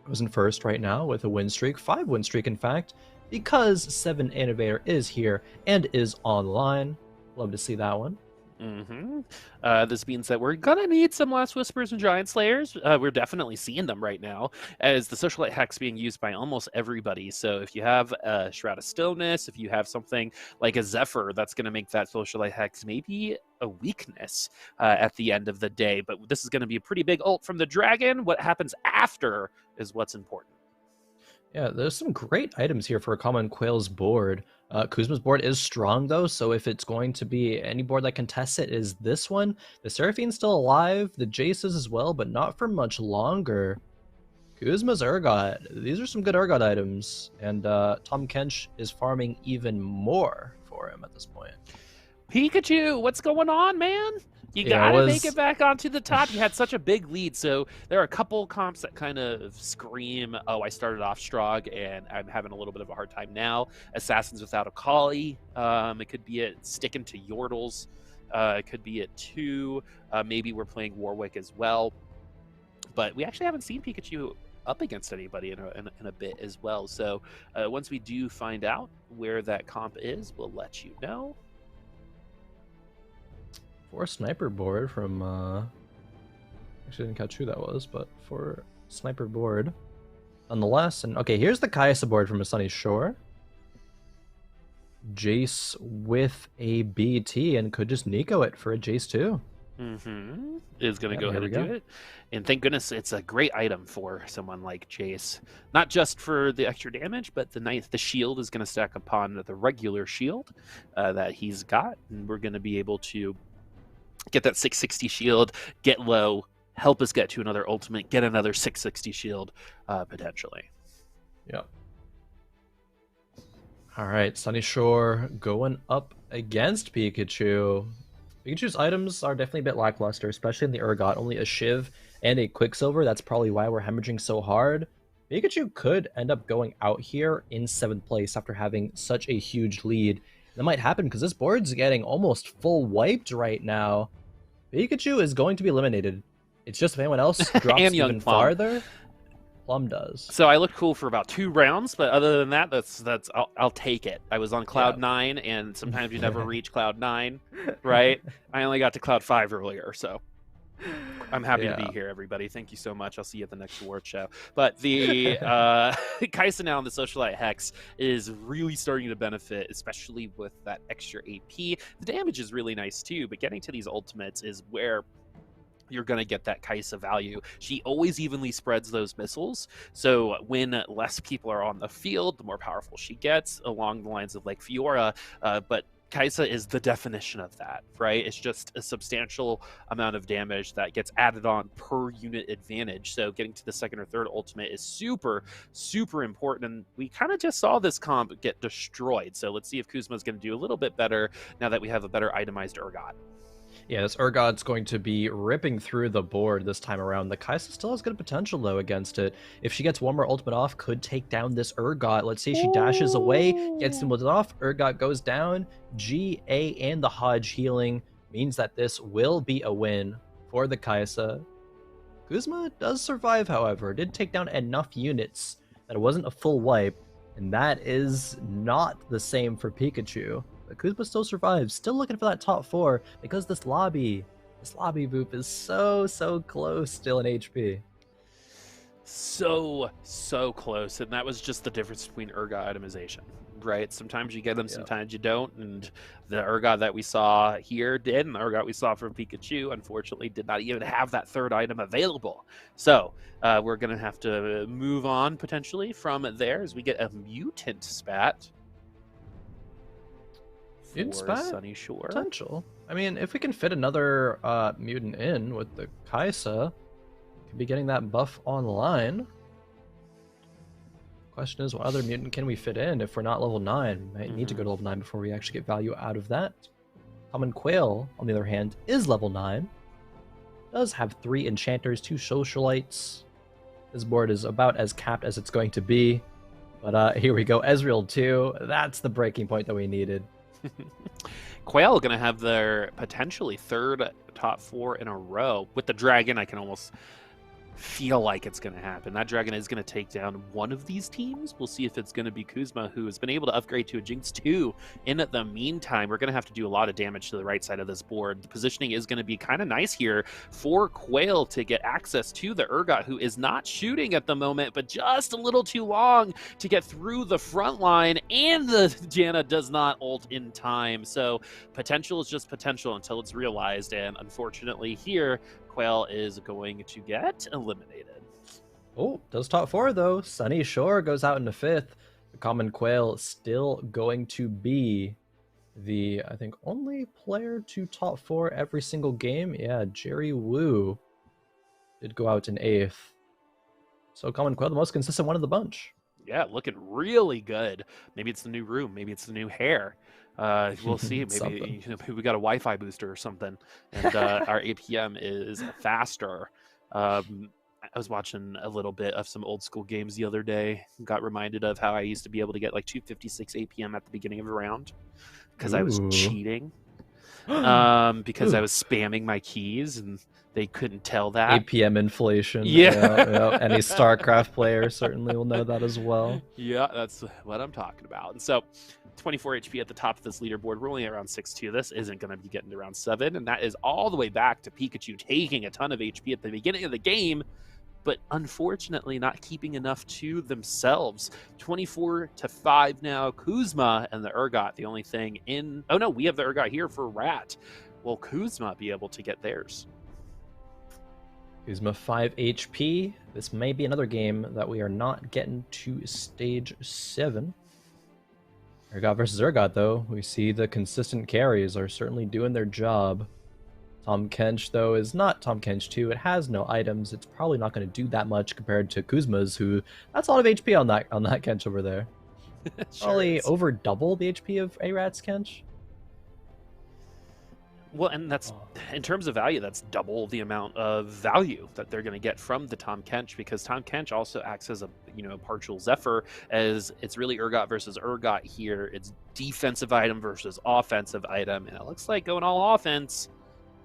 who's in 1st right now with a win streak, 5 win streak in fact, because 7 Innovator is here and is online. Love to see that one. This means that we're gonna need some Last Whispers and Giant Slayers. We're definitely seeing them right now, as the Socialite Hex being used by almost everybody. So if you have a Shroud of Stillness, if you have something like a Zephyr, that's gonna make that Socialite Hex maybe a weakness at the end of the day. But this is gonna be a pretty big ult from the Dragon. What happens after is what's important. Yeah, there's some great items here for a common Quail's board. Kuzma's board is strong though, so if it's going to be any board that contests it, is this one. The Seraphine's still alive, the Jace is as well, but not for much longer. Kuzma's Urgot. These are some good Urgot items, and Tom Kench is farming even more for him at this point. Pikachu, what's going on, man? You gotta make it back onto the top. You had such a big lead, so there are a couple comps that kind of scream, oh, I started off strong and I'm having a little bit of a hard time now. Assassins Without a Collie. It could be it sticking to Yordles. It could be it too. Maybe we're playing Warwick as well. But we actually haven't seen Pikachu up against anybody in a bit as well. So once we do find out where that comp is, we'll let you know. For a sniper board from, actually didn't catch who that was, but for sniper board, nonetheless. And okay, here's the Kai'Sa board from a Sunny Shore. Jace with a BT, and could just Nico it for a Jace too. Is going to go ahead and do it. And thank goodness it's a great item for someone like Jace. Not just for the extra damage, but the shield is going to stack upon the regular shield that he's got. And we're going to be able to get that 660 shield, get low, help us get to another ultimate, get another 660 shield, potentially. Yep. All right, Sunny Shore going up against Pikachu. Pikachu's items are definitely a bit lackluster, especially in the Urgot. Only a Shiv and a Quicksilver. That's probably why we're hemorrhaging so hard. Pikachu could end up going out here in 7th place after having such a huge lead. That might happen because this board's getting almost full wiped right now. Pikachu is going to be eliminated. It's just if anyone else drops even farther, Plum does. So I looked cool for about 2 rounds, but other than that, that's I'll take it. I was on Cloud 9, and sometimes you never reach Cloud 9, right? I only got to Cloud 5 earlier, so I'm happy to be here, everybody. Thank you so much. I'll see you at the next award show. But the Kai'Sa now in the Socialite Hex is really starting to benefit, especially with that extra AP. The damage is really nice too, but getting to these ultimates is where you're going to get that Kai'Sa value. She always evenly spreads those missiles, so when less people are on the field, the more powerful she gets, along the lines of like Fiora, but Kai'Sa is the definition of that, right? It's just a substantial amount of damage that gets added on per unit advantage. So getting to the 2nd or 3rd ultimate is super, super important. And we kind of just saw this comp get destroyed. So let's see if Kuzma's going to do a little bit better now that we have a better itemized Urgot. Yeah, this Urgot's going to be ripping through the board this time around. The Kai'Sa still has good potential, though, against it. If she gets one more ultimate off, could take down this Urgot. Let's see, she dashes away, gets him off, Urgot goes down. GA and the Hodge healing means that this will be a win for the Kai'Sa. Kuzma does survive, however. Did take down enough units that it wasn't a full wipe, and that is not the same for Pikachu. But Kuzma still survives, still looking for that top 4, because this lobby Boop is so close still in HP. So close, and that was just the difference between Urgot itemization, right? Sometimes you get them, sometimes you don't, and the Urgot that we saw here did, and the Urgot we saw from Pikachu, unfortunately, did not even have that 3rd item available. So we're going to have to move on, potentially, from there as we get a Mutant Spat. Mutant Spat? Sunny Shore. Potential. I mean, if we can fit another mutant in with the Kai'Sa, could be getting that buff online. Question is, what other mutant can we fit in if we're not level 9? We might need to go to level 9 before we actually get value out of that. Common Quail, on the other hand, is level 9. Does have 3 enchanters, 2 socialites. This board is about as capped as it's going to be. But here we go, Ezreal 2. That's the breaking point that we needed. Quail going to have their potentially 3rd top 4 in a row. With the Dragon, I can almost feel like it's going to happen. That dragon is going to take down one of these teams. We'll see if it's going to be Kuzma, who has been able to upgrade to a Jinx 2. In the meantime, we're going to have to do a lot of damage to the right side of this board. The positioning is going to be kind of nice here for Quail to get access to the Urgot, who is not shooting at the moment, but just a little too long to get through the front line, and the Janna does not ult in time. So potential is just potential until it's realized, and unfortunately here, Quail is going to get eliminated. Oh, does top 4 though. Sunny Shore goes out into 5th. The common Quail still going to be the, I think, only player to top 4 every single game. Yeah, Jerry Wu did go out in 8th. So common Quail, the most consistent one of the bunch. Yeah, looking really good. Maybe it's the new room. Maybe it's the new hair. We'll see. Maybe we got a Wi-Fi booster or something, and our APM is faster. I was watching a little bit of some old school games the other day. Got reminded of how I used to be able to get like 256 APM at the beginning of a round because I was cheating. Because I was spamming my keys and they couldn't tell that. APM inflation. Yeah. Any StarCraft player certainly will know that as well. Yeah, that's what I'm talking about. And so 24 HP at the top of this leaderboard. We're only around 6-2. This isn't going to be getting to round 7. And that is all the way back to Pikachu taking a ton of HP at the beginning of the game, but unfortunately not keeping enough to themselves. 24-5 now. Kuzma and the Urgot, the only thing in... Oh, no, we have the Urgot here for Rat. Will Kuzma be able to get theirs? Kuzma 5 HP. This may be another game that we are not getting to stage 7. Urgot versus Urgot, though. We see the consistent carries are certainly doing their job. Tahm Kench, though, is not Tahm Kench 2. It has no items. It's probably not going to do that much compared to Kuzma's, who... That's a lot of HP on that Kench over there. Sure probably is. over double the HP of A-Rat's Kench. Well, and that's, in terms of value, that's double the amount of value that they're going to get from the Tahm Kench, because Tahm Kench also acts as a, partial Zephyr, as it's really Urgot versus Urgot here. It's defensive item versus offensive item, and it looks like going all offense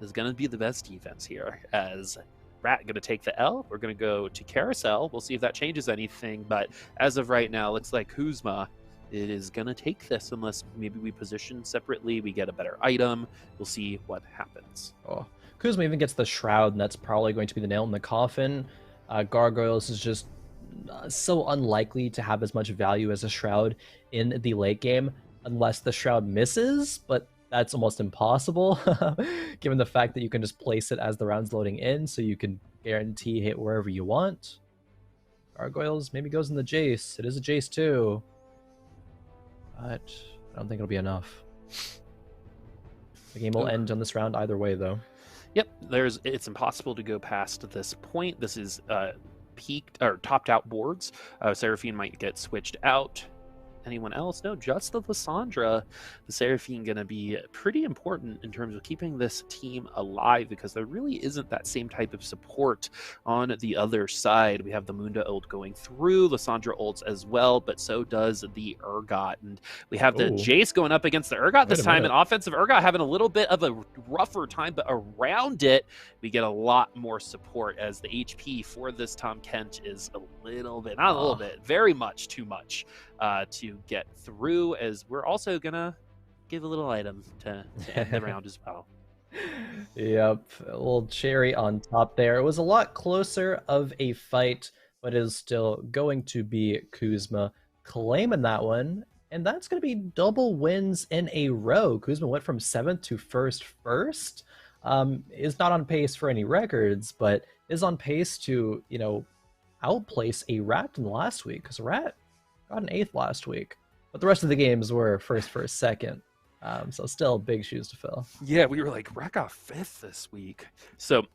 is going to be the best defense here, as Rat going to take the L. We're going to go to Carousel. We'll see if that changes anything, but as of right now, it looks like Kuzma is going to take this, unless maybe we position separately, we get a better item. We'll see what happens. Oh, Kuzma even gets the Shroud, and that's probably going to be the nail in the coffin. Gargoyles is just so unlikely to have as much value as a Shroud in the late game, unless the Shroud misses, but that's almost impossible, given the fact that you can just place it as the round's loading in, so you can guarantee hit wherever you want. Gargoyles maybe goes in the Jace. It is a Jace too, but I don't think it'll be enough. The game will end on this round either way, though. Yep, it's impossible to go past this point. This is peaked or topped out boards. Seraphine might get switched out. Anyone else? No, just the Lissandra. The Seraphine going to be pretty important in terms of keeping this team alive, because there really isn't that same type of support on the other side. We have the Munda ult going through, Lissandra ults as well, but so does the Urgot. And we have the Jace going up against the Urgot this time, and offensive Urgot having a little bit of a rougher time, but around it, we get a lot more support, as the HP for this Tahm Kench is a little bit, not a little bit, very much too much to get through, as we're also gonna give a little item to end the round as well. Yep, a little cherry on top there. It was a lot closer of a fight, but it is still going to be Kuzma claiming that one, and that's going to be double wins in a row. Kuzma went from 7th to first. Is not on pace for any records, but is on pace to, outplace a Rat in the last week, because Rat got an 8th last week, but the rest of the games were first, second. So still big shoes to fill. Yeah, we were like, Rat got 5th this week. So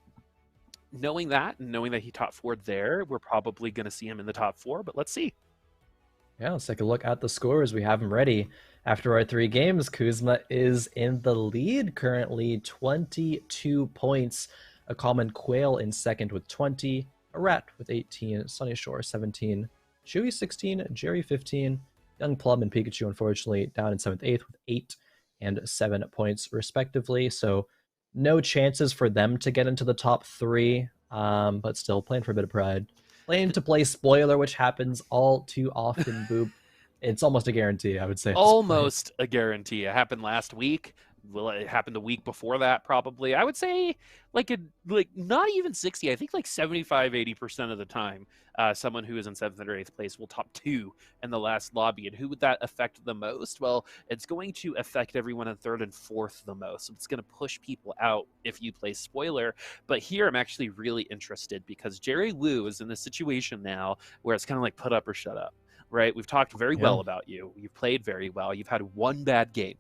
knowing that, and knowing that he top 4 there, we're probably going to see him in the top 4, but let's see. Yeah, let's take a look at the scores. We have them ready. After our 3 games, Kuzma is in the lead currently, 22 points. A common Quail in second with 20. A Rat with 18. Sunny Shore 17. Chewy 16. Jerry 15. Young Plum and Pikachu, unfortunately, down in 7th, 8th with 8 and 7 points respectively. So no chances for them to get into the top 3. but still playing for a bit of pride. Playing to play spoiler, which happens all too often, Boop. It's almost a guarantee, I would say, at this point. Almost a guarantee. It happened last week. Well, it happened the week before that, probably. I would say like not even 60. I think like 75, 80% of the time, someone who is in 7th or 8th place will top 2 in the last lobby. And who would that affect the most? Well, it's going to affect everyone in 3rd and 4th the most. It's going to push people out if you play spoiler. But here I'm actually really interested because Jerry Wu is in this situation now where it's kind of like put up or shut up. Right? We've talked very Yeah. well about you. You've played very well. You've had one bad game,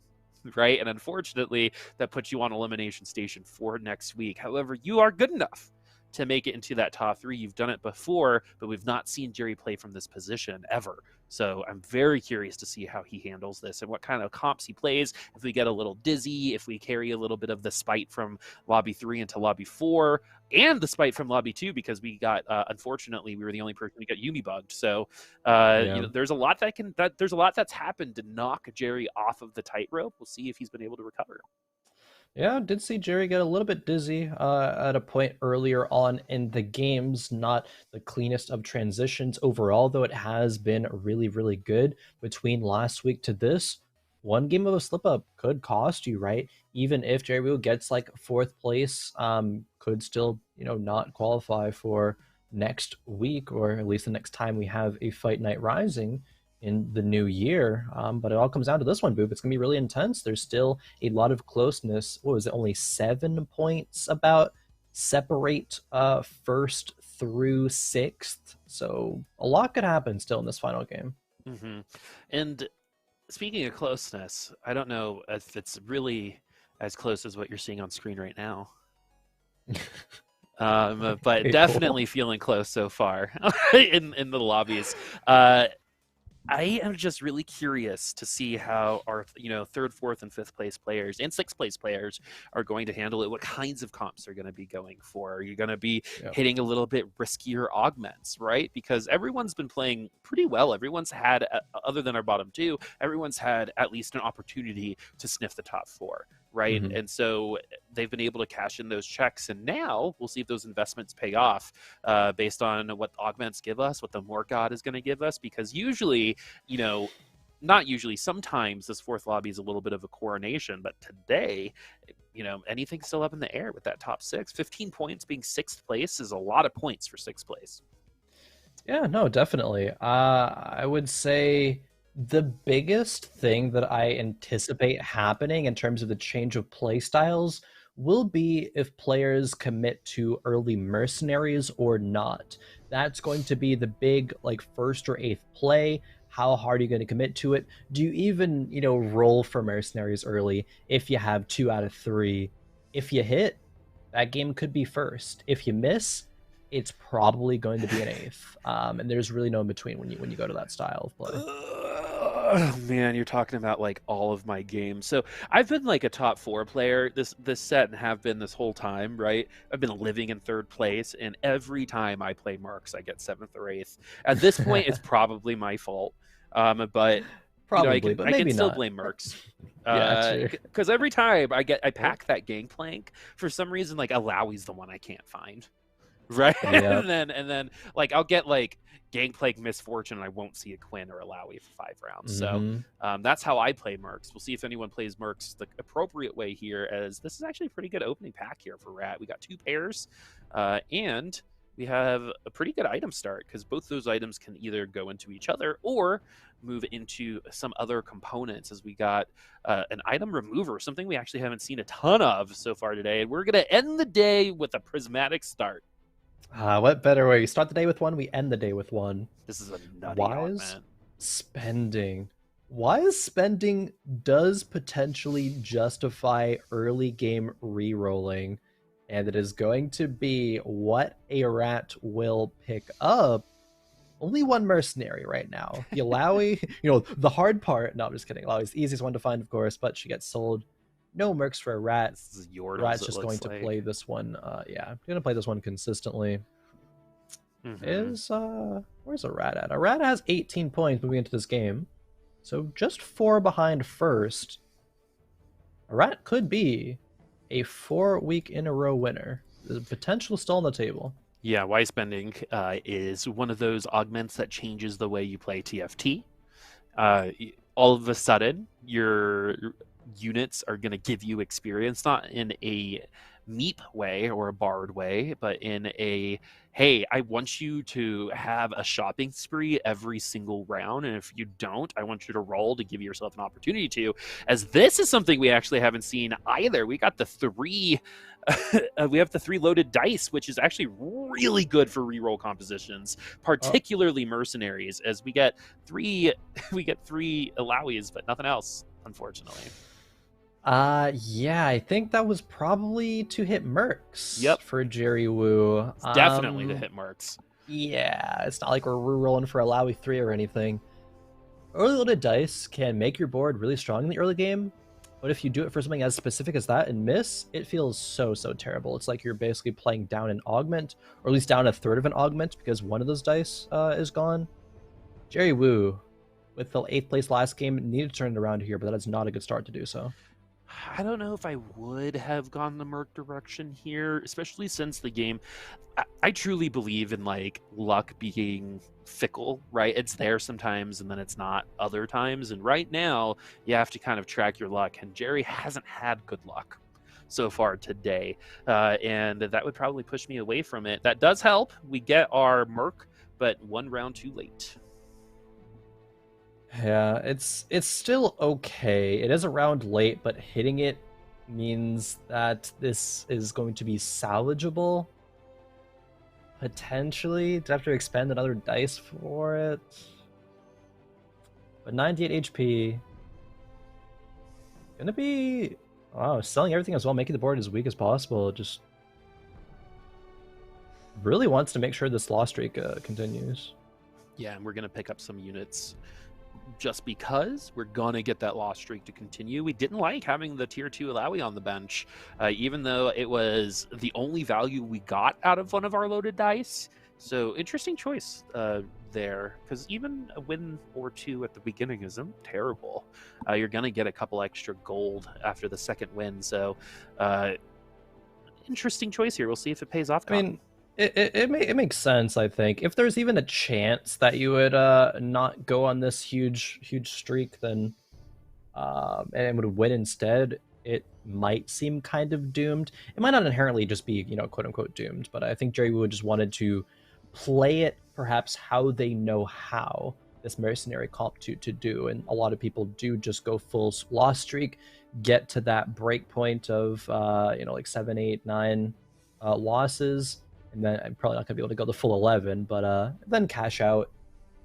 right? And unfortunately, that puts you on elimination station for next week. However, you are good enough to make it into that top 3. You've done it before, but we've not seen Jerry play from this position ever. So I'm very curious to see how he handles this and what kind of comps he plays. If we get a little dizzy, if we carry a little bit of the spite from lobby 3 into lobby 4, and the spite from lobby 2 because we got unfortunately we were the only person to get Yumi bugged. So Yeah. there's a lot there's a lot that's happened to knock Jerry off of the tightrope. We'll see if he's been able to recover. Yeah, did see Jerry get a little bit dizzy at a point earlier on in the games. Not the cleanest of transitions overall, though it has been really, really good between last week to this. One game of a slip up could cost you, right? Even if Jerry Wheel gets like 4th place, could still, not qualify for next week, or at least the next time we have a Fight Night Rising in the new year. But it all comes down to this one, Boop. It's going to be really intense. There's still a lot of closeness. What was it? Only 7 points about separate 1st through 6th. So a lot could happen still in this final game. Mm-hmm. And speaking of closeness, I don't know if it's really as close as what you're seeing on screen right now. But Okay, definitely cool. feeling close so far in the lobbies. I am just really curious to see how our 3rd, 4th, and 5th place players and 6th place players are going to handle it. What kinds of comps are going to be going for? Are you going to be Yep. hitting a little bit riskier augments, right? Because everyone's been playing pretty well. Everyone's had, other than our bottom 2, everyone's had at least an opportunity to sniff the top 4. Right. Mm-hmm. And so they've been able to cash in those checks. And now we'll see if those investments pay off based on what augments give us, what the More God is going to give us. Because usually, not usually, sometimes this 4th lobby is a little bit of a coronation. But today, anything's still up in the air with that top 6. 15 points being 6th place is a lot of points for 6th place. Yeah, no, definitely. I would say the biggest thing that I anticipate happening in terms of the change of play styles will be if players commit to early mercenaries or not. That's going to be the big, like, 1st or 8th play. How hard are you going to commit to it? Do you even, roll for mercenaries early if you have 2 out of 3? If you hit, that game could be 1st. If you miss, it's probably going to be an 8th. And there's really no in between when you go to that style of play. Oh man, you're talking about like all of my games. So I've been like a top 4 player this set and have been this whole time, right? I've been living in 3rd place, and every time I play Mercs, I get 7th or 8th. At this point, it's probably my fault. But Probably, but I can maybe still not. blame Mercs. Yeah, true. Because every time I pack that Gangplank, for some reason like Alawi's the one I can't find. Right. Yeah. and then like I'll get like Gangplank Misfortune and I won't see a Quinn or a Lowy for 5 rounds. So that's how I play Mercs. We'll see if anyone plays Mercs the appropriate way here, as this is actually a pretty good opening pack here for Rat. We got 2 pairs and we have a pretty good item start because both those items can either go into each other or move into some other components, as we got an item remover, something we actually haven't seen a ton of so far today. And we're going to end the day with a prismatic start. What better way? You start the day with one, we end the day with one. This is a nutty Wise augment. spending. Wise spending does potentially justify early game re-rolling, and it is going to be what a rat will pick up. Only one mercenary right now. The Alawi, the hard part. No, I'm just kidding. Alawi's the easiest one to find, of course, but she gets sold. No mercs for a rat. This is Yordles, Rat's just going to play this one. Yeah, gonna play this one consistently. Where's a rat at? A rat has 18 points moving into this game, so just 4 behind 1st. A rat could be a 4 week in a row winner. There's a potential still on the table. Yeah, wise bending is one of those augments that changes the way you play TFT. All of a sudden, your units are going to give you experience, not in a meep way or a barred way, but in a hey, I want you to have a shopping spree every single round, and if you don't, I want you to roll to give yourself an opportunity to. As this is something we actually haven't seen either. We got the three. We have the 3 loaded dice, which is actually really good for reroll compositions, Oh, particularly mercenaries, as we get 3 we get 3 allowies, but nothing else, unfortunately. yeah, I think that was probably to hit mercs Yep, for Jerry Wu. it's definitely the hit marks. Yeah, it's not like we're re-rolling for a Lowy 3 or anything. Early loaded dice can make your board really strong in the early game, but if you do it for something as specific as that and miss, it feels so terrible. It's like you're basically playing down an augment, or at least down a third of an augment because one of those dice is gone. Jerry Wu, with the 8th place last game, needed to turn it around here, but that is not a good start to do so. I don't know if I would have gone the Merc direction here, especially since the game. I truly believe in like luck being fickle, right? It's there sometimes and then it's not other times. And right now, you have to kind of track your luck. And Jerry hasn't had good luck so far today. And that would probably push me away from it. That does help. We get our Merc, but 1 round too late. Yeah, it's still okay. It is around late, but hitting it means that this is going to be salvageable. Potentially. Do I have to expend another dice for it? But 98 HP. Gonna be... Wow, selling everything as well, making the board as weak as possible. Just really wants to make sure this loss streak continues. Yeah, and we're going to pick up some units just because we're going to get that loss streak to continue. We didn't like having the tier 2 Alawi on the bench, even though it was the only value we got out of one of our loaded dice. So interesting choice there, because even a win or 2 at the beginning isn't terrible. You're going to get a couple extra gold after the second win. So interesting choice here. We'll see if it pays off. I mean, it makes sense, I think. If there's even a chance that you would not go on this huge streak, then and would win instead, it might seem kind of doomed. It might not inherently just be, quote unquote doomed, but I think Jerry Wood just wanted to play it perhaps how they know how this mercenary comp to do, and a lot of people do just go full loss streak, get to that break point of like 7, 8, 9 losses, and then I'm probably not gonna be able to go the full 11, but then cash out,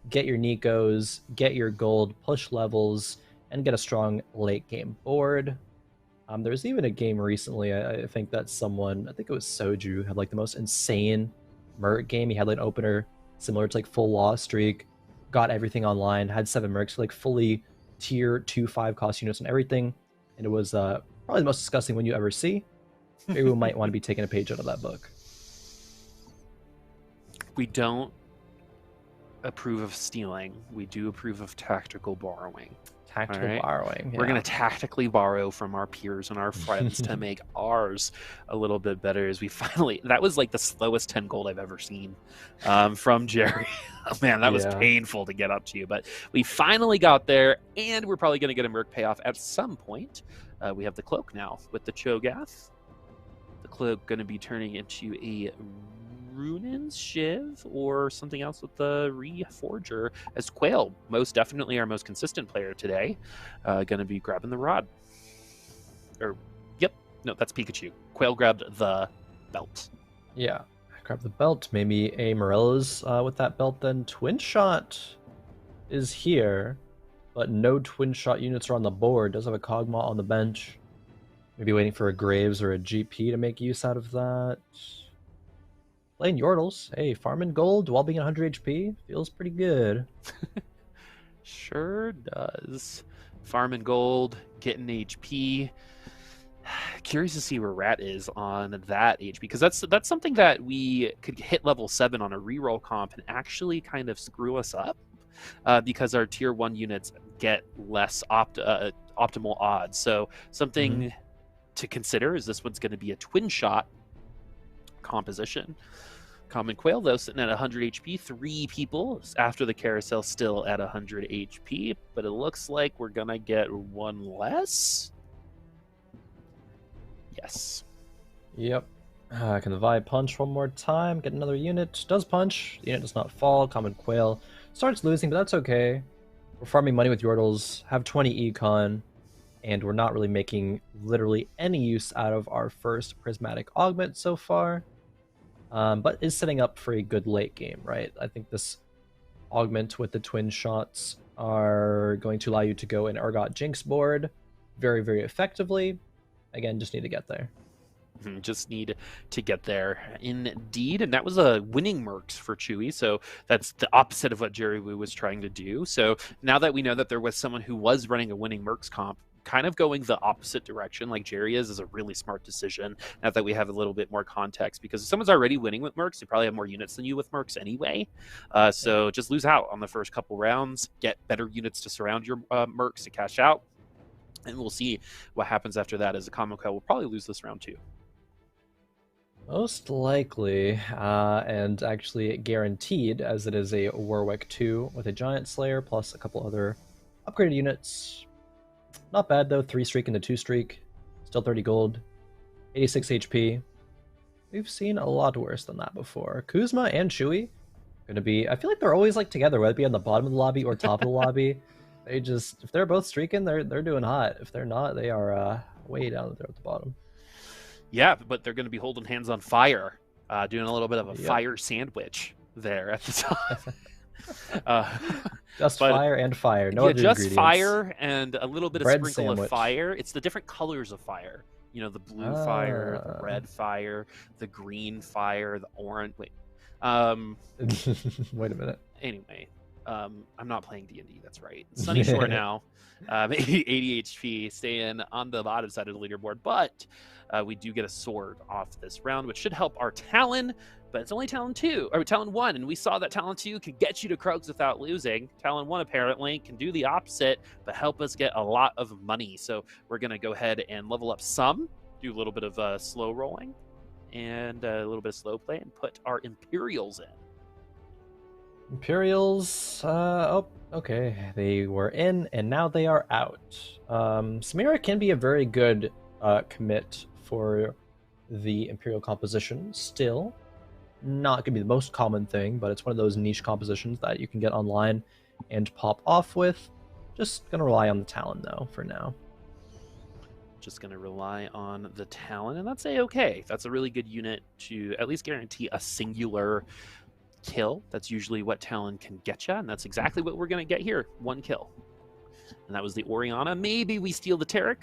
get your Nikos, get your gold, push levels, and get a strong late game board. There's even a game recently, I think that someone, I think it was Soju, had like the most insane Merc game. He had like an opener similar to like full loss streak, got everything online, had 7 Mercs, like fully tier 2 5 cost units and everything, and it was probably the most disgusting one you ever see. Maybe we might want to be taking a page out of that book. We don't approve of stealing. We do approve of tactical borrowing. Tactical borrowing. Yeah. We're going to tactically borrow from our peers and our friends to make ours a little bit better as we finally... That was like the slowest 10 gold I've ever seen from Jerry. Oh, man, that was painful to get up to. But we finally got there, and we're probably going to get a Merc payoff at some point. We have the cloak now with the Cho'Gath. The cloak going to be turning into a Runin's Shiv or something else with the Reforger, as Quail, most definitely our most consistent player today, going to be grabbing the rod. Or, yep, no, that's Pikachu. Quail grabbed the belt. Yeah, grab the belt. Maybe a Morello's with that belt then. Twin Shot is here, but no Twin Shot units are on the board. Does have a Kog'Maw on the bench. Maybe waiting for a Graves or a GP to make use out of that. Playing Yordles. Hey, farming gold while being 100 HP feels pretty good. Sure does. Farming gold, getting HP. Curious to see where Rat is on that HP, because that's something that we could hit level 7 on a reroll comp and actually kind of screw us up, because our tier 1 units get less optimal odds. So something to consider is this one's going to be a twin shot composition. Common Quail, though, sitting at 100 HP. 3 people after the carousel, still at 100 HP. But it looks like we're going to get 1 less. Yes. Yep. Can the Vibe punch one more time? Get another unit. Does punch. The unit does not fall. Common Quail starts losing, but that's okay. We're farming money with Yordles, have 20 econ, and we're not really making literally any use out of our first Prismatic Augment so far. But is setting up for a good late game, right? I think this augment with the twin shots are going to allow you to go in Urgot Jinx board very, very effectively. Again, just need to get there. Just need to get there indeed. And that was a winning Mercs for Chewy, so that's the opposite of what Jerry Wu was trying to do. So now that we know that there was someone who was running a winning Mercs comp, kind of going the opposite direction like Jerry is a really smart decision, now that we have a little bit more context, because if someone's already winning with Mercs, they probably have more units than you with Mercs anyway. So just lose out on the first couple rounds, get better units to surround your Mercs to cash out, and we'll see what happens after that, as a Common Quail will probably lose this round too. Most likely, and actually guaranteed, as it is a Warwick 2 with a Giant Slayer plus a couple other upgraded units. Not bad though, 3 streak into 2 streak, still 30 gold, 86 HP. We've seen a lot worse than that before. Kuzma and Chewy gonna be, I feel like they're always like together, whether it be on the bottom of the lobby or top of the lobby. They just, if they're both streaking, they're doing hot. If they're not, they are way down there at the bottom. Yeah, but they're going to be holding hands on fire, doing a little bit of a fire sandwich there at the top. Just fire and fire. No other just ingredients. Fire and a little bit of sprinkle sandwich. of fire. It's the different colors of fire. You know, the blue fire, the red fire, the green fire, the orange. Wait. Wait a minute. Anyway, I'm not playing D&D. That's right. Sunny Shore now. 80 HP, staying on the bottom side of the leaderboard, but we do get a sword off this round, which should help our Talon, but it's only Talon 2, or Talon 1, and we saw that Talon 2 can get you to Krogs without losing. Talon 1 apparently can do the opposite, but help us get a lot of money. So we're going to go ahead and level up some, do a little bit of slow rolling, and a little bit of slow play, and put our Imperials in. Imperials, oh, okay, they were in, and now they are out. Samira can be a very good commit for the Imperial composition. Still, not going to be the most common thing, but it's one of those niche compositions that you can get online and pop off with. Just going to rely on the Talon, though, for now. Just going to rely on the Talon, and that's A-okay. That's a really good unit to at least guarantee a singular kill. That's usually what Talon can get you, and that's exactly what we're going to get here. 1 kill. And that was the Oriana. Maybe we steal the Taric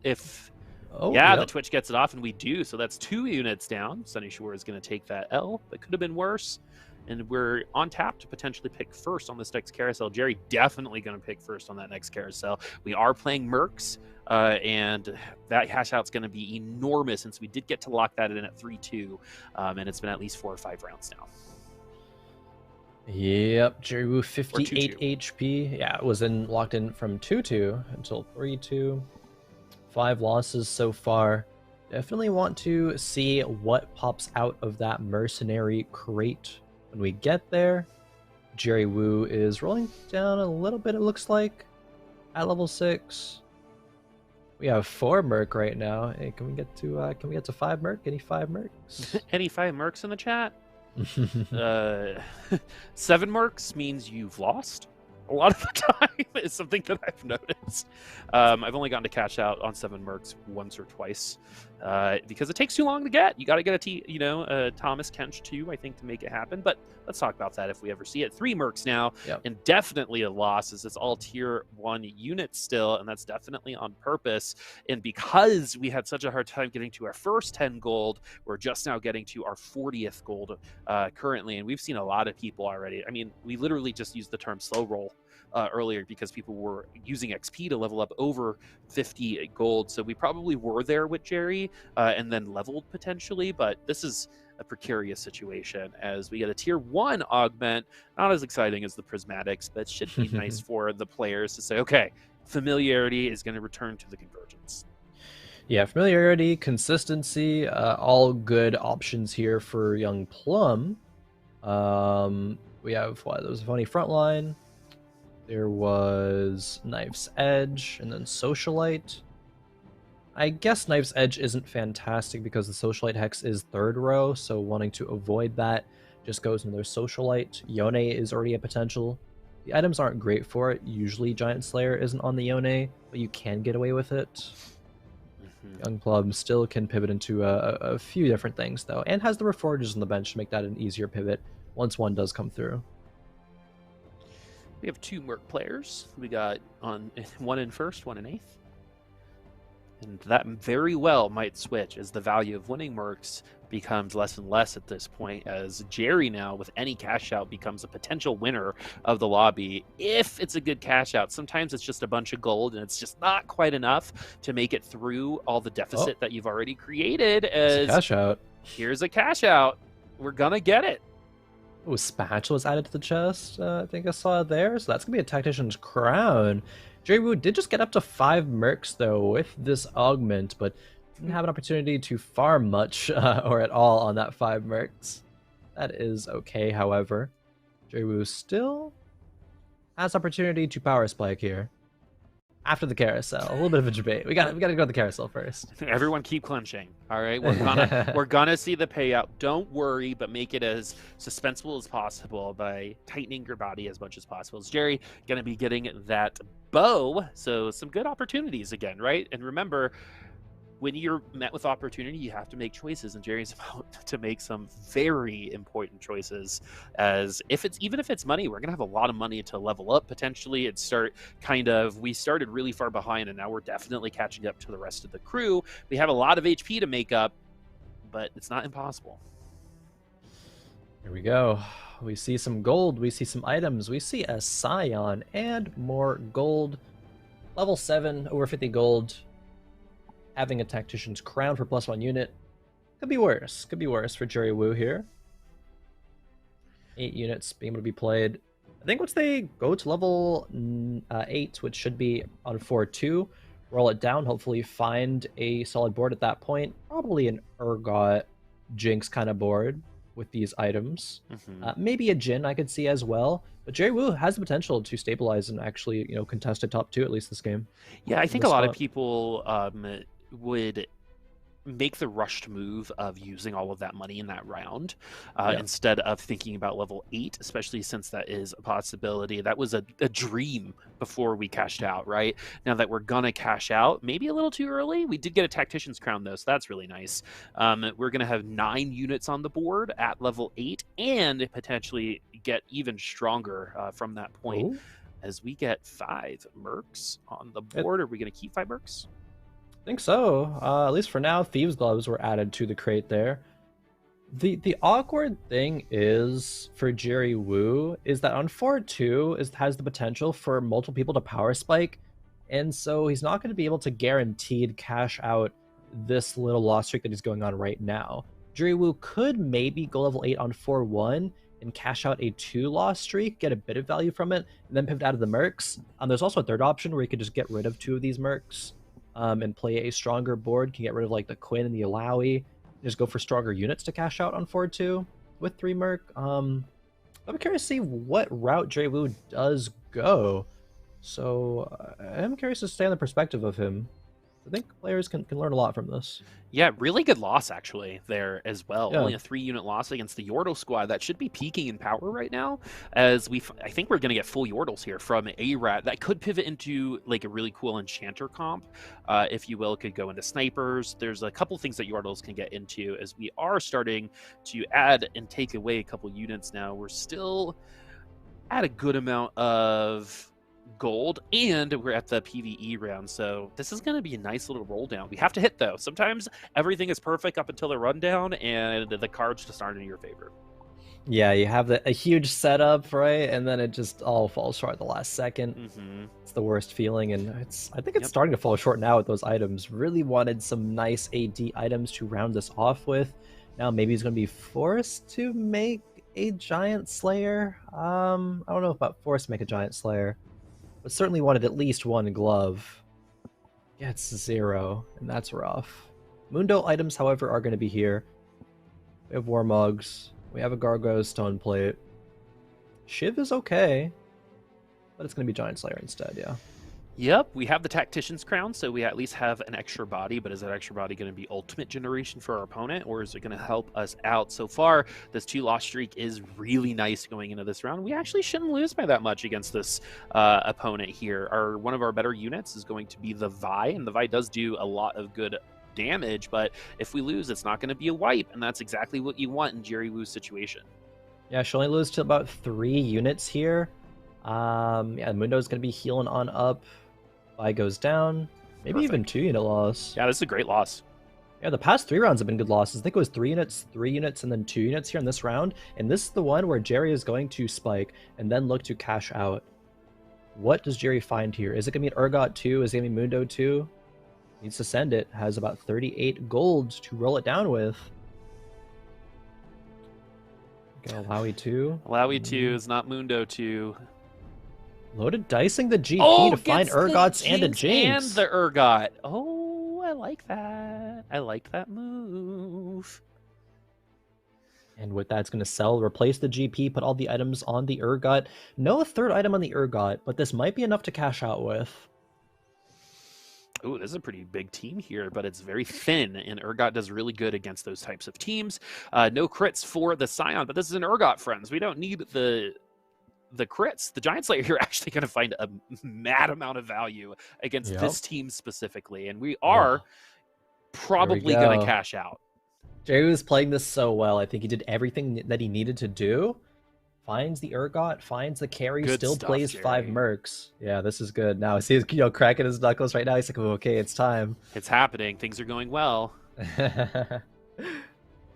if the Twitch gets it off, and we do. So that's 2 units down. Sunny Shore is going to take that L, but could have been worse. And we're on tap to potentially pick first on this next carousel. Jerry definitely going to pick first on that next carousel. We are playing Mercs, and that hash out's going to be enormous, since we did get to lock that in at 3-2, and it's been at least 4 or 5 rounds now. Yep, Jerry Wu 58 HP. Yeah, it was locked in from 2-2 until 3-2. 5 losses so far. Definitely want to see what pops out of that mercenary crate when we get there. Jerry Wu is rolling down a little bit, it looks like, at level 6. We have 4 Merc right now. Hey, can we get to 5 Merc? Any 5 Mercs? Any 5 Mercs in the chat? 7 Mercs means you've lost a lot of the time, is something that I've noticed. I've only gotten to cash out on 7 Mercs once or twice, because it takes too long to get. You got to get a Thomas Kench too, I think, to make it happen. But let's talk about that if we ever see it. 3 Mercs now, and definitely a loss, as it's all tier 1 units still, and that's definitely on purpose. And because we had such a hard time getting to our first 10 gold, we're just now getting to our 40th gold currently, and we've seen a lot of people already. I mean, we literally just used the term slow roll earlier because people were using XP to level up over 50 gold. So we probably were there with Jerry and then leveled potentially, but this is a precarious situation as we get a tier 1 augment. Not as exciting as the prismatics, but should be nice for the players to say, okay, familiarity is going to return to the convergence. Yeah, familiarity, consistency, all good options here for young Plum. We have what? There was a funny front line. There was Knife's Edge, and then Socialite. I guess Knife's Edge isn't fantastic because the Socialite Hex is third row, so wanting to avoid that just goes into their Socialite. Yone is already a potential. The items aren't great for it. Usually Giant Slayer isn't on the Yone, but you can get away with it. Young Plum still can pivot into a few different things, though, and has the Reforgers on the bench to make that an easier pivot once one does come through. We have two Merc players. We got one in first, one in eighth. And that very well might switch as the value of winning Mercs becomes less and less at this point, as Jerry now, with any cash out, becomes a potential winner of the lobby if it's a good cash out. Sometimes it's just a bunch of gold and it's just not quite enough to make it through all the deficit that you've already created. As cash out. Here's a cash out. We're gonna get it. Oh, Spatula's added to the chest. I think I saw it there. So that's going to be a Tactician's Crown. Jerry Wu did just get up to 5 Mercs, though, with this augment, but didn't have an opportunity to farm much or at all on that 5 Mercs. That is okay, however. Jerry Wu still has opportunity to power spike here. After the carousel, a little bit of a debate. We got to go to the carousel first. Everyone keep clenching. All right, we're gonna see the payout. Don't worry, but make it as suspenseful as possible by tightening your body as much as possible. Is Jerry gonna be getting that bow? So some good opportunities again, right? And remember, when you're met with opportunity, you have to make choices, and Jerry's about to make some very important choices. As even if it's money, we're gonna have a lot of money to level up potentially and start we started really far behind, and now we're definitely catching up to the rest of the crew. We have a lot of HP to make up, but it's not impossible. Here we go. We see some gold, we see some items, we see a Scion and more gold. Level 7, over 50 gold. Having a Tactician's Crown for +1 unit. Could be worse. Could be worse for Jerry Wu here. 8 units being able to be played. I think once they go to level 8, which should be on 4-2, roll it down, hopefully find a solid board at that point. Probably an Urgot Jinx kind of board with these items. Maybe a Jhin I could see as well. But Jerry Wu has the potential to stabilize and actually, contest a top 2 at least this game. Yeah, I think a lot of people would make the rushed move of using all of that money in that round instead of thinking about level 8, especially since that is a possibility. That was a dream before we cashed out, right? Now that we're gonna cash out, maybe a little too early. We did get a Tactician's Crown though, so that's really nice. We're gonna have 9 units on the board at level 8 and potentially get even stronger from that point. Ooh. As we get 5 Mercs on the board. Are we gonna keep 5 Mercs? I think so. At least for now, Thieves' Gloves were added to the crate there. The awkward thing is, for Jerry Wu, is that on 4-2 has the potential for multiple people to power spike, and so he's not going to be able to guaranteed cash out this little loss streak that he's going on right now. Jerry Wu could maybe go level 8 on 4-1 and cash out a 2 loss streak, get a bit of value from it, and then pivot out of the Mercs. There's also a third option where you could just get rid of 2 of these Mercs. And play a stronger board, can get rid of like the Quinn and the Alawi, just go for stronger units to cash out on 4-2 with 3 Merc. I'm curious to see what route Jerry Wu does go. So I'm curious to stay on the perspective of him. I think players can learn a lot from this. Yeah, really good loss actually there as well. Yeah. Only a 3-unit loss against the Yordle squad that should be peaking in power right now. As I think we're going to get full Yordles here from A-Rat. That could pivot into like a really cool enchanter comp, if you will. It could go into snipers. There's a couple things that Yordles can get into as we are starting to add and take away a couple units now. We're still at a good amount of gold, and we're at the PvE round, so this is going to be a nice little roll down. We have to hit though. Sometimes everything is perfect up until the rundown, and the cards just aren't in your favor. Yeah, you have a huge setup, right, and then it just all falls short at the last second. It's the worst feeling, and I think it's starting to fall short now with those items. Really wanted some nice AD items to round this off with. Now maybe he's going to be forced to make a Giant Slayer. I don't know about forced to make a Giant Slayer, but certainly wanted at least 1 glove. gets 0, and that's rough. Mundo items, however, are going to be here. We have Warmugs. We have a Gargoyle's Stone Plate. Shiv is okay, but it's going to be Giant Slayer instead, yeah. Yep, we have the Tactician's Crown, so we at least have an extra body, but is that extra body going to be ultimate generation for our opponent, or is it going to help us out? So far, this 2-loss streak is really nice going into this round. We actually shouldn't lose by that much against this opponent here. One of our better units is going to be the Vi, and the Vi does do a lot of good damage, but if we lose, it's not going to be a wipe, and that's exactly what you want in Jerry Wu's situation. Yeah, she'll only lose to about 3 units here. Yeah, Mundo's going to be healing on up. Vi goes down. Maybe even 2-unit loss. Yeah, this is a great loss. Yeah, the past 3 rounds have been good losses. I think it was 3 units, and then 2 units here in this round. And this is the one where Jerry is going to spike and then look to cash out. What does Jerry find here? Is it going to be an Urgot 2? Is it going to be Mundo 2? Needs to send it. Has about 38 gold to roll it down with. Okay, Alawi 2. Alawi 2 is not Mundo 2. Loaded dicing the GP to find Urgots and a And Jinx. the Urgot. Oh, I like that. I like that move. And with that, it's going to sell, replace the GP, put all the items on the Urgot. No third item on the Urgot, but this might be enough to cash out with. Oh, this is a pretty big team here, but it's very thin, and Urgot does really good against those types of teams. No crits for the Scion, but this is an Urgot, friends. We don't need the crits. The Giant Slayer here actually going to find a mad amount of value against this team specifically, and we are probably going to cash out. Jerry was playing this so well. I think he did everything that he needed to do. Finds the Urgot, finds the carry, good still stuff, plays Jerry. 5 mercs. Yeah, this is good. Now, I see he's cracking his knuckles right now. He's like, oh, okay, it's time. It's happening. Things are going well.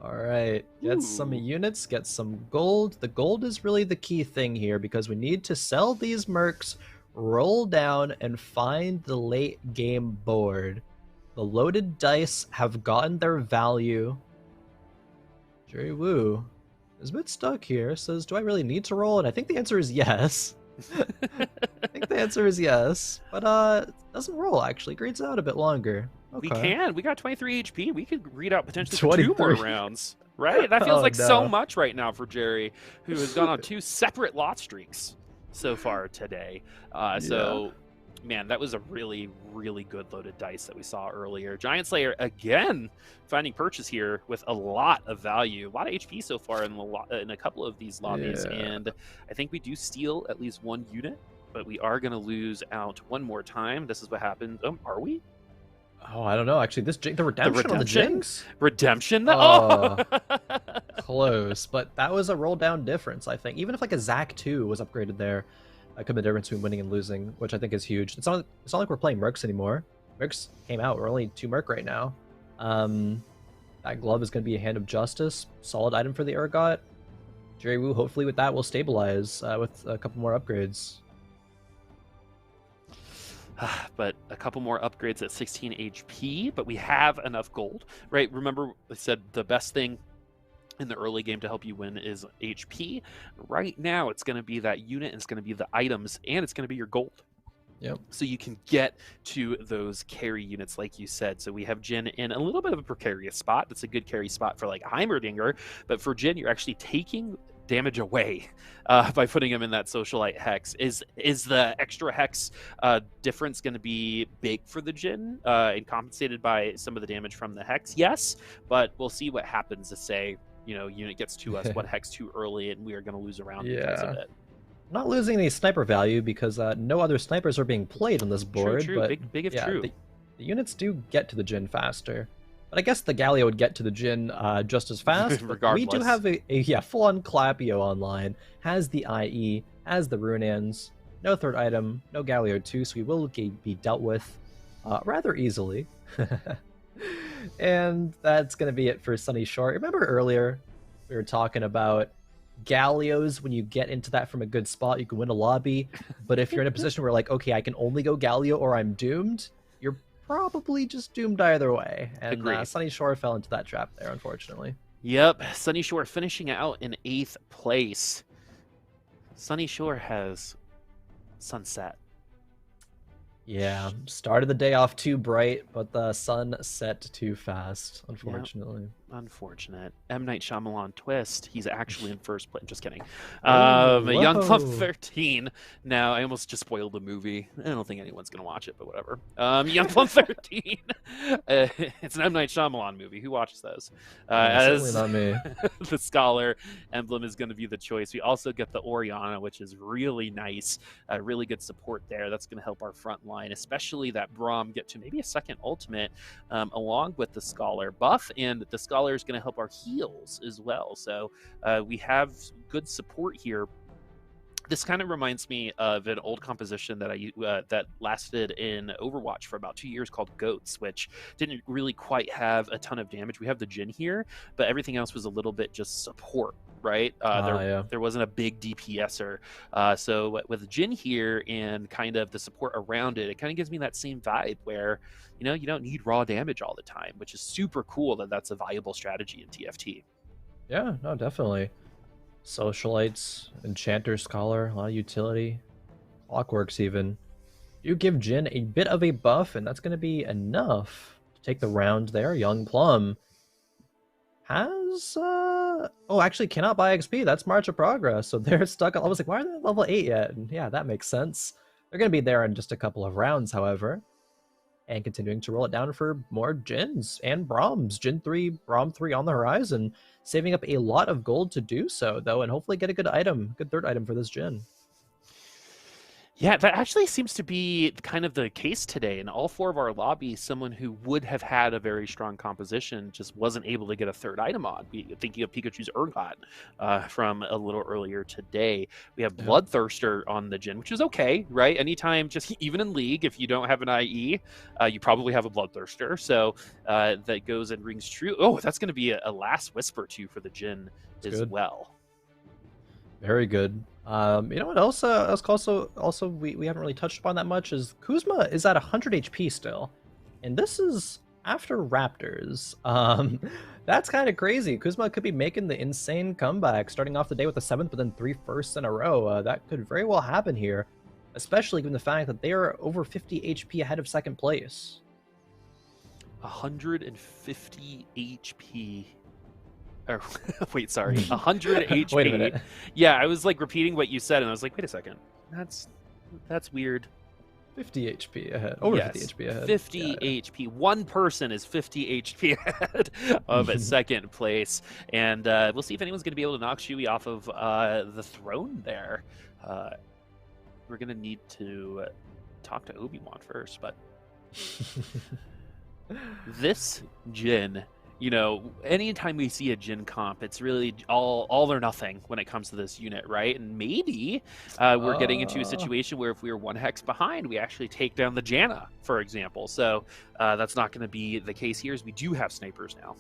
All right, get some units, get some gold. The gold is really the key thing here because we need to sell these mercs, roll down, and find the late game board. The loaded dice have gotten their value. Jerry Wu is a bit stuck here, says, do I really need to roll? And I think the answer is yes. I think the answer is yes, but doesn't roll actually, grades out a bit longer. Okay. We got 23 HP. We could read out potentially 2 more rounds, right? That feels like no. so much right now for Jerry, who has gone on 2 separate lot streaks so far today. So, man, that was a really, really good loaded dice that we saw earlier. Giant Slayer, again, finding purchase here with a lot of value. A lot of HP so far in a couple of these lobbies. Yeah. And I think we do steal at least 1 unit, but we are going to lose out 1 more time. This is what happened. Are we? Oh, I don't know. Actually, the redemption on the Jinx? Redemption? Close. But that was a roll down difference, I think. Even if like a Zac 2 was upgraded there, that could be the difference between winning and losing, which I think is huge. It's not like we're playing Mercs anymore. Mercs came out. We're only 2 Merc right now. That glove is going to be a Hand of Justice. Solid item for the Urgot. Jerry Wu, hopefully with that, will stabilize with a couple more upgrades. But a couple more upgrades at 16 HP, but we have enough gold, right? Remember, I said the best thing in the early game to help you win is HP. Right now, it's going to be that unit, and it's going to be the items, and it's going to be your gold. Yep. So you can get to those carry units, like you said. So we have Jin in a little bit of a precarious spot. That's a good carry spot for like Heimerdinger, but for Jin, you're actually taking damage away by putting him in that socialite hex. Is the extra hex difference going to be big for the Jin and compensated by some of the damage from the hex? Yes, but we'll see what happens to say, unit gets to us, what hex too early, and we are going to lose a round because of it. Not losing any sniper value because no other snipers are being played on this board. True. But big if true. The units do get to the Jin faster. But I guess the Galio would get to the Jin just as fast. Regardless. We do have a full-on Clapio online. Has the IE, has the Runans. No third item, no Galio 2, so we will be dealt with rather easily. And that's going to be it for Sunny Shore. Remember earlier we were talking about Galios, when you get into that from a good spot, you can win a lobby. But if you're in a position where like, okay, I can only go Galio or I'm doomed, you're probably just doomed either way. And Sunny Shore fell into that trap there, unfortunately. Yep, Sunny Shore finishing out in 8th place. Sunny Shore has sunset. Yeah, started the day off too bright, but the sun set too fast, Yeah. unfortunately. Unfortunate. M. Night Shyamalan twist. He's actually in first place. Just kidding. Oh, Young Plum whoa. 13. Now, I almost just spoiled the movie. I don't think anyone's going to watch it, but whatever. Young Plum 13. It's an M. Night Shyamalan movie. Who watches those? Certainly As not me. the Scholar emblem is going to be the choice. We also get the Oriana, which is really nice. Really good support there. That's going to help our front line, especially that Braum get to maybe a second ultimate along with the Scholar buff, and the Scholar is going to help our heals as well. So we have good support here. This kind of reminds me of an old composition that that lasted in Overwatch for about 2 years called Goats, which didn't really quite have a ton of damage. We have the Jhin here, but everything else was a little bit just support, right? Yeah. There wasn't a big DPSer. So with Jhin here and kind of the support around it, it kind of gives me that same vibe where, you know, you don't need raw damage all the time, which is super cool that that's a viable strategy in TFT. Yeah, no, definitely. Socialites, Enchanter, Scholar, a lot of utility. Clockworks even. You give Jhin a bit of a buff, and that's going to be enough to take the round there. Young Plum has... Oh, actually cannot buy XP. That's March of Progress. So they're stuck. I was like, why are they at level 8 yet? And yeah, that makes sense. They're going to be there in just a couple of rounds, however. And continuing to roll it down for more Jins and Broms. Jhin 3, Brom 3 on the horizon. Saving up a lot of gold to do so, though, and hopefully get a good item, good third item for this Jhin. Yeah, that actually seems to be kind of the case today. In all 4 of our lobbies, someone who would have had a very strong composition just wasn't able to get a third item on. Thinking of Pikachu's Urgot from a little earlier today. We have Bloodthirster on the Jhin, which is okay, right? Anytime, just even in League, if you don't have an IE, you probably have a Bloodthirster. So that goes and rings true. Oh, that's going to be a Last Whisper, too, for the Jhin as well. Very good. You know what else? Also, we haven't really touched upon that much is Kuzma is at 100 HP still, and this is after Raptors. That's kind of crazy. Kuzma could be making the insane comeback, starting off the day with the 7th, but then 3 firsts in a row. That could very well happen here, especially given the fact that they are over 50 HP ahead of second place. 150 HP. Or, wait, sorry, 100 HP. Wait a minute. Yeah, I was like repeating what you said, and I was like, wait a second, that's weird. 50 HP ahead. Over yes, 50 HP ahead. 50 HP. One person is 50 HP ahead of second place, and we'll see if anyone's going to be able to knock Shuey off of the throne there. We're going to need to talk to Obi-Wan first, but this Jhin, you know, anytime we see a Jhin comp, it's really all or nothing when it comes to this unit, right? And maybe we're getting into a situation where if we were 1 hex behind, we actually take down the Janna, for example. So that's not going to be the case here, as we do have snipers now.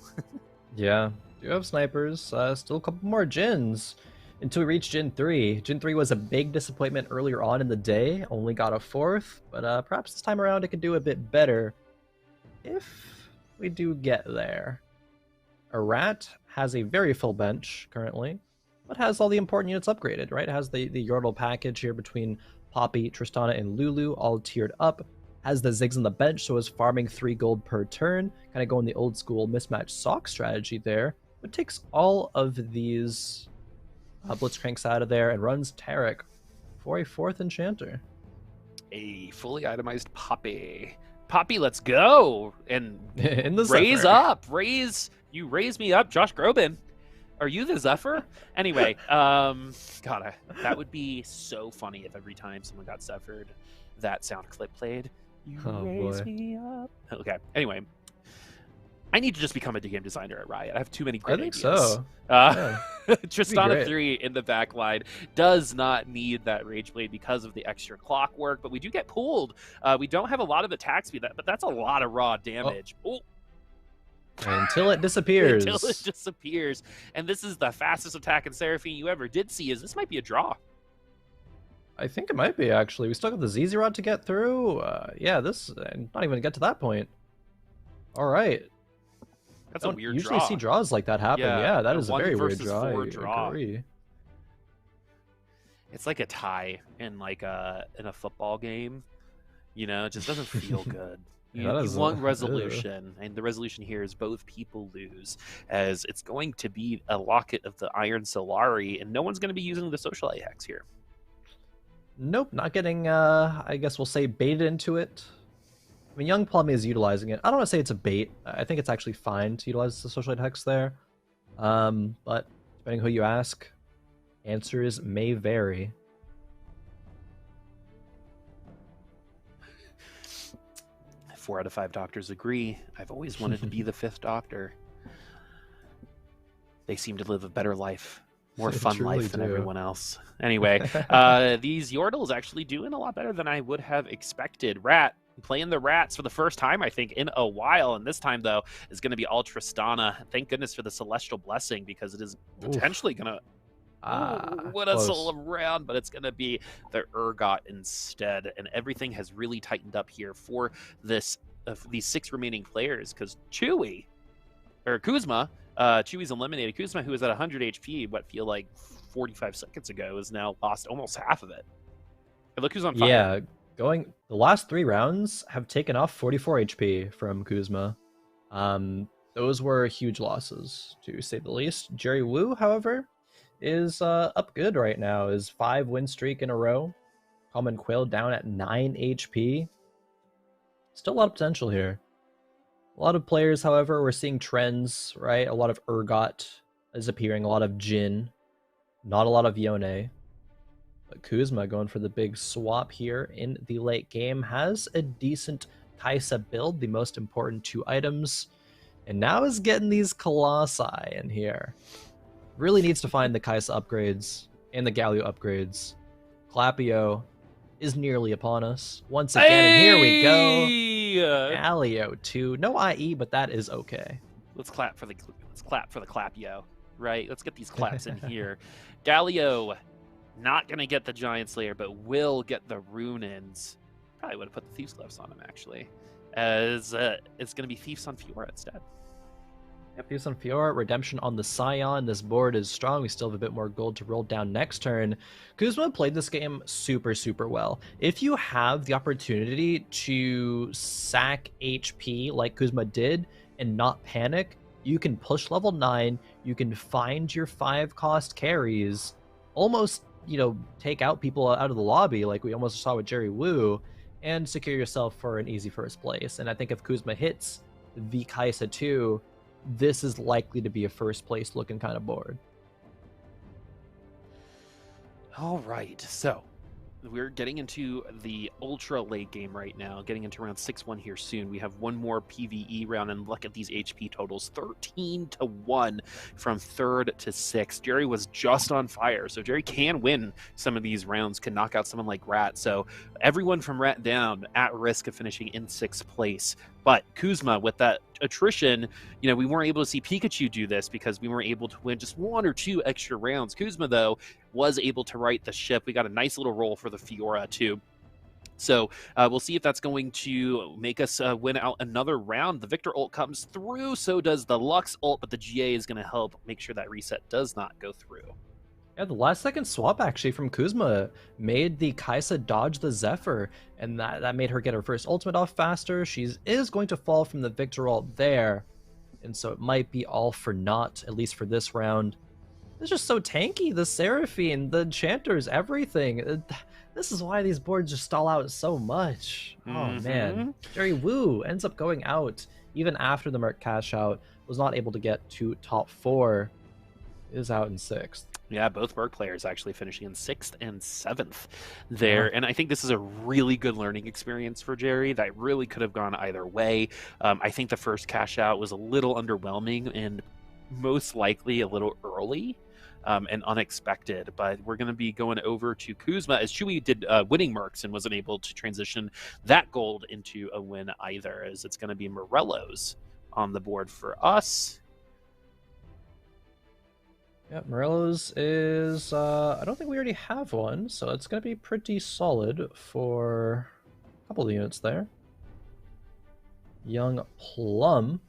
Yeah, do have snipers. Still a couple more Jins until we reach Jhin 3. Jhin 3 was a big disappointment earlier on in the day, only got a 4th, but perhaps this time around it could do a bit better if we do get there. Rat has a very full bench currently, but has all the important units upgraded, right? It has the Yordle package here between Poppy, Tristana, and Lulu all tiered up. Has the Ziggs on the bench, so is farming 3 gold per turn, kind of going the old school mismatch sock strategy there, but takes all of these Blitzcranks out of there and runs Tarek for a 4th Enchanter. A fully itemized Poppy. Poppy, let's go! And in the raise Zephyr. up! You raise me up, Josh Groban. Are you the Zephyr? Anyway, God, that would be so funny if every time someone got Zephyred, that sound clip played. You raise me up. Okay, anyway. I need to just become a game designer at Riot. I have too many great ideas. I think so. Tristana 3 in the back line does not need that Rage Blade because of the extra clockwork, but we do get pulled. We don't have a lot of attack speed, but that's a lot of raw damage. Oh. Until it disappears. Until it disappears. And this is the fastest attack in Seraphine you ever did see. This might be a draw. I think it might be, actually. We still got the ZZ Rod to get through. Yeah, this... not even going to get to that point. All right. That's a weird usually draw. See draws like that happen. Yeah, that is a very weird draw. I draw. agree. It's like a tie in like in a football game. You know, it just doesn't feel good. Yeah, that You is want ugh. resolution, and the resolution here is both people lose, as it's going to be a locket of the Iron Solari, and no one's going to be using the Socialite Hex here. Nope, not getting, I guess we'll say baited into it. I mean, Young Plum is utilizing it. I don't want to say it's a bait. I think it's actually fine to utilize the Socialite Hex there. But depending who you ask, answers may vary. 4 out of 5 doctors agree. I've always wanted to be the 5th doctor. They seem to live a better life, more fun life than everyone else. Anyway, these Yordles actually doing a lot better than I would have expected. Rat playing the rats for the first time, I think, in a while. And this time, though, is going to be all Tristana. Thank goodness for the Celestial Blessing, because it is potentially going to win us all around, but it's going to be the Urgot instead. And everything has really tightened up here for this these 6 remaining players, because Chewy, or Kuzma, Chewy's eliminated. Kuzma, who was at 100 HP, what feel like 45 seconds ago, is now lost almost half of it. And look who's on fire. Yeah, the last 3 rounds have taken off 44 HP from Kuzma. Those were huge losses, to say the least. Jerry Wu, however, is up good right now. His 5 win streak in a row. Common Quail down at 9 HP. Still a lot of potential here. A lot of players, however, we're seeing trends, right? A lot of Urgot is appearing, a lot of Jin, not a lot of Yone. But Kuzma going for the big swap here in the late game, has a decent Kaisa build, the most important 2 items, and now is getting these Colossi in here. Really needs to find the Kaisa upgrades and the Galio upgrades. Clapio is nearly upon us once again, and here we go. Galio 2, no IE, but that is okay. Let's clap for the Clapio, right? Let's get these claps in here. Galio not gonna get the Giant Slayer, but will get the Rune-ins. Probably would have put the Thieves Gloves on him, actually, as it's gonna be Thieves on Fiora instead. Yep, Thieves on Fiora, Redemption on the Scion. This board is strong. We still have a bit more gold to roll down next turn. Kuzma played this game super, super well. If you have the opportunity to sack HP like Kuzma did and not panic, you can push level 9, you can find your 5-cost carries, almost, you know, take out people out of the lobby like we almost saw with Jerry Wu, and secure yourself for an easy first place. And I think if Kuzma hits the Kaisa 2, this is likely to be a first place looking kind of board. All right, so we're getting into the ultra late game right now, getting into round 6-1 here soon. We have one more PvE round, and look at these HP totals, 13-1 from 3rd to 6th. Jerry was just on fire, so Jerry can win some of these rounds, can knock out someone like Rat. So everyone from Rat down at risk of finishing in 6th place. But Kuzma, with that attrition, you know, we weren't able to see Pikachu do this because we weren't able to win just 1 or 2 extra rounds. Kuzma, though, was able to right the ship. We got a nice little roll for the Fiora, too. So we'll see if that's going to make us win out another round. The Victor ult comes through, so does the Lux ult, but the GA is going to help make sure that reset does not go through. Yeah, the last second swap actually from Kuzma made the Kaisa dodge the Zephyr, and that made her get her first ultimate off faster. She is going to fall from the Victor ult there, and so it might be all for naught, at least for this round. It's just so tanky, the Seraphine, the Enchanters, everything. This is why these boards just stall out so much. Oh man. Jerry Wu ends up going out even after the Merc cash out, was not able to get to top 4, is out in 6th. Yeah, both Berg players actually finishing in 6th and 7th there. Yeah. And I think this is a really good learning experience for Jerry that really could have gone either way. I think the first cash out was a little underwhelming and most likely a little early and unexpected. But we're going to be going over to Kuzma, as Chewy did winning Mercs and wasn't able to transition that gold into a win either, as it's going to be Morello's on the board for us. Yeah, Morello's is, I don't think we already have one, so it's going to be pretty solid for a couple of units there. Young Plum,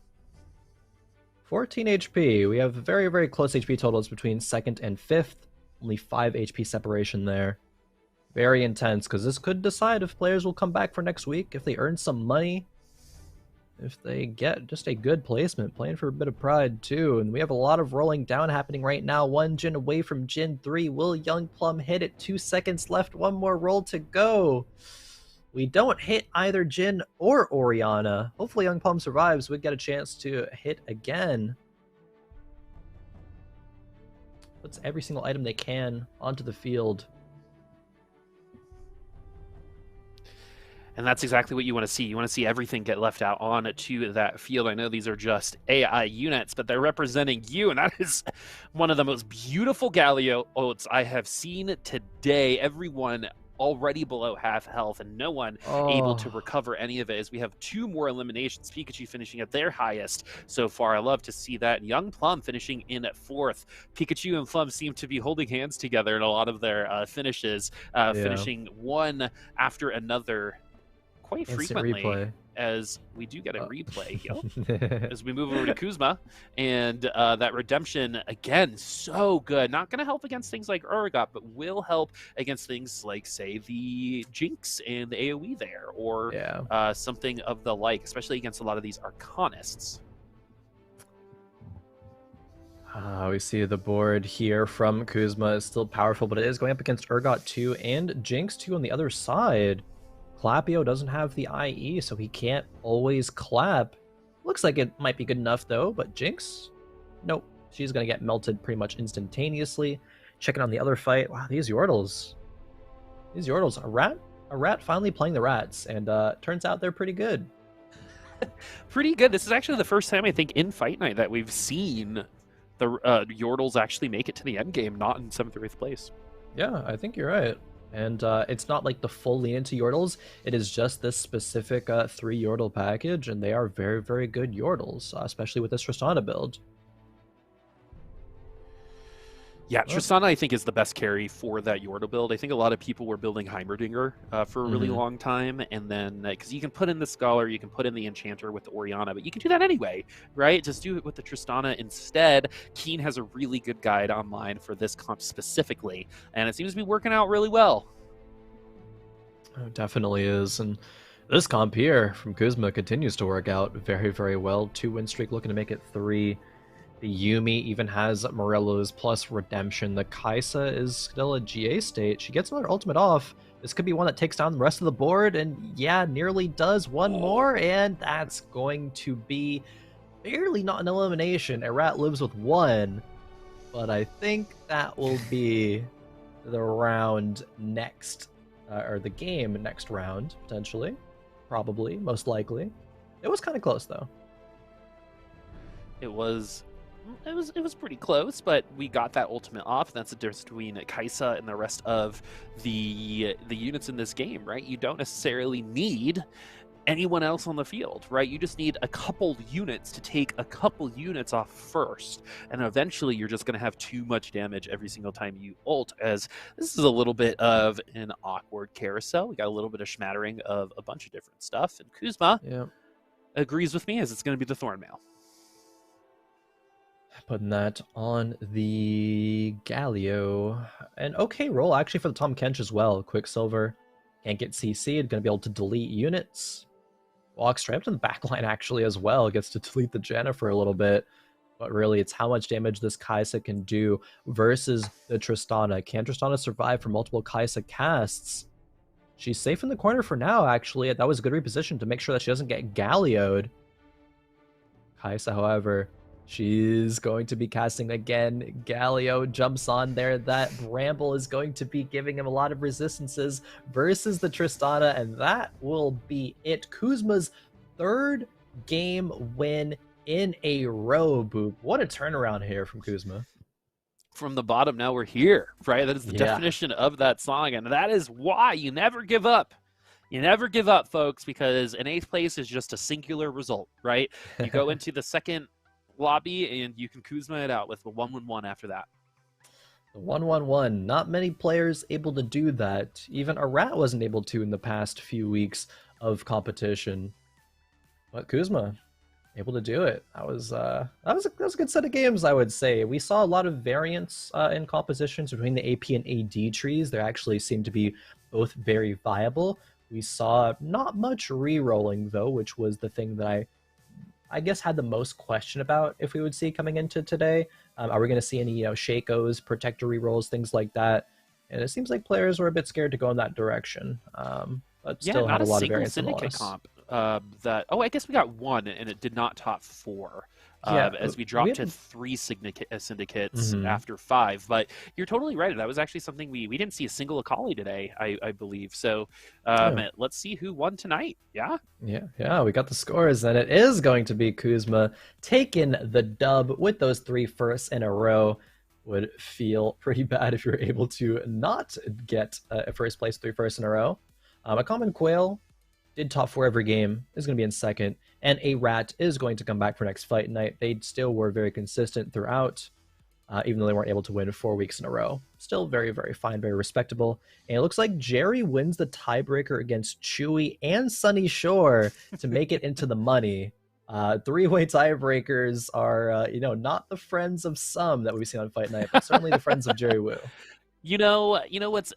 14 HP. We have very, very close HP totals between 2nd and 5th. Only 5 HP separation there. Very intense, because this could decide if players will come back for next week, if they earn some money, if they get just a good placement, playing for a bit of pride too. And we have a lot of rolling down happening right now. One Jin away from Jin 3. Will Young Plum hit it? 2 seconds left. One more roll to go. We don't hit either Jin or Oriana. Hopefully Young Plum survives. We get a chance to hit again. Puts every single item they can onto the field. And that's exactly what you want to see. You want to see everything get left out onto that field. I know these are just AI units, but they're representing you, and that is one of the most beautiful Galio ults I have seen today. Everyone already below half health, and no one able to recover any of it, as we have 2 more eliminations. Pikachu finishing at their highest so far. I love to see that. Young Plum finishing in at 4th. Pikachu and Plum seem to be holding hands together in a lot of their finishes, finishing one after another quite frequently, replay. as we do get a replay as we move over to Kuzma, and that redemption again, so good. Not going to help against things like Urgot, but will help against things like, say, the Jinx and the AoE there, or something of the like, especially against a lot of these Arcanists. We see the board here from Kuzma is still powerful, but it is going up against Urgot 2 and Jinx 2 on the other side. Clapio doesn't have the IE, so he can't always clap. Looks like it might be good enough, though, but Jinx? Nope. She's going to get melted pretty much instantaneously. Checking on the other fight. Wow, these Yordles. These Yordles. A rat finally playing the rats, and turns out they're pretty good. Pretty good. This is actually the first time, I think, in Fight Night that we've seen the Yordles actually make it to the end game, not in 7th or 8th place. Yeah, I think you're right. And it's not like the full lean into Yordles. It is just this specific 3 Yordle package, and they are very, very good Yordles, especially with this Tristana build. Yeah, Tristana, I think, is the best carry for that Yordle build. I think a lot of people were building Heimerdinger for a really long time, and then, because you can put in the Scholar, you can put in the Enchanter with the Oriana, but you can do that anyway, right? Just do it with the Tristana instead. Keen has a really good guide online for this comp specifically, and it seems to be working out really well. Oh, it definitely is, and this comp here from Kuzma continues to work out very, very well. 2-win streak, looking to make it 3. The Yumi even has Morello's plus redemption. The Kaisa is still a GA state. She gets another ultimate off. This could be one that takes down the rest of the board, and yeah, nearly does one more, and that's going to be barely not an elimination. A rat lives with 1, but I think that will be the round next, or the game next round, potentially. Probably, most likely. It was kind of close, though. It was pretty close, but we got that ultimate off, and that's the difference between Kaisa and the rest of the units in this game, right? You don't necessarily need anyone else on the field, right? You just need a couple units to take a couple units off first, and eventually you're just going to have too much damage every single time you ult, as this is a little bit of an awkward carousel. We got a little bit of smattering of a bunch of different stuff, and Kuzma agrees with me, as it's going to be the Thornmail. Putting that on the Galio. An okay roll, actually, for the Tom Kench as well. Quicksilver can't get CC'd, going to be able to delete units. Walks straight up to the backline, actually, as well. Gets to delete the Jennifer a little bit. But really, it's how much damage this Kaisa can do versus the Tristana. Can Tristana survive for multiple Kaisa casts? She's safe in the corner for now, actually. That was a good reposition to make sure that she doesn't get Galio'd. Kaisa, however, she's going to be casting again. Galio jumps on there. That Bramble is going to be giving him a lot of resistances versus the Tristana, and that will be it. Kuzma's 3rd game win in a row, Boop. What a turnaround here from Kuzma. From the bottom, now we're here, right? That is the definition of that song, and that is why you never give up. You never give up, folks, because an 8th place is just a singular result, right? You go into the second lobby, and you can Kuzma it out with the 1-1-1 after that. The 1-1-1. Not many players able to do that. Even a rat wasn't able to in the past few weeks of competition. But Kuzma, able to do it. That was a good set of games, I would say. We saw a lot of variance in compositions between the AP and AD trees. There actually seemed to be both very viable. We saw not much re-rolling though, which was the thing that I guess had the most question about if we would see coming into today. Are we going to see any Shakos, protector re-rolls, things like that? And it seems like players were a bit scared to go in that direction, but Yeah, still not had a a lot of single variance syndicate nonetheless. comp. That I guess we got one, and it did not top four. Yeah, As we we dropped to haven't. three syndicates Mhm. after five. But you're totally right. That was actually something we didn't see a single Akali today, I believe. So Yeah. let's see who won tonight. Yeah. Yeah, we got the scores, and it is going to be Kuzma taking the dub with those three firsts in a row. Would feel pretty bad if you're able to not get a first place three firsts in a row. A common quail did top four every game, is going to be in second, and a rat is going to come back for next fight night. They still were very consistent throughout, even though they weren't able to win 4 weeks in a row. Still very, very fine, very respectable. And it looks like Jerry wins the tiebreaker against Chewy and Sunny Shore to make it into the money. Three-way tiebreakers are, not the friends of some that we've seen on Fight Night, but certainly the friends of Jerry Wu. You know what's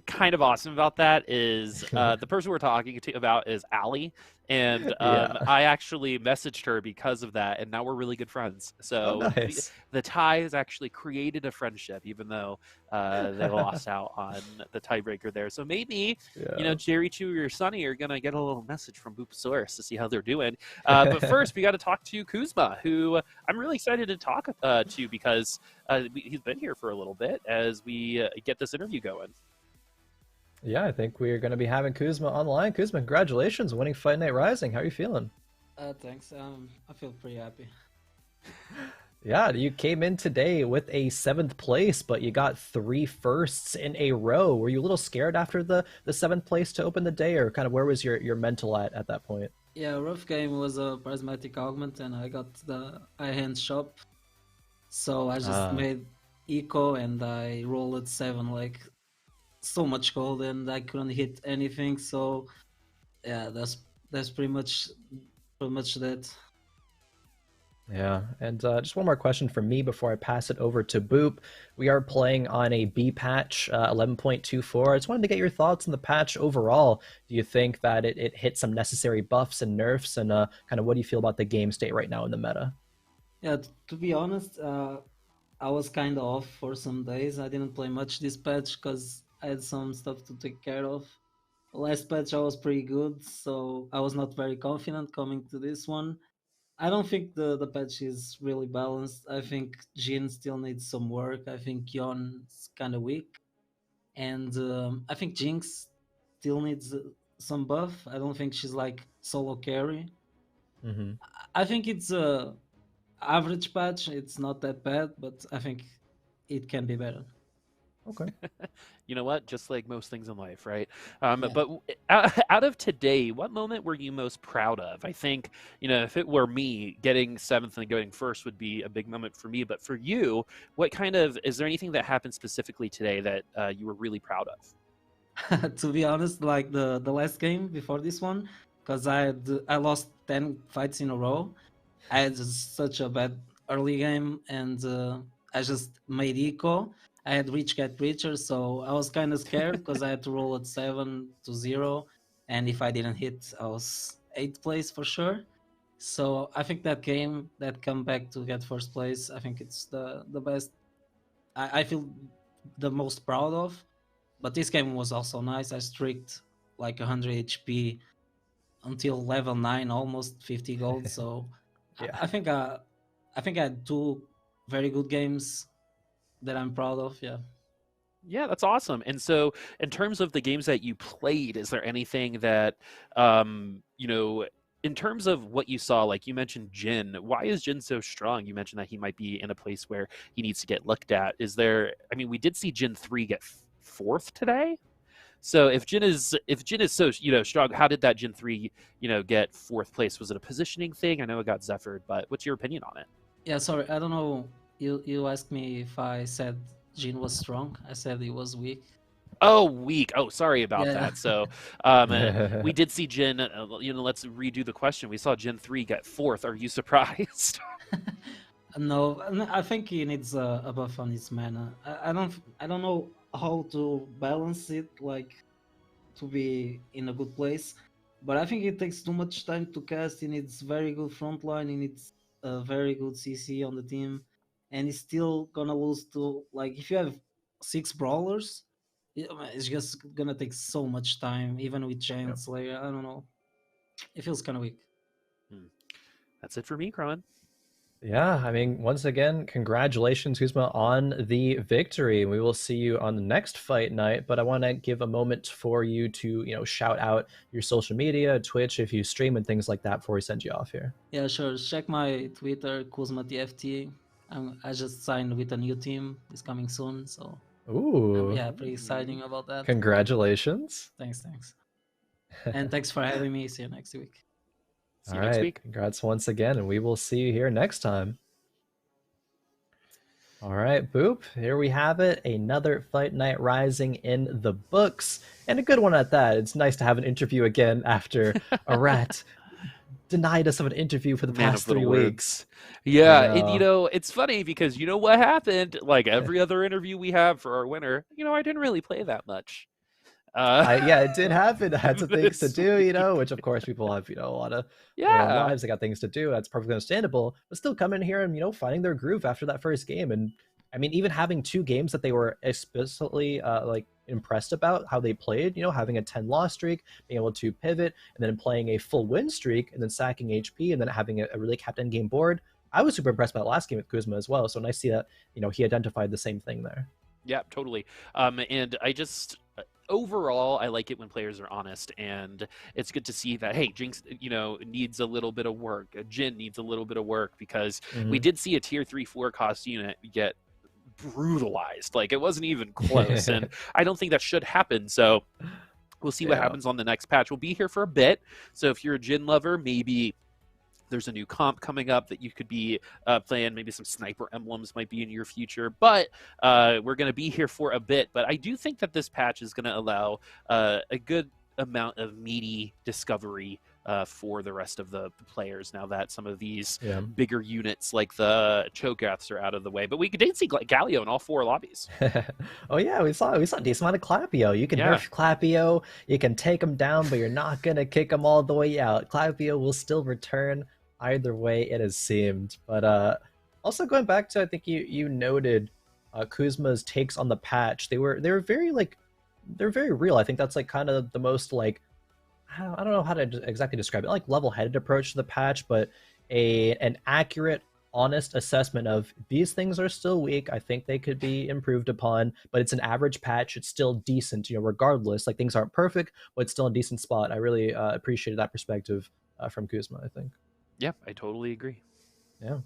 kind of awesome about that is the person we're talking about is Allie, and Yeah. I actually messaged her because of that, and now we're really good friends. Oh, So nice. the tie has actually created a friendship, even though they lost out on the tiebreaker there. So maybe Yeah. Jerry, Chewy, or Sunny are gonna get a little message from Boopasaurus to see how they're doing. But first, we got to talk to Kuzma, who I'm really excited to talk to because he's been here for a little bit as we get this interview going. Yeah, I think we're going to be having Kuzma online. Kuzma, congratulations winning Fight Night Rising. How are you feeling? Thanks. I feel pretty happy. Yeah, you came in today with a seventh place, but you got three firsts in a row. Were you a little scared after the seventh place to open the day, or kind of where was your mental at that point? Yeah, rough game was a prismatic augment, and I got the eye hand shop. So I just Uh, made eco, and I rolled at 7, like so much gold, and I couldn't hit anything. So yeah, that's pretty much that. yeah, and just one more question from me before I pass it over to Boop. We are playing on a B patch 11.24. I just wanted to get your thoughts on the patch overall. Do you think that it hit some necessary buffs and nerfs, and kind of what do you feel about the game state right now in the meta? Yeah, to be honest, I was kind of off for some days. I didn't play much this patch because I had some stuff to take care of. Last patch I was pretty good, so I was not very confident coming to this one. I don't think the patch is really balanced. I think Jin still needs some work. I think Yon's kind of weak, and I think Jinx still needs some buff. I don't think she's like solo carry. Hmm. I think it's a average patch. It's not that bad, but I think it can be better. Okay. You know what? Just like most things in life, right? Yeah. But out of today, what moment were you most proud of? I think, if it were me, getting seventh and going first would be a big moment for me. But for you, is there anything that happened specifically today that you were really proud of? To be honest, like the last game before this one, because I lost 10 fights in a row. I had such a bad early game, and I just made eco. I had rich get richer, so I was kind of scared because I had to roll at 7-0, and if I didn't hit, I was eighth place for sure. So I think that game, that comeback to get first place, I think it's the best. I feel the most proud of. But this game was also nice. I streaked like 100 HP until level 9, almost 50 gold. So I Yeah. I think uh, I think I had two very good games that I'm proud of. Yeah. Yeah, that's awesome. And so, in terms of the games that you played, is there anything that, um, you know, in terms of what you saw, like you mentioned Jin, why is Jin so strong? You mentioned that he might be in a place where he needs to get looked at. I mean, we did see Jin 3 get fourth today. So if Jin is so strong, how did that Jin 3 get fourth place? Was it a positioning thing? I know it got Zephyred, but what's your opinion on it? Yeah. Sorry, I don't know. You asked me if I said Jin was strong. I said he was weak. Oh, weak. Oh, sorry about Yeah. that. So, we did see Jin. Let's redo the question. We saw Jin 3 get fourth. Are you surprised? No, I think he needs a buff on his mana. I don't know how to balance it, like to be in a good place. But I think it takes too much time to cast. He needs very good frontline. He needs a very good CC on the team, and he's still gonna lose to, like, if you have 6 brawlers, it's just gonna take so much time. Even with Yep. giantslayer, I don't know. It feels kind of weak. Hmm. That's it for me, Khroen. Yeah, I mean, once again, congratulations, Kuzma, on the victory. We will see you on the next fight night, but I want to give a moment for you to, shout out your social media, Twitch, if you stream and things like that before we send you off here. Yeah, sure. Check my Twitter, Kuzma TFT. I just signed with a new team. It's coming soon, so Ooh, yeah, pretty exciting about that. congratulations. Thanks. And thanks for having me. See you next week. See All you next right, week. congrats once again, and we will see you here next time. All right, Boop, here we have it. Another Fight Night Rising in the books, and a good one at that. It's nice to have an interview again after a rat denied us of an interview for the Man past of little 3 words. weeks. Yeah, and it's funny because you know what happened? Like every other interview we have for our winner, I didn't really play that much. Yeah, it did happen. I had some things to This do, week. which of course people have, a lot of their own Yeah. lives. They got things to do. That's perfectly understandable. But still come in here and, finding their groove after that first game. And I mean, even having 2 games that they were explicitly like impressed about how they played, having a 10 loss streak, being able to pivot, and then playing a full win streak, and then sacking HP, and then having a really capped end game board. I was super impressed by the last game with Kuzma as well. So nice to see that, he identified the same thing there. Yeah, totally. And I just overall, I like it when players are honest, and it's good to see that, hey, Jinx, needs a little bit of work. Jin needs a little bit of work because we did see a tier 3/4 cost unit get brutalized. Like it wasn't even close, and I don't think that should happen. So we'll see what happens on the next patch. We'll be here for a bit, so if you're a Jin lover, maybe there's a new comp coming up that you could be playing. Maybe some sniper emblems might be in your future, but we're going to be here for a bit. But I do think that this patch is going to allow a good amount of meaty discovery for the rest of the players now that some of these bigger units like the Cho'Gaths are out of the way. But we did see Galio in all 4 lobbies. Oh yeah, we saw a decent amount of Clapio. You can nerf Clapio, you can take him down, but you're not gonna kick him all the way out. Clapio will still return either way, it has seemed. But also going back to, I think you noted Kuzma's takes on the patch. They were very they're very real. I think that's like kind of the most like, I don't know how to exactly describe it, like level-headed approach to the patch, but an accurate, honest assessment of these things are still weak. I think they could be improved upon, but it's an average patch. It's still decent, regardless. Like things aren't perfect, but it's still a decent spot. I really appreciated that perspective from Kuzma, I think. Yeah, I totally agree. Yeah.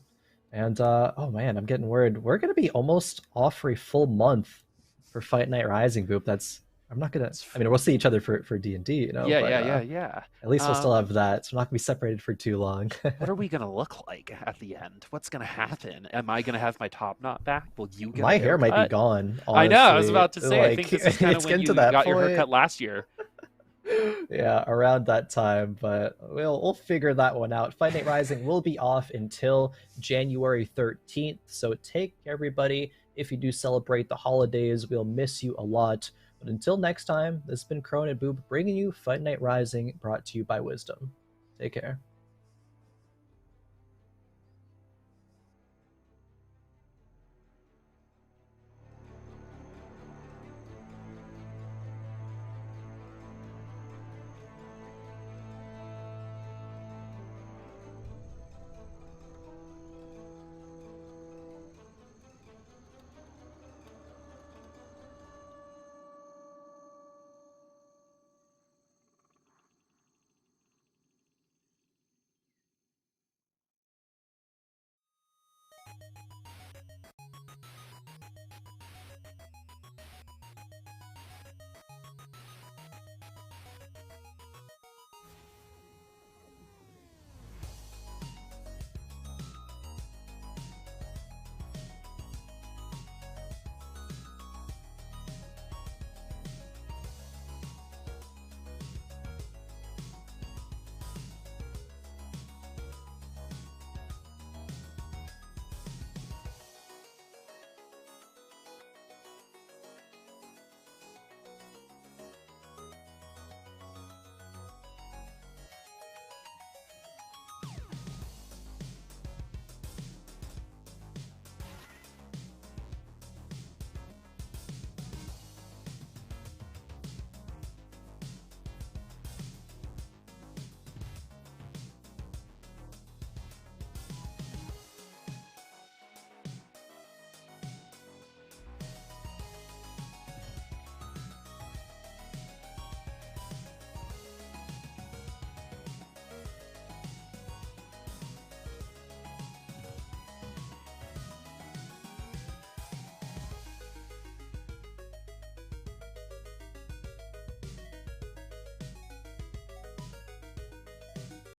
And oh man, I'm getting worried. We're gonna be almost off for a full month for Fight Night Rising, Boop. I'm not gonna. I mean, we'll see each other for D&D, Yeah, but, yeah. At least we'll still have that, so we're not gonna be separated for too long. What are we gonna look like at the end? What's gonna happen? Am I gonna have my top knot back? Will you get my hair might be gone, honestly. I know, I was about to say, I think this is kind of when you got your point. haircut last year. Yeah, around that time, but we'll figure that one out. Fight Night Rising will be off until January 13th, so take care, everybody. If you do celebrate the holidays, we'll miss you a lot. But until next time, this has been Khroen and Boob bringing you Fight Night Rising, brought to you by Wisdom. Take care.